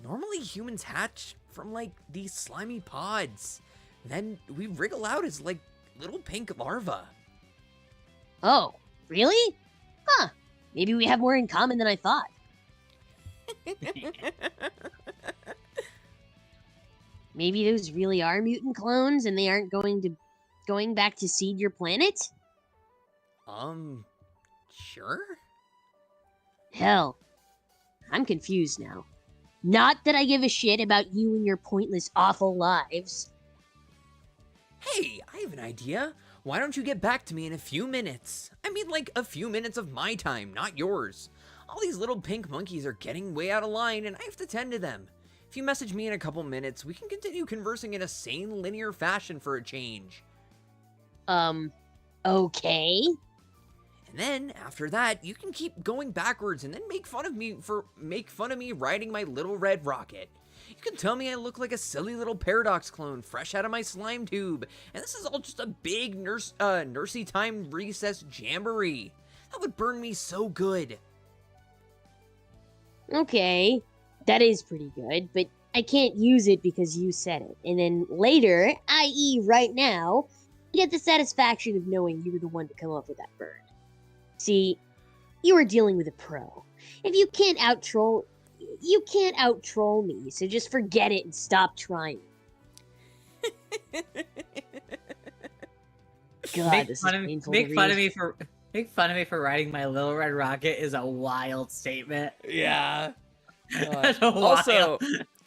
normally humans hatch from, like, these slimy pods. Then we wriggle out as, like, little pink larvae. Oh, really? Huh. Maybe we have more in common than I thought. Maybe those really are mutant clones and they aren't going back to seed your planet? Sure? Hell, I'm confused now. Not that I give a shit about you and your pointless, awful lives. Hey, I have an idea. Why don't you get back to me in a few minutes? I mean, like, a few minutes of my time, not yours. All these little pink monkeys are getting way out of line, and I have to tend to them. If you message me in a couple minutes, we can continue conversing in a sane, linear fashion for a change. Okay. And then, after that, you can keep going backwards and then make fun of me riding my little red rocket. You can tell me I look like a silly little Paradox clone fresh out of my slime tube, and this is all just a big nursey time recess jamboree. That would burn me so good. Okay, that is pretty good, but I can't use it because you said it. And then later, i.e. right now, you get the satisfaction of knowing you were the one to come up with that bird. See, you are dealing with a pro. If you can't out-troll me, so just forget it and stop trying. God, this is painful to Make fun read. of me for riding my little red rocket is a wild statement. Yeah. That's wild.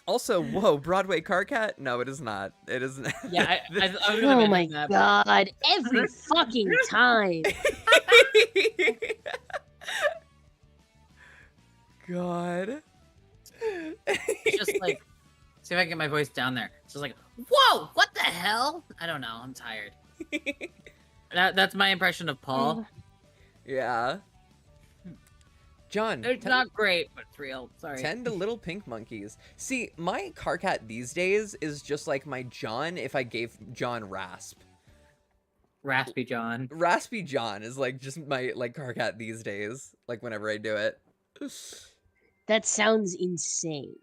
Also, whoa, Broadway Car Cat? No, it is not. It is not. Yeah, I was gonna Oh my mention that, god, every fucking time. God. It's just like, see if I can get my voice down there. It's just like, whoa, what the hell? I don't know, I'm tired. That's my impression of Paul. Yeah. John. It's not great, but it's real. Sorry. 10 to little pink monkeys. See, my car cat these days is just like my John if I gave John Rasp. Raspy John. Raspy John is like just my like car cat these days. Like whenever I do it. That sounds insane.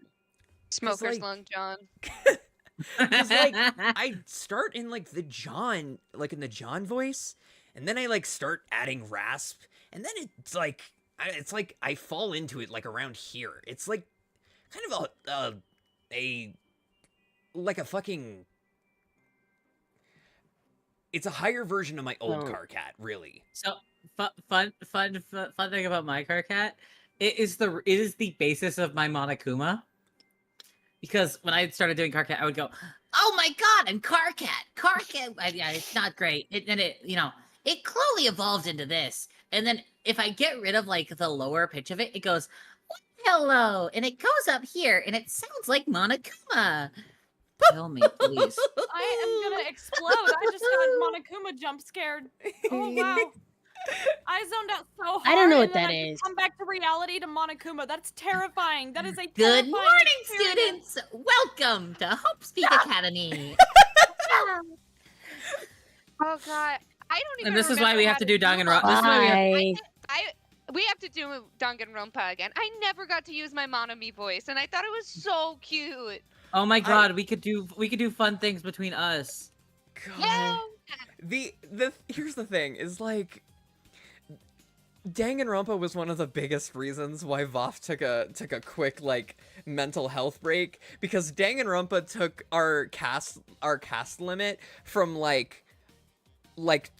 Smoker's like- lung, John. Cause like I start in like the John, like in the John voice, and then I like start adding rasp, and then it's like I fall into it like around here. It's like kind of a like a fucking. It's a higher version of my old car cat, really. So fun thing about my car cat, it is the basis of my Monokuma. Because when I started doing car cat, I would go, "Oh my god, I'm car cat, car cat." Yeah, it's not great. It clearly evolved into this. And then if I get rid of like the lower pitch of it, it goes, "Hello," and it goes up here, and it sounds like Monokuma. Kill me, please. I am gonna explode. I just got Monokuma jump scared. Oh wow. I zoned out so hard. I don't know what and then that I is. Come back to reality to Monokuma. That's terrifying. That is a Good terrifying morning, experience. students. Welcome to Homestuck Academy. Oh god, I don't even. And this is why remember we how have to do Danganronpa. Why? This is why we have We have to do Danganronpa again. I never got to use my Monomi voice, and I thought it was so cute. Oh my god, we could do fun things between us. God. The here's the thing is like Danganronpa was one of the biggest reasons why VOFT took a quick like mental health break, because Danganronpa took our cast limit from like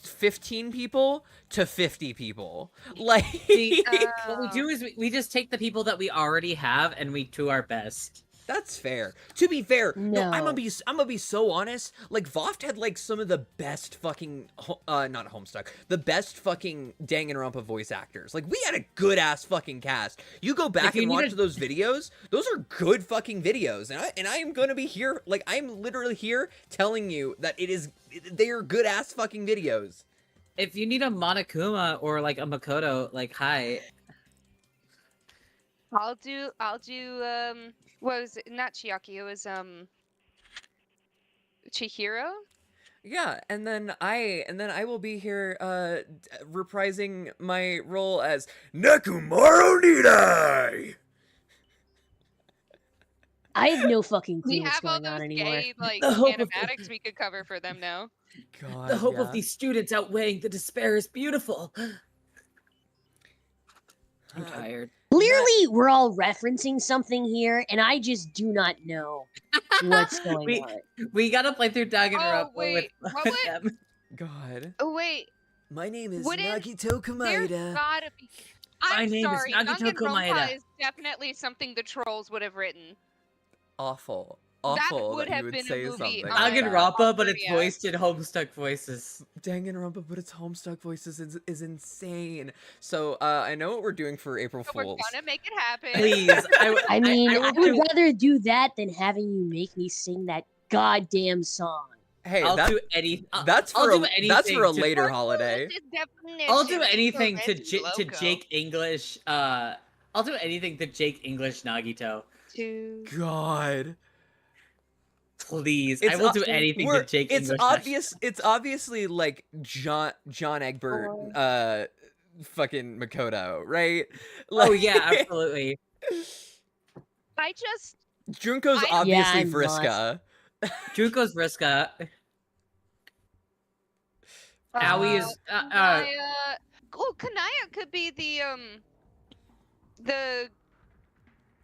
15 people to 50 people. Like See, what we do is we just take the people that we already have and we do our best. That's fair. To be fair, no, I'm No. gonna be so honest. Like VOFT had like some of the best fucking not Homestuck, the best fucking Danganronpa voice actors. Like we had a good ass fucking cast. You go back and watch those videos; those are good fucking videos. And I am gonna be here, like I'm literally here telling you that they are good ass fucking videos. If you need a Monokuma or like a Makoto, like hi. I'll do what was it? Not Chiaki, it was Chihiro? Yeah, and then I will be here reprising my role as Nekumaro Nidai. I have no fucking We clue what's have all going on those anymore. gay like The hope of animatics we could cover for them now. God, The hope yeah. of these students outweighing the despair is beautiful. I'm tired. Clearly, we're all referencing something here, and I just do not know what's going on. We gotta play through Danganronpa Oh wait, with what would? them. God. Oh wait, My name is Wouldn't- Nagito there's Komaeda. gotta be. My I'm name is sorry, Nagito Danganronpa Komaeda. is definitely something the trolls would have written. Awful. That Awful would that, have you would been a say movie something on like that. Danganronpa, but it's Yeah. voiced in Homestuck voices. Danganronpa, but its Homestuck voices is insane. So, I know what we're doing for April So we're Fools. gonna make it happen. Please, I mean, I will would do- rather do that than having you make me sing that goddamn song. Hey, I'll that, do any. that's I'll for do that's for a anything to- later holiday. I'll do anything to Jake English. I'll do anything to Jake English Nagito. God. Please, I will do anything to Jake It's English. obvious. It's obviously like John Egbert, fucking Makoto, right? Oh Like, yeah, absolutely. I just Junko's I- obviously Yeah, I'm Vriska. Junko's Vriska. Aoi is. Kanaya. Oh, Kanaya could be the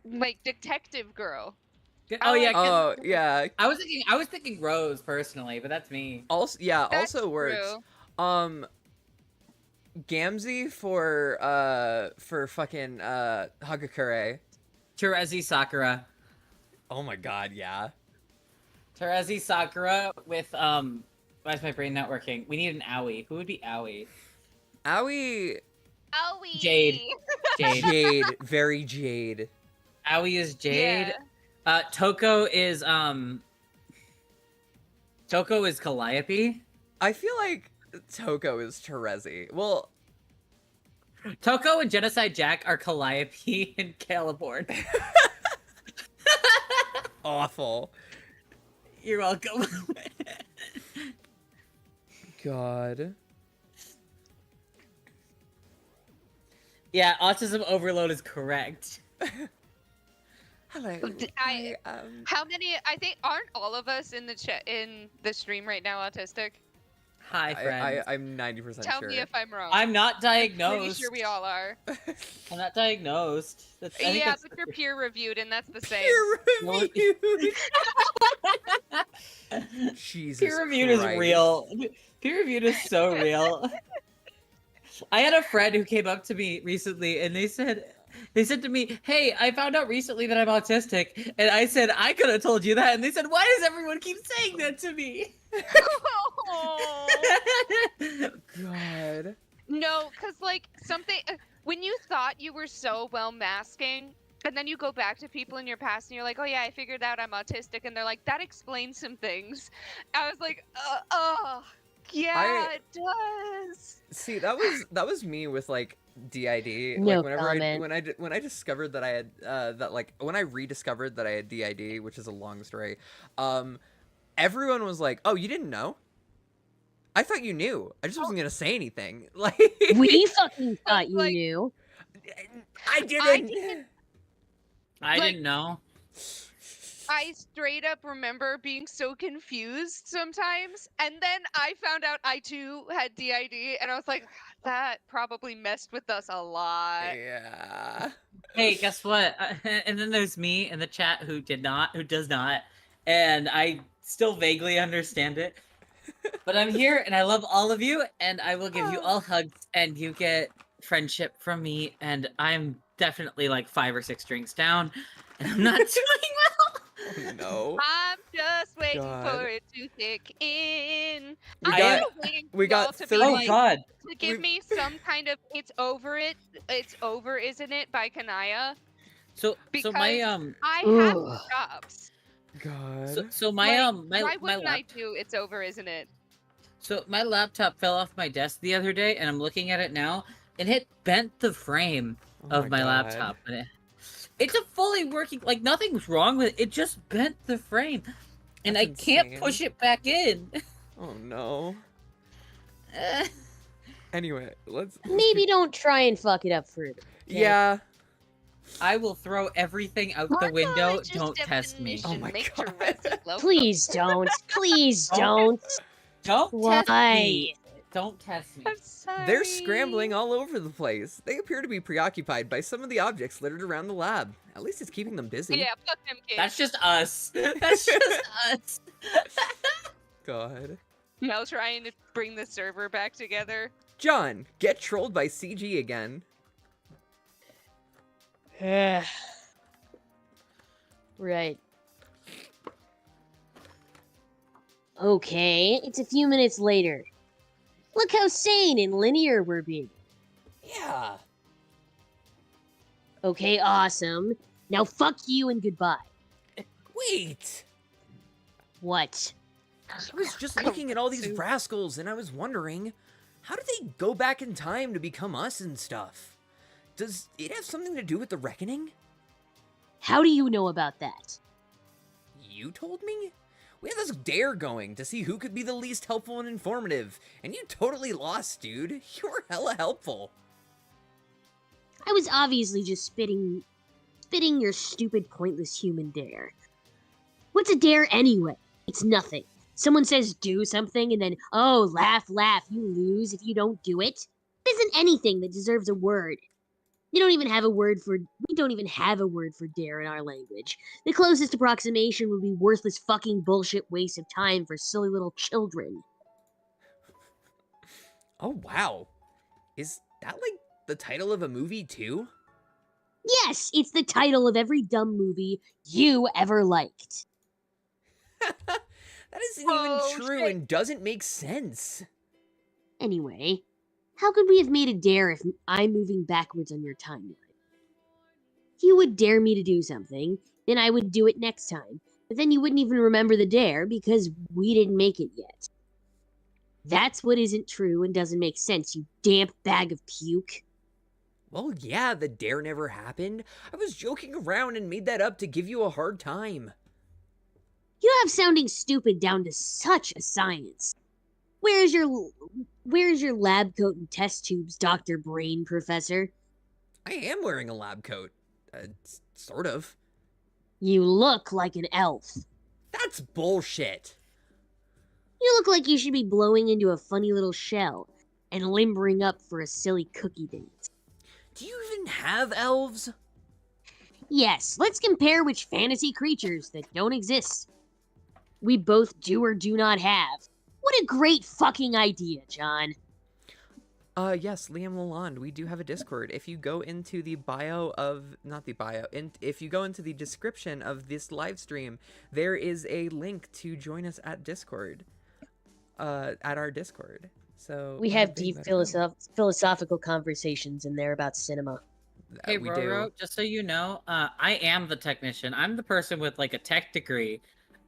like detective girl. Oh yeah. Oh yeah. I was thinking Rose personally, but that's me. Also, yeah. That's Also works. true. Gamzee for fucking Hagakure. Terezi Sakura. Oh my god, yeah. Terezi Sakura with why is my brain not working? We need an Aoi. Who would be Aoi? Aoi. Owie. Jade. Jade. Jade. Very Jade. Aoi is Jade. Yeah. Toko is Calliope. I feel like Toko is Terezi. Well, Toko and Genocide Jack are Calliope and Caliborn. awful. You're welcome. God. Yeah, autism overload is correct. Hello. How many? I think aren't all of us in the stream right now autistic? Hi, friends. I'm 90% Tell sure. me if I'm wrong. I'm not Pretty diagnosed. sure we all are. I'm not diagnosed. I think Yeah, that's- but you're peer reviewed, and that's the same. Peer reviewed. Jesus Peer reviewed is Christ. real. Peer reviewed is so real. I had a friend who came up to me recently, and they said to me, "Hey, I found out recently that I'm autistic," and I said, "I could have told you that," and they said, "Why does everyone keep saying that to me?" God. No, because like something when you thought you were so well masking, and then you go back to people in your past and you're like, oh yeah, I figured out I'm autistic, and they're like, that explains some things. I was like, yeah, it does. See, that was me with like DID. No Like whenever comment. when I discovered that I had when I rediscovered that I had DID, which is a long story, everyone was like, "Oh, you didn't know? I thought you knew. I just wasn't gonna say anything." Like We fucking thought you Like- I didn't. I Like- didn't know. I straight up remember being so confused sometimes, and then I found out I too had DID, and I was like, that probably messed with us a lot. Yeah. Hey, guess what? And then there's me in the chat who does not, and I still vaguely understand it. But I'm here, and I love all of you, and I will give you all hugs, and you get friendship from me, and I'm definitely like 5 or 6 drinks down, and I'm not doing well. Oh, no. I'm just waiting God. for it to kick in. We I'm got- still waiting for we got y'all to 30 be Oh like, God! to give me some kind of "it's over, isn't it" by Kanaya, So because my I have Ugh. jobs. God. so my Like, my why my wouldn't I do "it's over, isn't it"? So my laptop fell off my desk the other day, and I'm looking at it now, and it bent the frame Oh of my God. laptop. And it's a fully working, like nothing's wrong with it. It just bent the frame, and That's I can't insane. push it back in. Oh no. Anyway, let's Maybe don't try and fuck it up further. okay? Yeah. I will throw everything out the Hardball window. is just Don't test me. Oh my definition, God. Make Jurassic love Please don't. Please don't. Don't test Why? me. Don't test me. I'm sorry. They're scrambling all over the place. They appear to be preoccupied by some of the objects littered around the lab. At least it's keeping them busy. Yeah, fuck them kids. That's just us. That's just us. God. Mel trying to bring the server back together. John, get trolled by CG again. Right. Okay, it's a few minutes later. Look how sane and linear we're being. Yeah. Okay, awesome. Now fuck you and goodbye. Wait. What? I was just looking at all these rascals and I was wondering, how do they go back in time to become us and stuff? Does it have something to do with the reckoning? How do you know about that? You told me? We had this dare going to see who could be the least helpful and informative, and you totally lost, dude. You were hella helpful. I was obviously just spitting your stupid, pointless human dare. What's a dare anyway? It's nothing. Someone says do something and then, oh, laugh, you lose if you don't do it. It isn't anything that deserves a word. We don't even have a word for dare in our language. The closest approximation would be worthless fucking bullshit waste of time for silly little children. Oh, wow. Is that like the title of a movie too? Yes, it's the title of every dumb movie you ever liked. That isn't Oh, even true shit. and doesn't make sense. Anyway, how could we have made a dare if I'm moving backwards on your timeline? If you would dare me to do something, then I would do it next time. But then you wouldn't even remember the dare because we didn't make it yet. That's what isn't true and doesn't make sense, you damp bag of puke. Well, yeah, the dare never happened. I was joking around and made that up to give you a hard time. You have sounding stupid down to such a science. Where's your lab coat and test tubes, Dr. Brain Professor? I am wearing a lab coat. Sort of. You look like an elf. That's bullshit. You look like you should be blowing into a funny little shell and limbering up for a silly cookie dance. Do you even have elves? Yes, let's compare which fantasy creatures that don't exist we both do or do not have. What a great fucking idea, John. Yes, Liam Lalonde, we do have a Discord. If you go into the bio of, if you go into the description of this live stream, there is a link to join us at Discord, at our Discord. So We have deep philosophical conversations in there about cinema. Hey, we Roro, just so you know, I am the technician. I'm the person with like a tech degree.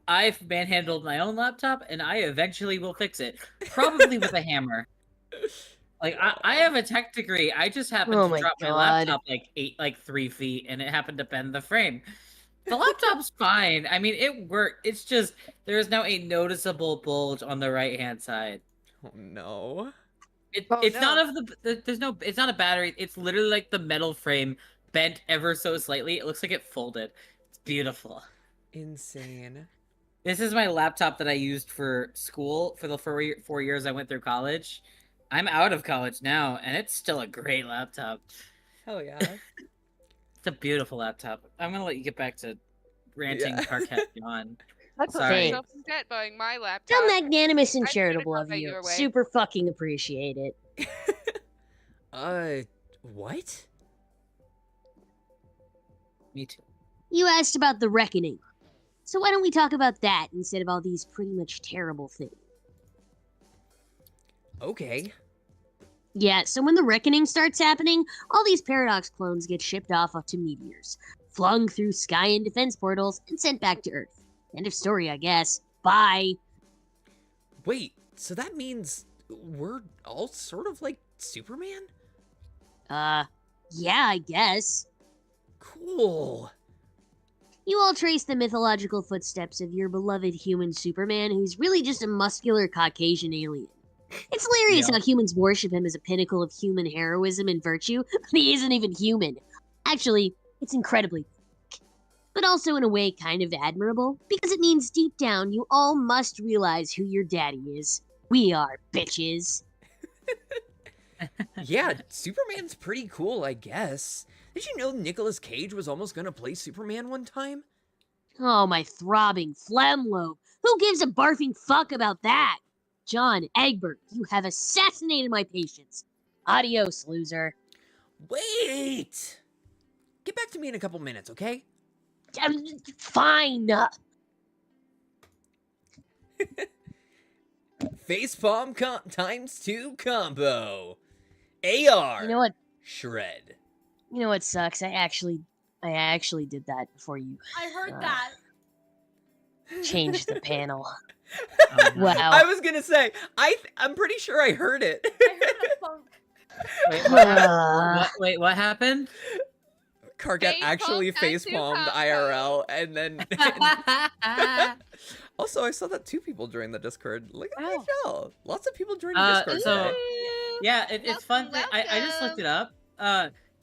I've manhandled my own laptop, and I eventually will fix it, probably with a hammer. Like I have a tech degree. I just happened Oh to my drop my God. laptop like 3 feet, and it happened to bend the frame. The laptop's fine. I mean, it worked. It's just there is now a noticeable bulge on the right hand side. Oh no. It's not of it's not a battery. It's literally like the metal frame bent ever so slightly. It looks like it folded. It's beautiful. Insane. This is my laptop that I used for school for the 4 years I went through college. I'm out of college now, and it's still a great laptop. Hell yeah. It's a beautiful laptop. I'm gonna let you get back to ranting Yeah. Carcat John. Let's put Sorry. myself in debt buying my So laptop. magnanimous and I should've charitable gone of that you. your way. Super fucking appreciate it. What? Me too. You asked about the reckoning. So why don't we talk about that instead of all these pretty much terrible things? Okay. Yeah, so when the reckoning starts happening, all these Paradox clones get shipped off to meteors, flung through sky and defense portals, and sent back to Earth. End of story, I guess. Bye. Wait, so that means we're all sort of like Superman? Yeah, I guess. Cool. You all trace the mythological footsteps of your beloved human Superman, who's really just a muscular Caucasian alien. It's hilarious Yeah. how humans worship him as a pinnacle of human heroism and virtue, but he isn't even human. Actually, it's incredibly fake. But also in a way kind of admirable, because it means deep down you all must realize who your daddy is. We are, bitches. Yeah, Superman's pretty cool, I guess. Did you know Nicolas Cage was almost gonna play Superman one time? Oh, my throbbing phlegm lobe. Who gives a barfing fuck about that? John Egbert, you have assassinated my patience. Adios, loser. Wait! Get back to me in a couple minutes, okay? Fine. Facepalm times 2 combo. AR. You know what? Shred. You know what sucks? I actually did that before you I heard Uh, that. changed the panel. Oh, no. Wow. I was gonna say, I'm pretty sure I heard it. I heard a funk. Wait, what happened? Cargat actually Facepalm facepalmed combo. IRL, and then... Also, I saw that 2 people joined the Discord. Look at that, y'all. Lots of people joined the Discord so- today. Yeah, it's fun. Welcome, I just looked it up.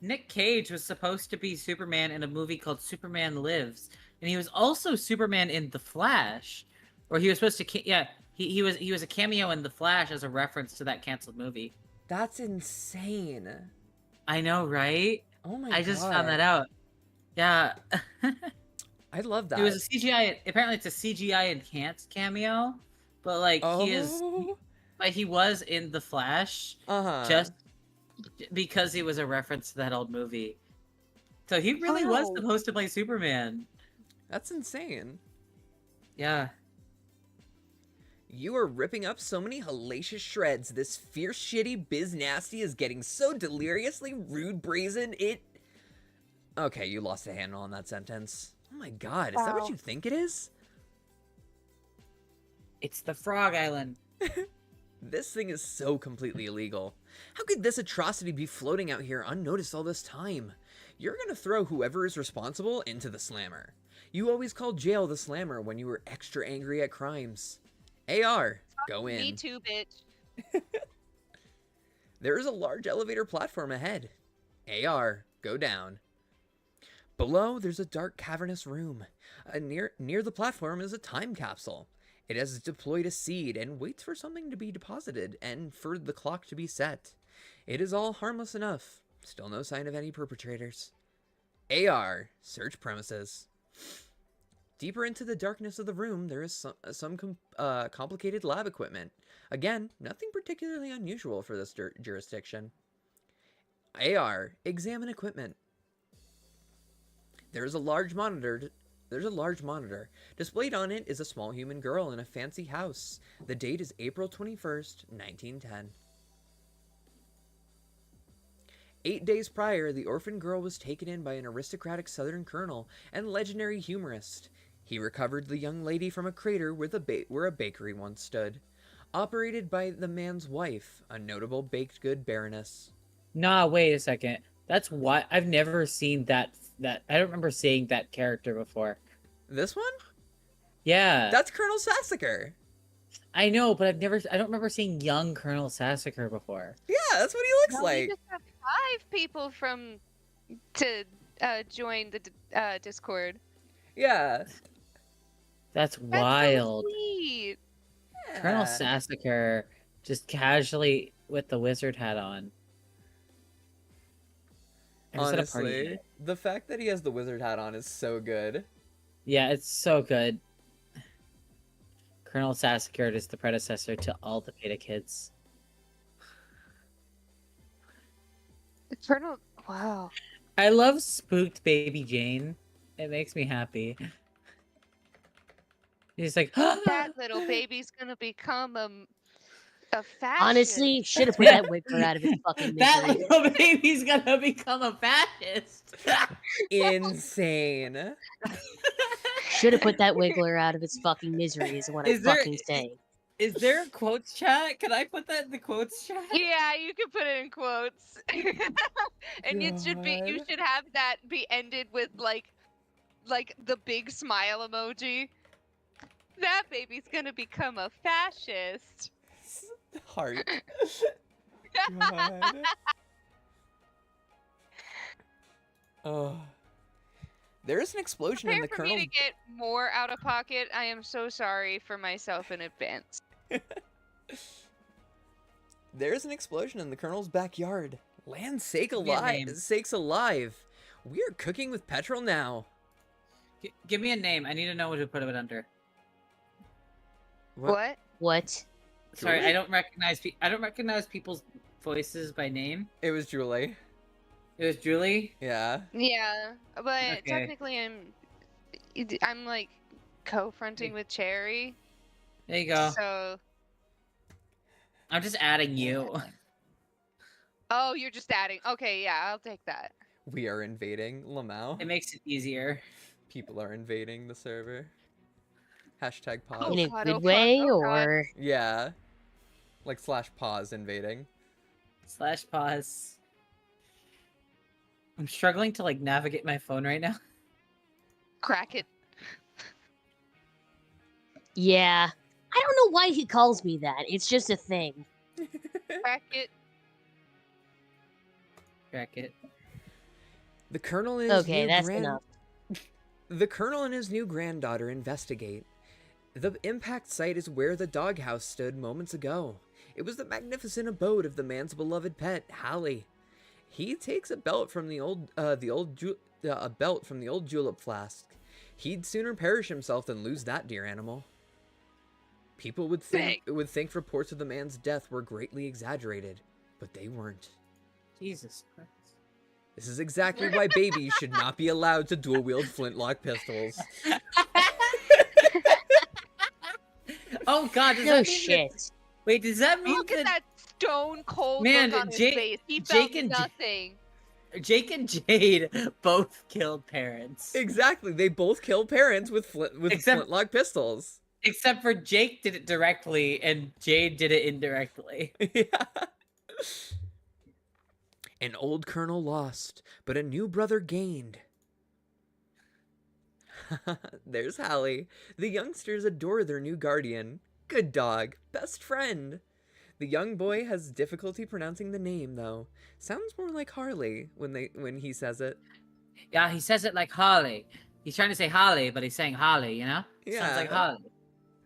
Nick Cage was supposed to be Superman in a movie called Superman Lives, and he was also Superman in The Flash, or he was supposed to. He was a cameo in The Flash as a reference to that canceled movie. That's insane. I know, right? Oh my god. I just found that out. Yeah. I love that. It was a CGI. Apparently, it's a CGI enhanced cameo, but like he was in The Flash just because he was a reference to that old movie. So he really was supposed to play Superman. That's insane. Yeah. You are ripping up so many hellacious shreds. This fierce, shitty biz nasty is getting so deliriously rude, brazen. Okay, you lost a handle on that sentence. Oh my god, is that what Wow. you think it is? It's the Frog Island. This thing is so completely illegal. How could this atrocity be floating out here unnoticed all this time? You're gonna throw whoever is responsible into the slammer. You always called jail the slammer when you were extra angry at crimes. AR, go in. Me too, bitch. There is a large elevator platform ahead. AR, go down. Below, there's a dark cavernous room. Near the platform is a time capsule. It has deployed a seed and waits for something to be deposited and for the clock to be set. It is all harmless enough. Still no sign of any perpetrators. AR, search premises. Deeper into the darkness of the room, there is some complicated lab equipment. Again, nothing particularly unusual for this jurisdiction. AR, examine equipment. There's a large monitor. Displayed on it is a small human girl in a fancy house. The date is April 21st, 1910. 8 days prior, the orphan girl was taken in by an aristocratic southern colonel and legendary humorist. He recovered the young lady from a crater where a bakery once stood, operated by the man's wife, a notable baked good baroness. Nah, wait a second. That's why I've never seen that. I don't remember seeing that character before. This one? Yeah. That's Colonel Sassacre. I know, but I don't remember seeing young Colonel Sassacre before. Yeah, that's what he looks No, like. we just have 5 people to join the Discord. Yeah. That's That's so wild. sweet. Colonel Yeah. Sassacre just casually with the wizard hat on. I just had a party Honestly, hat. the fact that he has the wizard hat on is so good. Yeah, it's so good. Colonel Sassacre is the predecessor to all the Beta Kids. Colonel, wow. I love spooked baby Jane. It makes me happy. He's like, That little baby's gonna become a fashion. Honestly, should have put that Wiggler out of his fucking that misery. little baby's gonna become a fascist. Insane. Should have put that Wiggler out of its fucking misery is what I'm fucking saying. Is there a quotes chat? Can I put that in the quotes chat? Yeah, you can put it in quotes. And it should be, you God. should have that be ended with like the big smile emoji. That baby's gonna become a fascist. Heart. God. Oh. There is an explosion in Prepare the for Colonel. me to get more out of pocket. I am so sorry for myself in advance. There's an explosion in the Colonel's backyard. Land sake Give me a alive! name. Sakes alive! We are cooking with petrol now. Give me a name. I need to know what to put it under. What? What? Sorry, Julie? I don't recognize people's voices by name. It was Julie. It was Julie. Yeah. Yeah, but Okay. technically I'm like co-fronting with Cherry. There you go. So, I'm just adding you. oh, you're just adding. Okay, yeah, I'll take that. We are invading Lamau. It makes it easier. People are invading the server. Hashtag pause. In a God, good oh, fuck, way, oh, God. or Yeah. Like /pause invading. /pause. I'm struggling to like navigate my phone right now. Crack it. yeah. I don't know why he calls me that. It's just a thing. Crack it. Crack it. The Colonel and his Okay, new that's enough. The Colonel and his new granddaughter investigate. The impact site is where the doghouse stood moments ago. It was the magnificent abode of the man's beloved pet, Hallie. He takes a belt from the old julep flask. He'd sooner perish himself than lose that dear animal. People would think reports of the man's death were greatly exaggerated, but they weren't. Jesus Christ. This is exactly why babies should not be allowed to dual-wield flintlock pistols. Oh God! Does No that mean shit. Wait, does that mean Look at that stone cold Man, look on his Jake- face. He Jake felt and J- nothing. Jake and Jade both killed parents? Exactly, they both kill parents with Except- flintlock pistols. Except for Jake did it directly and Jade did it indirectly. Yeah. An old colonel lost, but a new brother gained. There's Hallie. The youngsters adore their new guardian. Good dog. Best friend. The young boy has difficulty pronouncing the name, though. Sounds more like Harley when he says it. Yeah, he says it like Holly. He's trying to say Holly, but he's saying Holly, you know? Yeah. Sounds like Holly.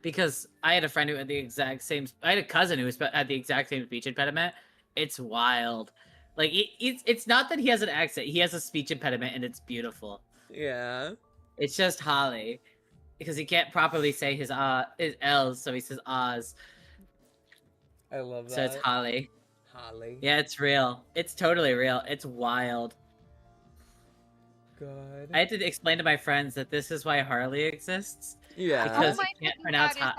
Because I had a friend who had the exact same... I had a cousin who had the exact same speech impediment. It's wild. Like, it's not that he has an accent. He has a speech impediment, and it's beautiful. Yeah. It's just Holly. Because he can't properly say his L's, so he says Oz. I love that. So it's Holly. Holly. Yeah, it's real. It's totally real. It's wild. God. I had to explain to my friends that this is why Harley exists. Yeah. Because oh he my can't pronounce God,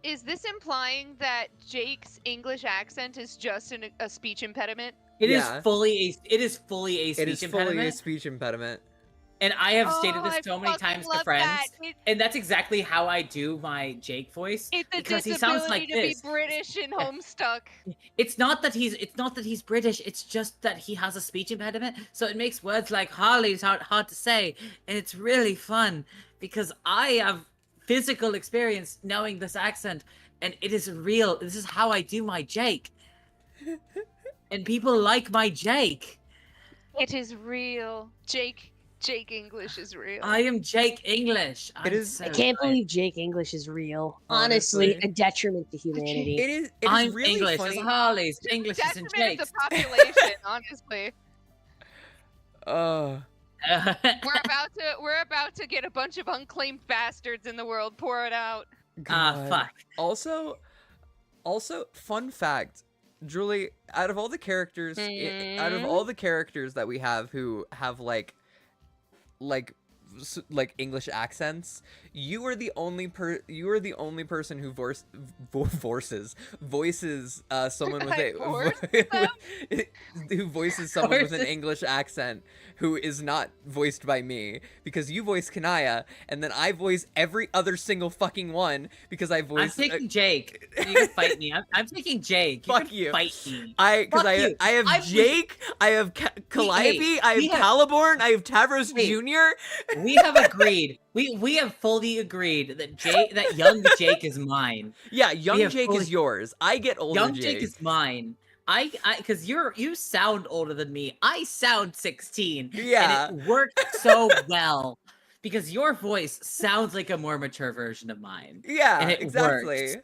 is this implying that Jake's English accent is just a speech impediment? It is Yeah. fully a speech It is impediment. fully a speech impediment. And I have stated Oh, this I so many fucking times to love friends. that. And that's exactly how I do my Jake voice. It's a because he disability sounds like to this. be British and Homestuck. It's not that he's British, it's just that he has a speech impediment. So it makes words like Harley's hard to say. And it's really fun because I have physical experience knowing this accent. And it is real. This is how I do my Jake. And people like my Jake. It is real. Jake Jake English is real. I am Jake English. It is- So I can't sorry. believe Jake English is real. Honestly, Honestly. a detriment to humanity. It is I'm really English. funny. It's Harley's. English is in Detriment Jake's. of the population, honestly. We're about to get a bunch of unclaimed bastards in the world. Pour it out. God. Fuck. Also, fun fact, Julie, out of all the characters, out of all the characters that we have who have like English accents, you are the only person who voices someone with who voices someone with an English accent who is not voiced by me, because you voice Kanaya and then I voice every other single fucking one because I voice. I'm taking Jake. You can fight me. I'm taking Jake. Fuck you. you. Fight me. I have I've- Jake, I have Calliope, I have Caliborn, I have Tavros Jr. We have agreed. We have fully agreed that young Jake is mine. Yeah, young have Jake fully- is yours. I get older Young Jake. Jake is mine. Because you sound older than me. I sound 16. Yeah. And it worked so well. Because your voice sounds like a more mature version of mine. Yeah, and it exactly.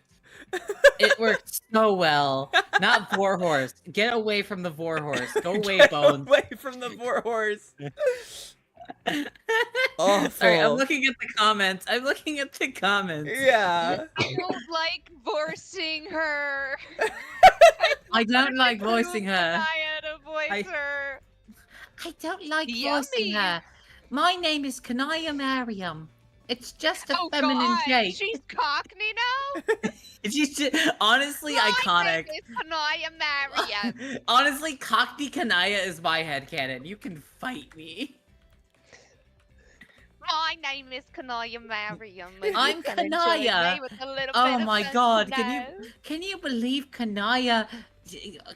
It worked so well. Not Vorhorse. Get away from the Vorhorse. Go away, Bones. Away from the Vorhorse. Sorry, I'm looking at the comments. Yeah. I don't like voicing her. I don't like voicing her. Kanaya to voice her. I don't like Yummy. voicing her. My name is Kanaya Mariam. It's just a Oh feminine God, Jake. she's Cockney now. She's just, honestly My iconic. name is Kanaya Mariam. Honestly, Cockney Kanaya is my headcanon. You can fight me. My name is Kanaya Mariam. I'm Kanaya. Oh my God! Can you believe Kanaya,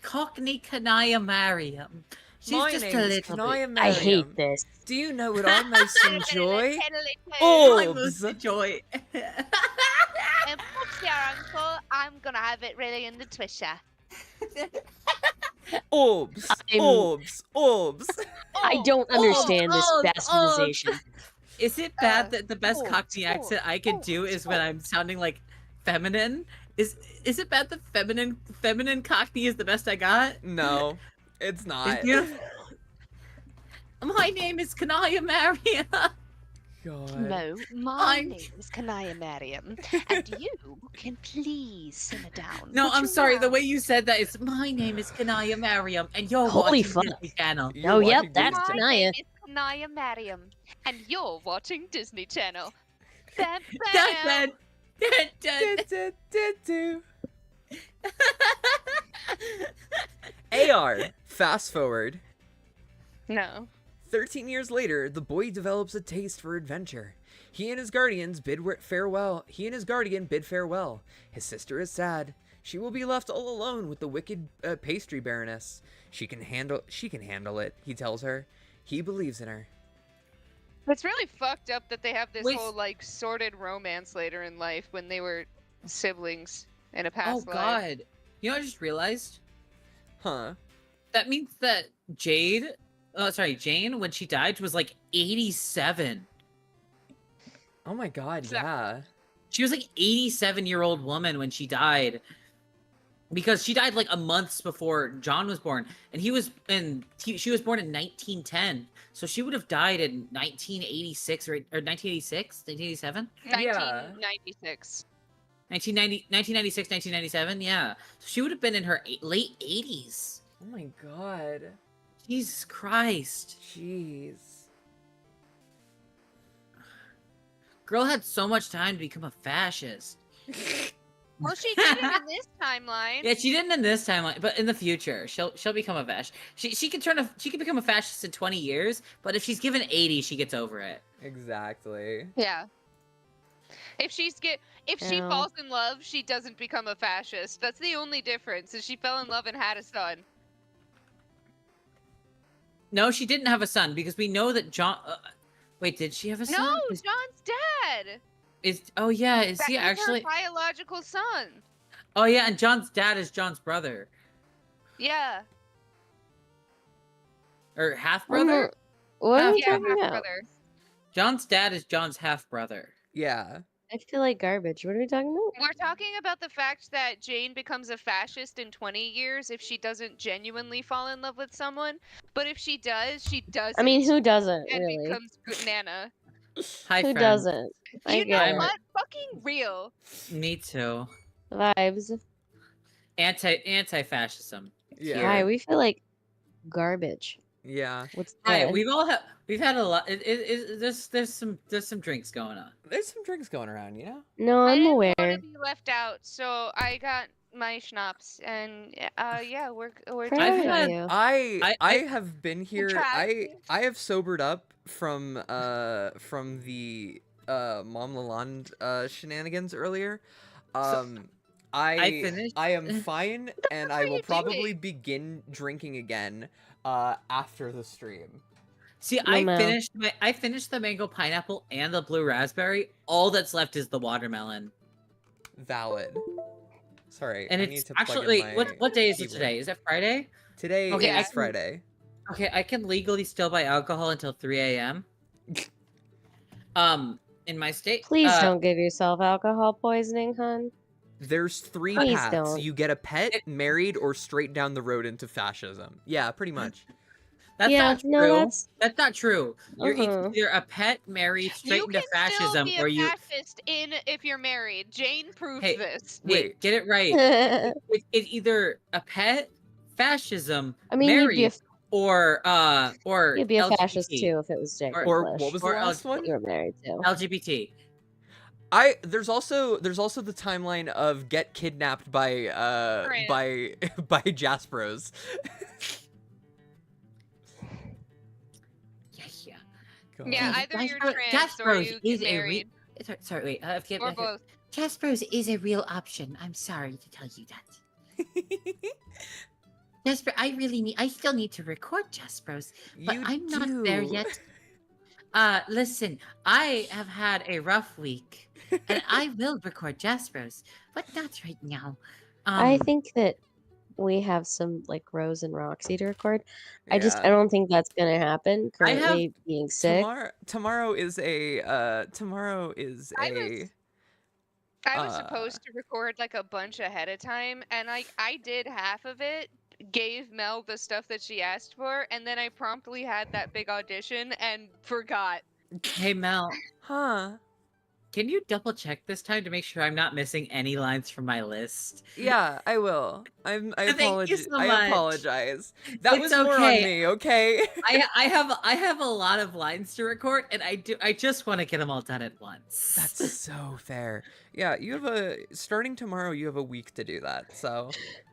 Cockney Kanaya Mariam? She's My just name a is little Kanaya bit. I hate Mariam. this. Do you know what I most enjoy? I Orbs. most enjoy. And what's your uncle? I'm gonna have it really in the Twisher. Orbs. I'm- Orbs. Orbs. I don't understand this oh, bastardization. Is it bad that the best oh, Cockney accent I can do is when I'm sounding like feminine? Is it bad that feminine Cockney is the best I got? No, it's not. It's beautiful. My name is Kanaya Mariam. God. No, my I'm- name is Kanaya Mariam, and you can please simmer down. No, Would I'm you sorry. The now? way you said that is my name is Kanaya Mariam, and you're Holy watching fuck. Disney Channel. You're Oh, yep, watching that's Disney My Kanaya. name is Kanaya Mariam, and you're watching Disney Channel. Bam, Dun, bam. dun, dun, dun. Do. AR. Fast forward. No. 13 years later, the boy develops a taste for adventure. He and his guardian bid farewell. His sister is sad. She will be left all alone with the wicked pastry baroness. She can handle it, he tells her. He believes in her. It's really fucked up that they have this Wait. whole like sordid romance later in life when they were siblings in a past Oh life. God! You know, what I just realized Huh. that means that Jane, when she died, was like 87. Oh my god, So- yeah. She was like 87-year-old woman when she died. Because she died like a month before John was born, and she was born in 1910, so she would have died in 1986 or 1986, 1987, 1996. 1996, 1997. Yeah, so she would have been in her late 80s. Oh my god. Jesus Christ, Jeez. girl had so much time to become a fascist. Well, she didn't in this timeline. Yeah, she didn't in this timeline, but in the future, she'll become a fascist. She can become a fascist in 20 years, but if she's given 80, she gets over it. Exactly. Yeah. If she Well. falls in love, she doesn't become a fascist. That's the only difference. Is she fell in love and had a son. No, she didn't have a son because we know that John. Wait, did she have a son? No, John's dad. Is he He's actually? her biological son. Oh yeah, and John's dad is John's brother Yeah. or half brother. What are we Yeah, talking half about? brother. John's dad is John's half brother. Yeah. I feel like garbage. What are we talking about? We're talking about the fact that Jane becomes a fascist in 20 years if she doesn't genuinely fall in love with someone. But if she does, she doesn't. I mean, who doesn't and really? becomes Nana. Hi, Who friend. doesn't? I You know get what? Fucking real. Me too. it. Vibes. Anti-fascism. Yeah. Why we feel like garbage. Yeah. What's Hi, that? we've had a lot. There's some drinks going on. There's some drinks going around, you know? No, I I'm didn't aware. want to be left out, so I got my schnapps, and yeah, we're Proud I've of had- you. I have been here. tried. I have sobered up from the Mom Lalonde shenanigans earlier. I finished. I am fine, and I are will you probably begin drinking again after the stream. See, Mamo. I finished the mango pineapple and the blue raspberry. All that's left is the watermelon. Valid. Sorry, And I it's need to plug in actually my what day is it keyboard. today? Is it Friday? Today Okay, is Friday. Okay, I can legally still buy alcohol until 3 a.m. In my state. Please don't give yourself alcohol poisoning, hun. There's 3 Please paths. don't. You get a pet, married, or straight down the road into fascism. Yeah, pretty much. That's Yeah, not true. no, That's not true. You're Uh-huh. either a pet, married, straight You into can still fascism, be or a you. fascist if you're married. Jane proves Hey, this. Wait, get it right. It's either a pet, fascism, I mean, you'd be married, or you'd be a LGBT. fascist too if it was Jake Or English. what was the Or last one? You were married too. LGBT. There's also the timeline of get kidnapped by by Jaspros. Yeah. Yeah, Hey, either you're Jaspros- trans or Jaspros you is get a married. Sorry, wait. Or both. Jaspros is a real option. I'm sorry to tell you that. Jasper, I still need to record Jaspros, but You I'm not there do. yet. Listen, I have had a rough week, and I will record Jaspros, but not right now. I think that we have some like Rose and Roxy to record. I Yeah. don't think that's gonna happen. Currently being sick. Tomorrow is a I was uh, supposed to record like a bunch ahead of time, and I did half of it, gave Mel the stuff that she asked for, and then I promptly had that big audition and forgot. Hey Mel, huh? can you double check this time to make sure I'm not missing any lines from my list? Yeah, I will. I Thank you apologize. so I much. apologize. That It's was more on okay. me, okay? I have a lot of lines to record, and I just want to get them all done at once. That's so fair. Yeah, starting tomorrow. You have a week to do that. So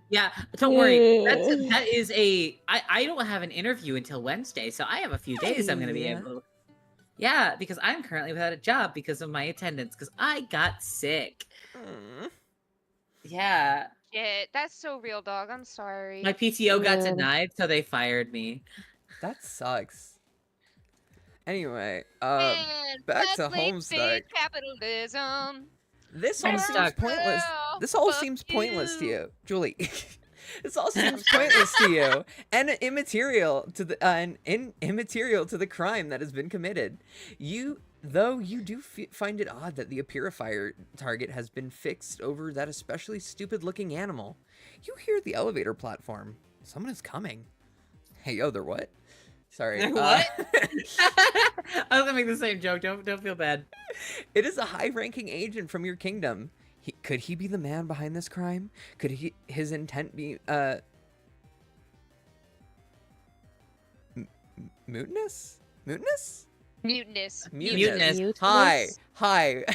Yeah, don't worry. I don't have an interview until Wednesday, so I have a few days I'm going to be Hey. able to. Yeah, because I'm currently without a job because of my attendance, because I got sick. Yeah. Shit, that's so real, dog. I'm sorry. My PTO got Yeah. denied, so they fired me. that sucks. Anyway, Man, back to fuck late Homestuck. stage capitalism. This all seems Homestuck. pointless. Girl, This all fuck seems pointless to you. you, Julie. This all seems pointless to you, and immaterial to the immaterial to the crime that has been committed. You do find it odd that the purifier target has been fixed over that especially stupid-looking animal. You hear the elevator platform. Someone is coming. Hey, yo, they're what? Sorry. What? I was gonna make the same joke. Don't feel bad. It is a high-ranking agent from your kingdom. Could he be the man behind this crime? Could his intent be mutinous? Mutinous. Mutinous. Hi.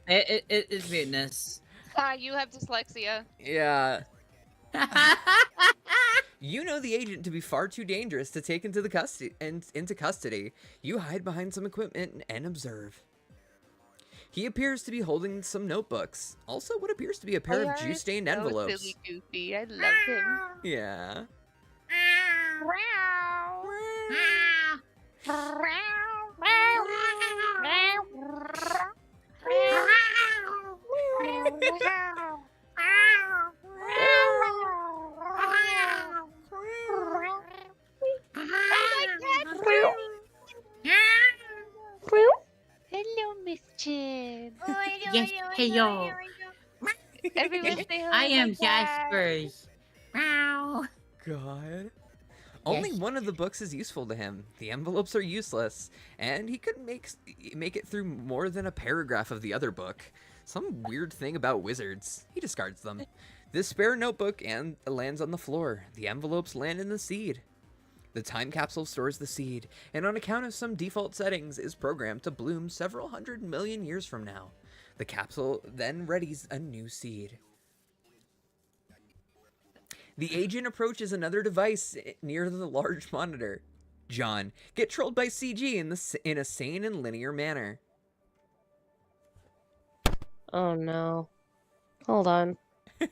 It is mutinous. You have dyslexia. Yeah. You know the agent to be far too dangerous to take into custody. You hide behind some equipment and observe. He appears to be holding some notebooks. Also, what appears to be a pair of juice-stained envelopes. Silly goofy. I love him. Yeah. in. Yes, hey yo. Everyone say hello. I am like that. Jaspers. Meow. God. Only Yes. one of the books is useful to him. The envelopes are useless, and he couldn't make it through more than a paragraph of the other book. Some weird thing about wizards. He discards them. This spare notebook and lands on the floor. The envelopes land in the seed. The time capsule stores the seed, and on account of some default settings, is programmed to bloom several 100 million years from now. The capsule then readies a new seed. The agent approaches another device near the large monitor. John, get trolled by CG in a sane and linear manner. Oh no. Hold on. I'm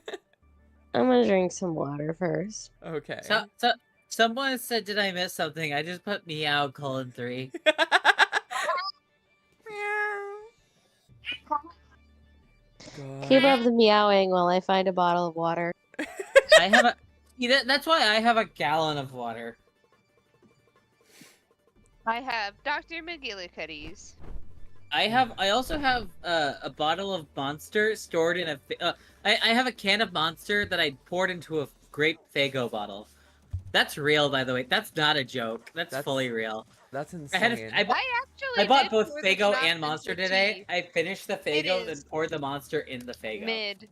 gonna drink some water first. Okay. So someone said, "Did I miss something?" I just put meow colon 3. Keep up the meowing while I find a bottle of water. I have a. That's why I have a gallon of water. I have Dr. McGillicuddy's. I also have a bottle of Monster stored in a. I have a can of Monster that I poured into a grape Faygo bottle. That's real, by the way. That's not a joke. That's fully real. That's I insane. I bought did both pour the Faygo shots and Monster into today. tea. I finished the Faygo, then is poured the Monster in the Faygo. Mid.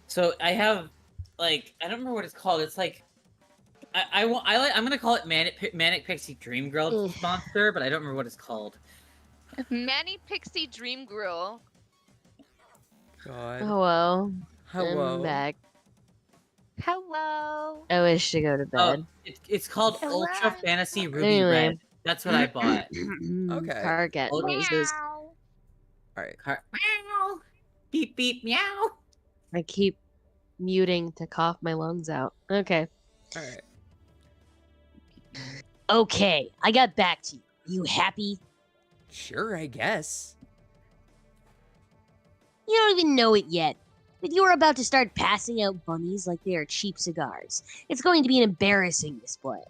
So I have, like, I don't remember what it's called. It's like, I'm gonna call it Manic Pixie Dream Girl Monster, but I don't remember what it's called. Manny Pixie Dream Girl. God. Hello. Hello. I'm back. Hello. I wish to go to bed. It's called Hello. Ultra Fantasy Ruby Anyway. Red. That's what I bought. Okay. Car getting noises. All right. Meow. Beep beep meow. I keep muting to cough my lungs out. Okay. All right. Okay, I got back to you. You happy? Sure, I guess. You don't even know it yet, but you're about to start passing out bunnies like they are cheap cigars. It's going to be an embarrassing display.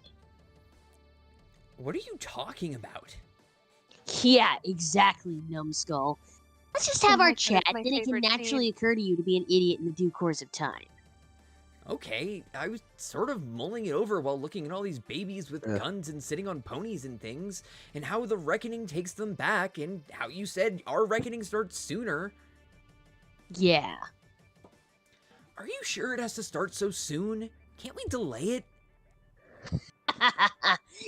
What are you talking about? Yeah, exactly, numbskull. Let's just have Oh our my God, chat, my then it can favorite naturally occur to you to be an idiot in the due course of time. Okay, I was sort of mulling it over while looking at all these babies with guns and sitting on ponies and things, and how the reckoning takes them back, and how you said our reckoning starts sooner. Yeah. Are you sure it has to start so soon? Can't we delay it?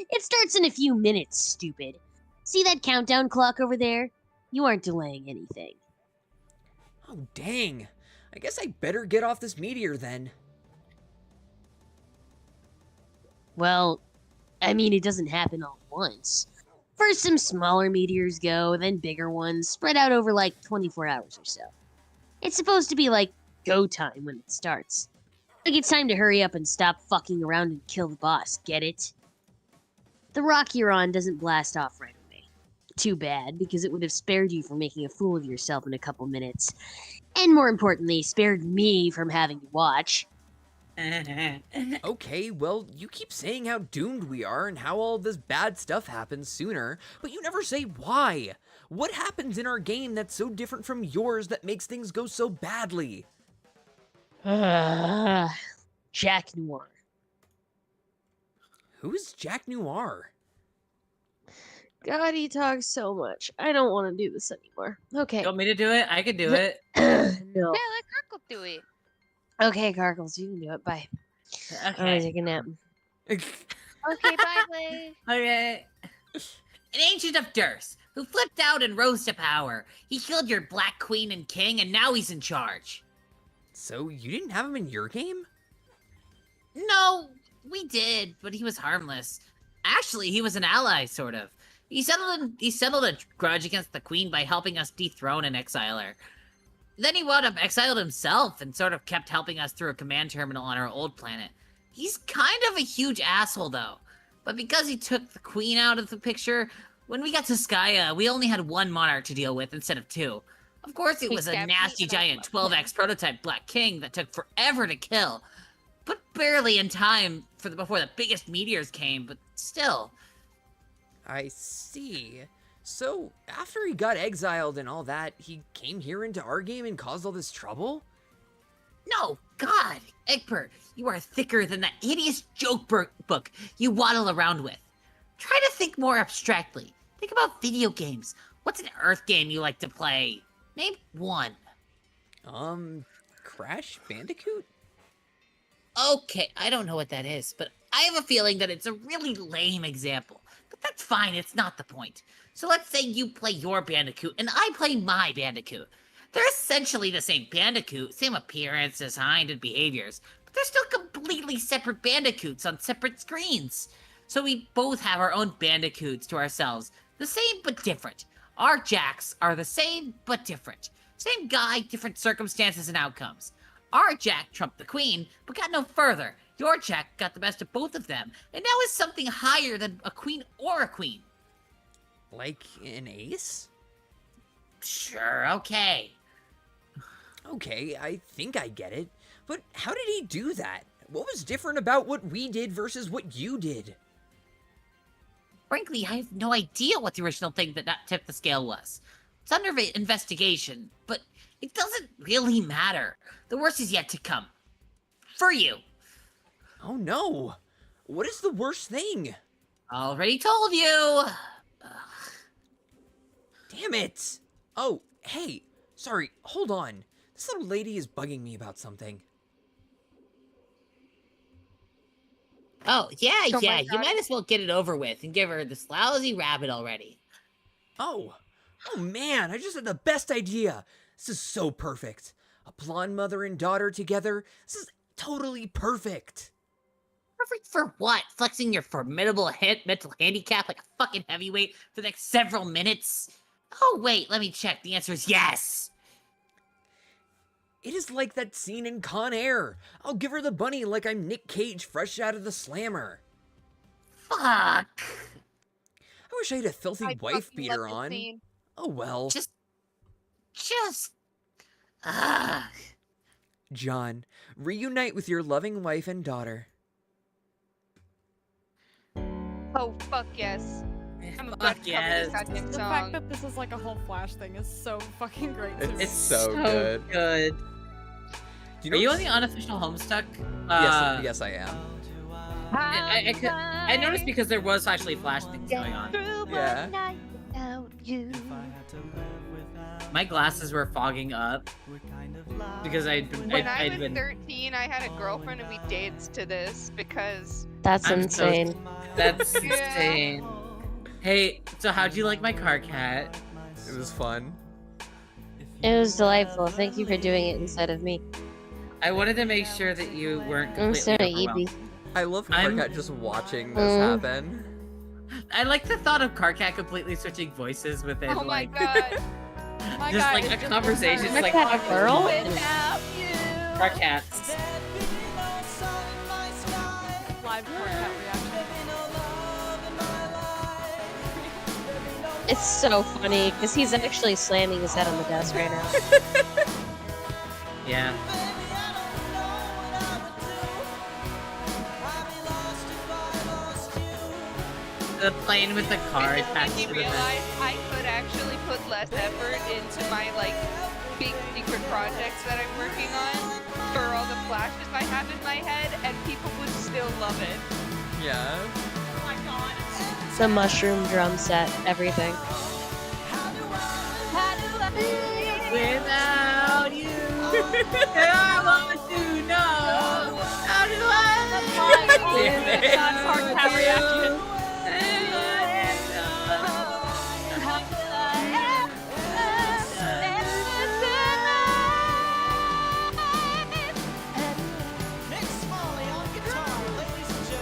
It starts in a few minutes, stupid. See that countdown clock over there? You aren't delaying anything. Oh, dang. I guess I better get off this meteor then. Well, I mean, it doesn't happen all at once. First, some smaller meteors go, then bigger ones, spread out over like 24 hours or so. It's supposed to be like go time when it starts. Like it's time to hurry up and stop fucking around and kill the boss, get it? The rock you're on doesn't blast off right away. Too bad, because it would have spared you from making a fool of yourself in a couple minutes. And more importantly, spared me from having to watch. Okay, well, you keep saying how doomed we are and how all this bad stuff happens sooner, but you never say why. What happens in our game that's so different from yours that makes things go so badly? Jack Noir. Who is Jack Noir? God, he talks so much. I don't want to do this anymore. Okay. You want me to do it? I could do it. No. Yeah, let Kirkle do it. Okay, Gargles, you can do it. Bye. I'm gonna take a nap. Okay, bye, Blake. Okay. An ancient of Durst, who flipped out and rose to power. He killed your Black Queen and King, and now he's in charge. So you didn't have him in your game? No, we did, but he was harmless. Actually, he was an ally, sort of. He settled a grudge against the Queen by helping us dethrone and exile her. Then he wound up exiled himself and sort of kept helping us through a command terminal on our old planet. He's kind of a huge asshole, though. But because he took the Queen out of the picture, when we got to Skya, we only had one monarch to deal with instead of two. Of course, it was a nasty giant 12X prototype Black King that took forever to kill. But barely in time before the biggest meteors came, but still. I see. So, after he got exiled and all that, he came here into our game and caused all this trouble? No, God, Egbert, you are thicker than that hideous joke book you waddle around with. Try to think more abstractly. Think about video games. What's an Earth game you like to play? Name one. Crash Bandicoot? Okay, I don't know what that is, but I have a feeling that it's a really lame example. But that's fine, it's not the point. So let's say you play your Bandicoot and I play my Bandicoot. They're essentially the same Bandicoot, same appearance, design, and behaviors, but they're still completely separate Bandicoots on separate screens. So we both have our own Bandicoots to ourselves, the same but different. Our Jacks are the same but different. Same guy, different circumstances and outcomes. Our Jack trumped the queen, but got no further. Your Jack got the best of both of them, and now is something higher than a queen or a queen. Like an ace? Sure, okay. Okay, I think I get it. But how did he do that? What was different about what we did versus what you did? Frankly, I have no idea what the original thing that tipped the scale was. It's under investigation, but it doesn't really matter. The worst is yet to come. For you. Oh no! What is the worst thing? Already told you! Damn it! Oh, hey, sorry, hold on. This little lady is bugging me about something. Oh, yeah, Oh my you God. might as well get it over with and give her this lousy rabbit already. Oh man, I just had the best idea. This is so perfect. A blonde mother and daughter together. This is totally perfect. Perfect for what? Flexing your formidable mental handicap like a fucking heavyweight for the next several minutes? Oh, wait, let me check. The answer is yes. It is like that scene in Con Air. I'll give her the bunny like I'm Nick Cage fresh out of the slammer. Fuck. I wish I had a filthy I wife fucking beater love this on. scene. Oh well. John, reunite with your loving wife and daughter. Oh, fuck yes. I'm Fuck about to cover yes. this goddamn The song. fact that this is like a whole Flash thing is so fucking great to me. It's so good. good. Do Are you on notice- the unofficial Homestuck? Yes, I am. I noticed because there was actually Flash things going on. Yeah. My glasses were fogging up because I'd been. When I was 13, I had a girlfriend and we danced to this because That's I'm so- insane. That's Yeah. insane. Hey, so how'd you like my car cat? It was fun. It was delightful. Thank you for doing it instead of me. I wanted to make sure that you weren't I'm completely so overwhelmed. eepy. I love I'm- Carcat just watching this happen. I like the thought of Carcat completely switching voices within oh my like god. My just guy like is a just conversation. It's like Carcat girl? Without you. Carcats. Live Carcat reaction. It's so funny because he's actually slamming his head on the desk right now. Yeah. The plane with the card It attached made to me the realize I could actually put less effort into my like big secret projects that I'm working on for all the flashes I have in my head, and people would still love it. Yeah. Oh my god. The mushroom drum set, everything. Without you, I want to know how do That's Carcat reaction.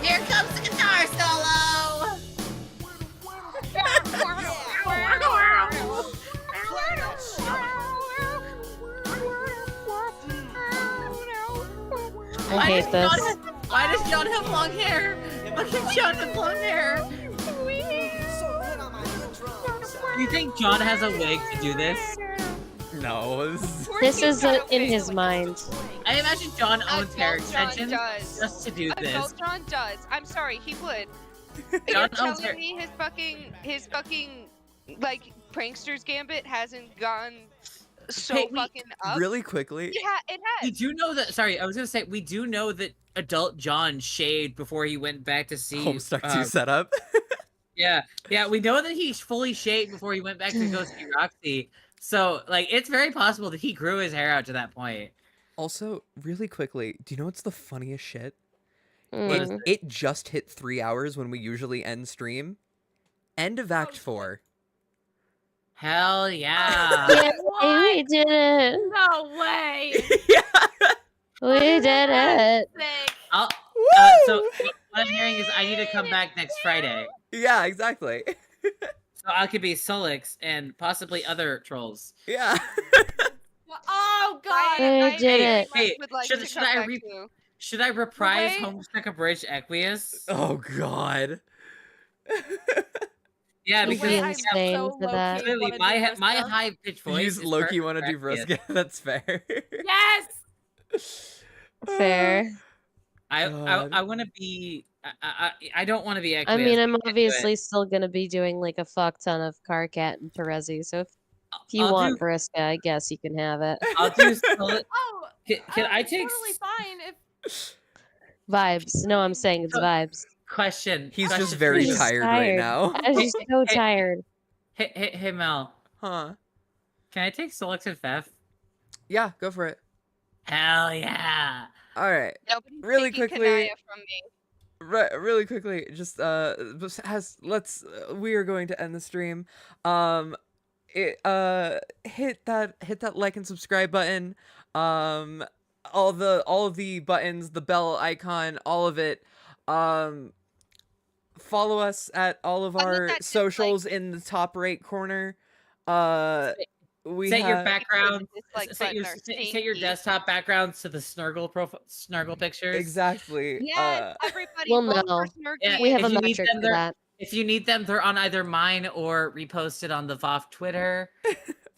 Here comes the guitar solo. I hate this. Why does John have long hair? Why does John have long hair? Do you think John has a wig to do this? No. This is in his mind. I imagine John owns hair Adult John extensions does. just to do this. Adult John does. I'm sorry, he would. John You're owns hair. telling me his fucking like Prankster's Gambit hasn't gone so Hey, fucking up. Really quickly. It We has. do know that. Sorry, I was gonna say we do know that adult John shaved before he went back to see Homestuck 2 setup. Yeah, we know that he fully shaved before he went back to go see Roxy. So, like, it's very possible that he grew his hair out to that point. Also, really quickly, do you know what's the funniest shit? What is Mm. It just hit 3 hours when we usually end stream. End of Act 4. Hell yeah! Yeah, we did it. No way. Yeah. We did it. Sick. So what I'm hearing is I need to come back next Friday, Yeah, exactly. so I could be Solix and possibly other trolls. Yeah. Oh god. We did it. Hey, would like should to should come I back re- too. should I reprise Wait. Homestuck Abridged Equius? Oh god. Yeah, He's because Wait, I'm insane so for that. low-key clearly wanna do my Vriska. high pitched You voice. just is Loki perfect want to for do Equius. Vriska. That's fair. Yes. Fair. I God. want to be. I don't want to be Equius. I mean, I'm can't do it. obviously still gonna be doing like a fuck ton of Carcat and Terezi, so if you I'll want do- Vriska, I guess you can have it. I'll do. Solid. Oh, Can I it's take totally fine if Vibes. No, I'm saying it's So- vibes. question? He's question just for very you. tired right now. I was so tired. Hey Mel, Huh. can I take Solix and Fef? Yeah, go for it. Hell yeah! All right. Nobody's Really taking quickly- Kanaya from me. Really quickly, just we are going to end the stream. Hit that like and subscribe button. All of the buttons, the bell icon, all of it. Follow us at all of Wasn't our that just, socials in the top right corner. We Set your have- background. Dislike Set your button or set your thingy. desktop backgrounds to the Snurgle pictures. Exactly. Yes, everybody We'll vote know. for Snurky. Yeah, We have if a you need metric them, for that. If you need them, they're on either mine or reposted on the VOFT Twitter.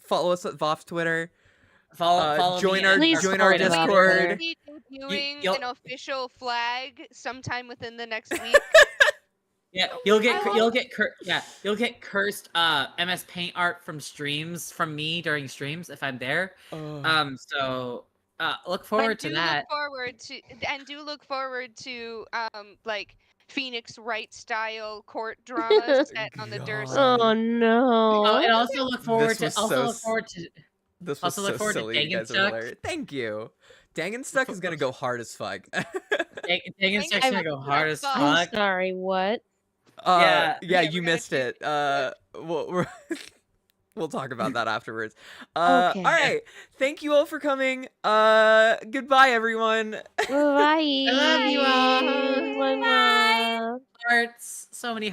Follow us at VOFT Twitter. Follow join me our at Please join follow our me on Discord. Twitter. Be debuting you'll- an official flag sometime within the next week. Yeah, you'll get I you'll get cursed MS Paint art from streams from me during streams if I'm there. So look forward to that. Do look forward to like Phoenix Wright style court drama set on the Durst. God. Oh no. Oh, and also look forward This to was This was Also look so forward to silly. You guys are Dangenstuck. hilarious. Thank you. Dangenstuck is gonna go hard as fuck. Dangenstuck's gonna go hard as I'm fuck. sorry, what? Yeah. yeah, Yeah, you we're gonna missed it. We'll talk about that afterwards. Okay. All right. Thank you all for coming. Goodbye, everyone. Bye. I love you all. Bye. Hearts. So many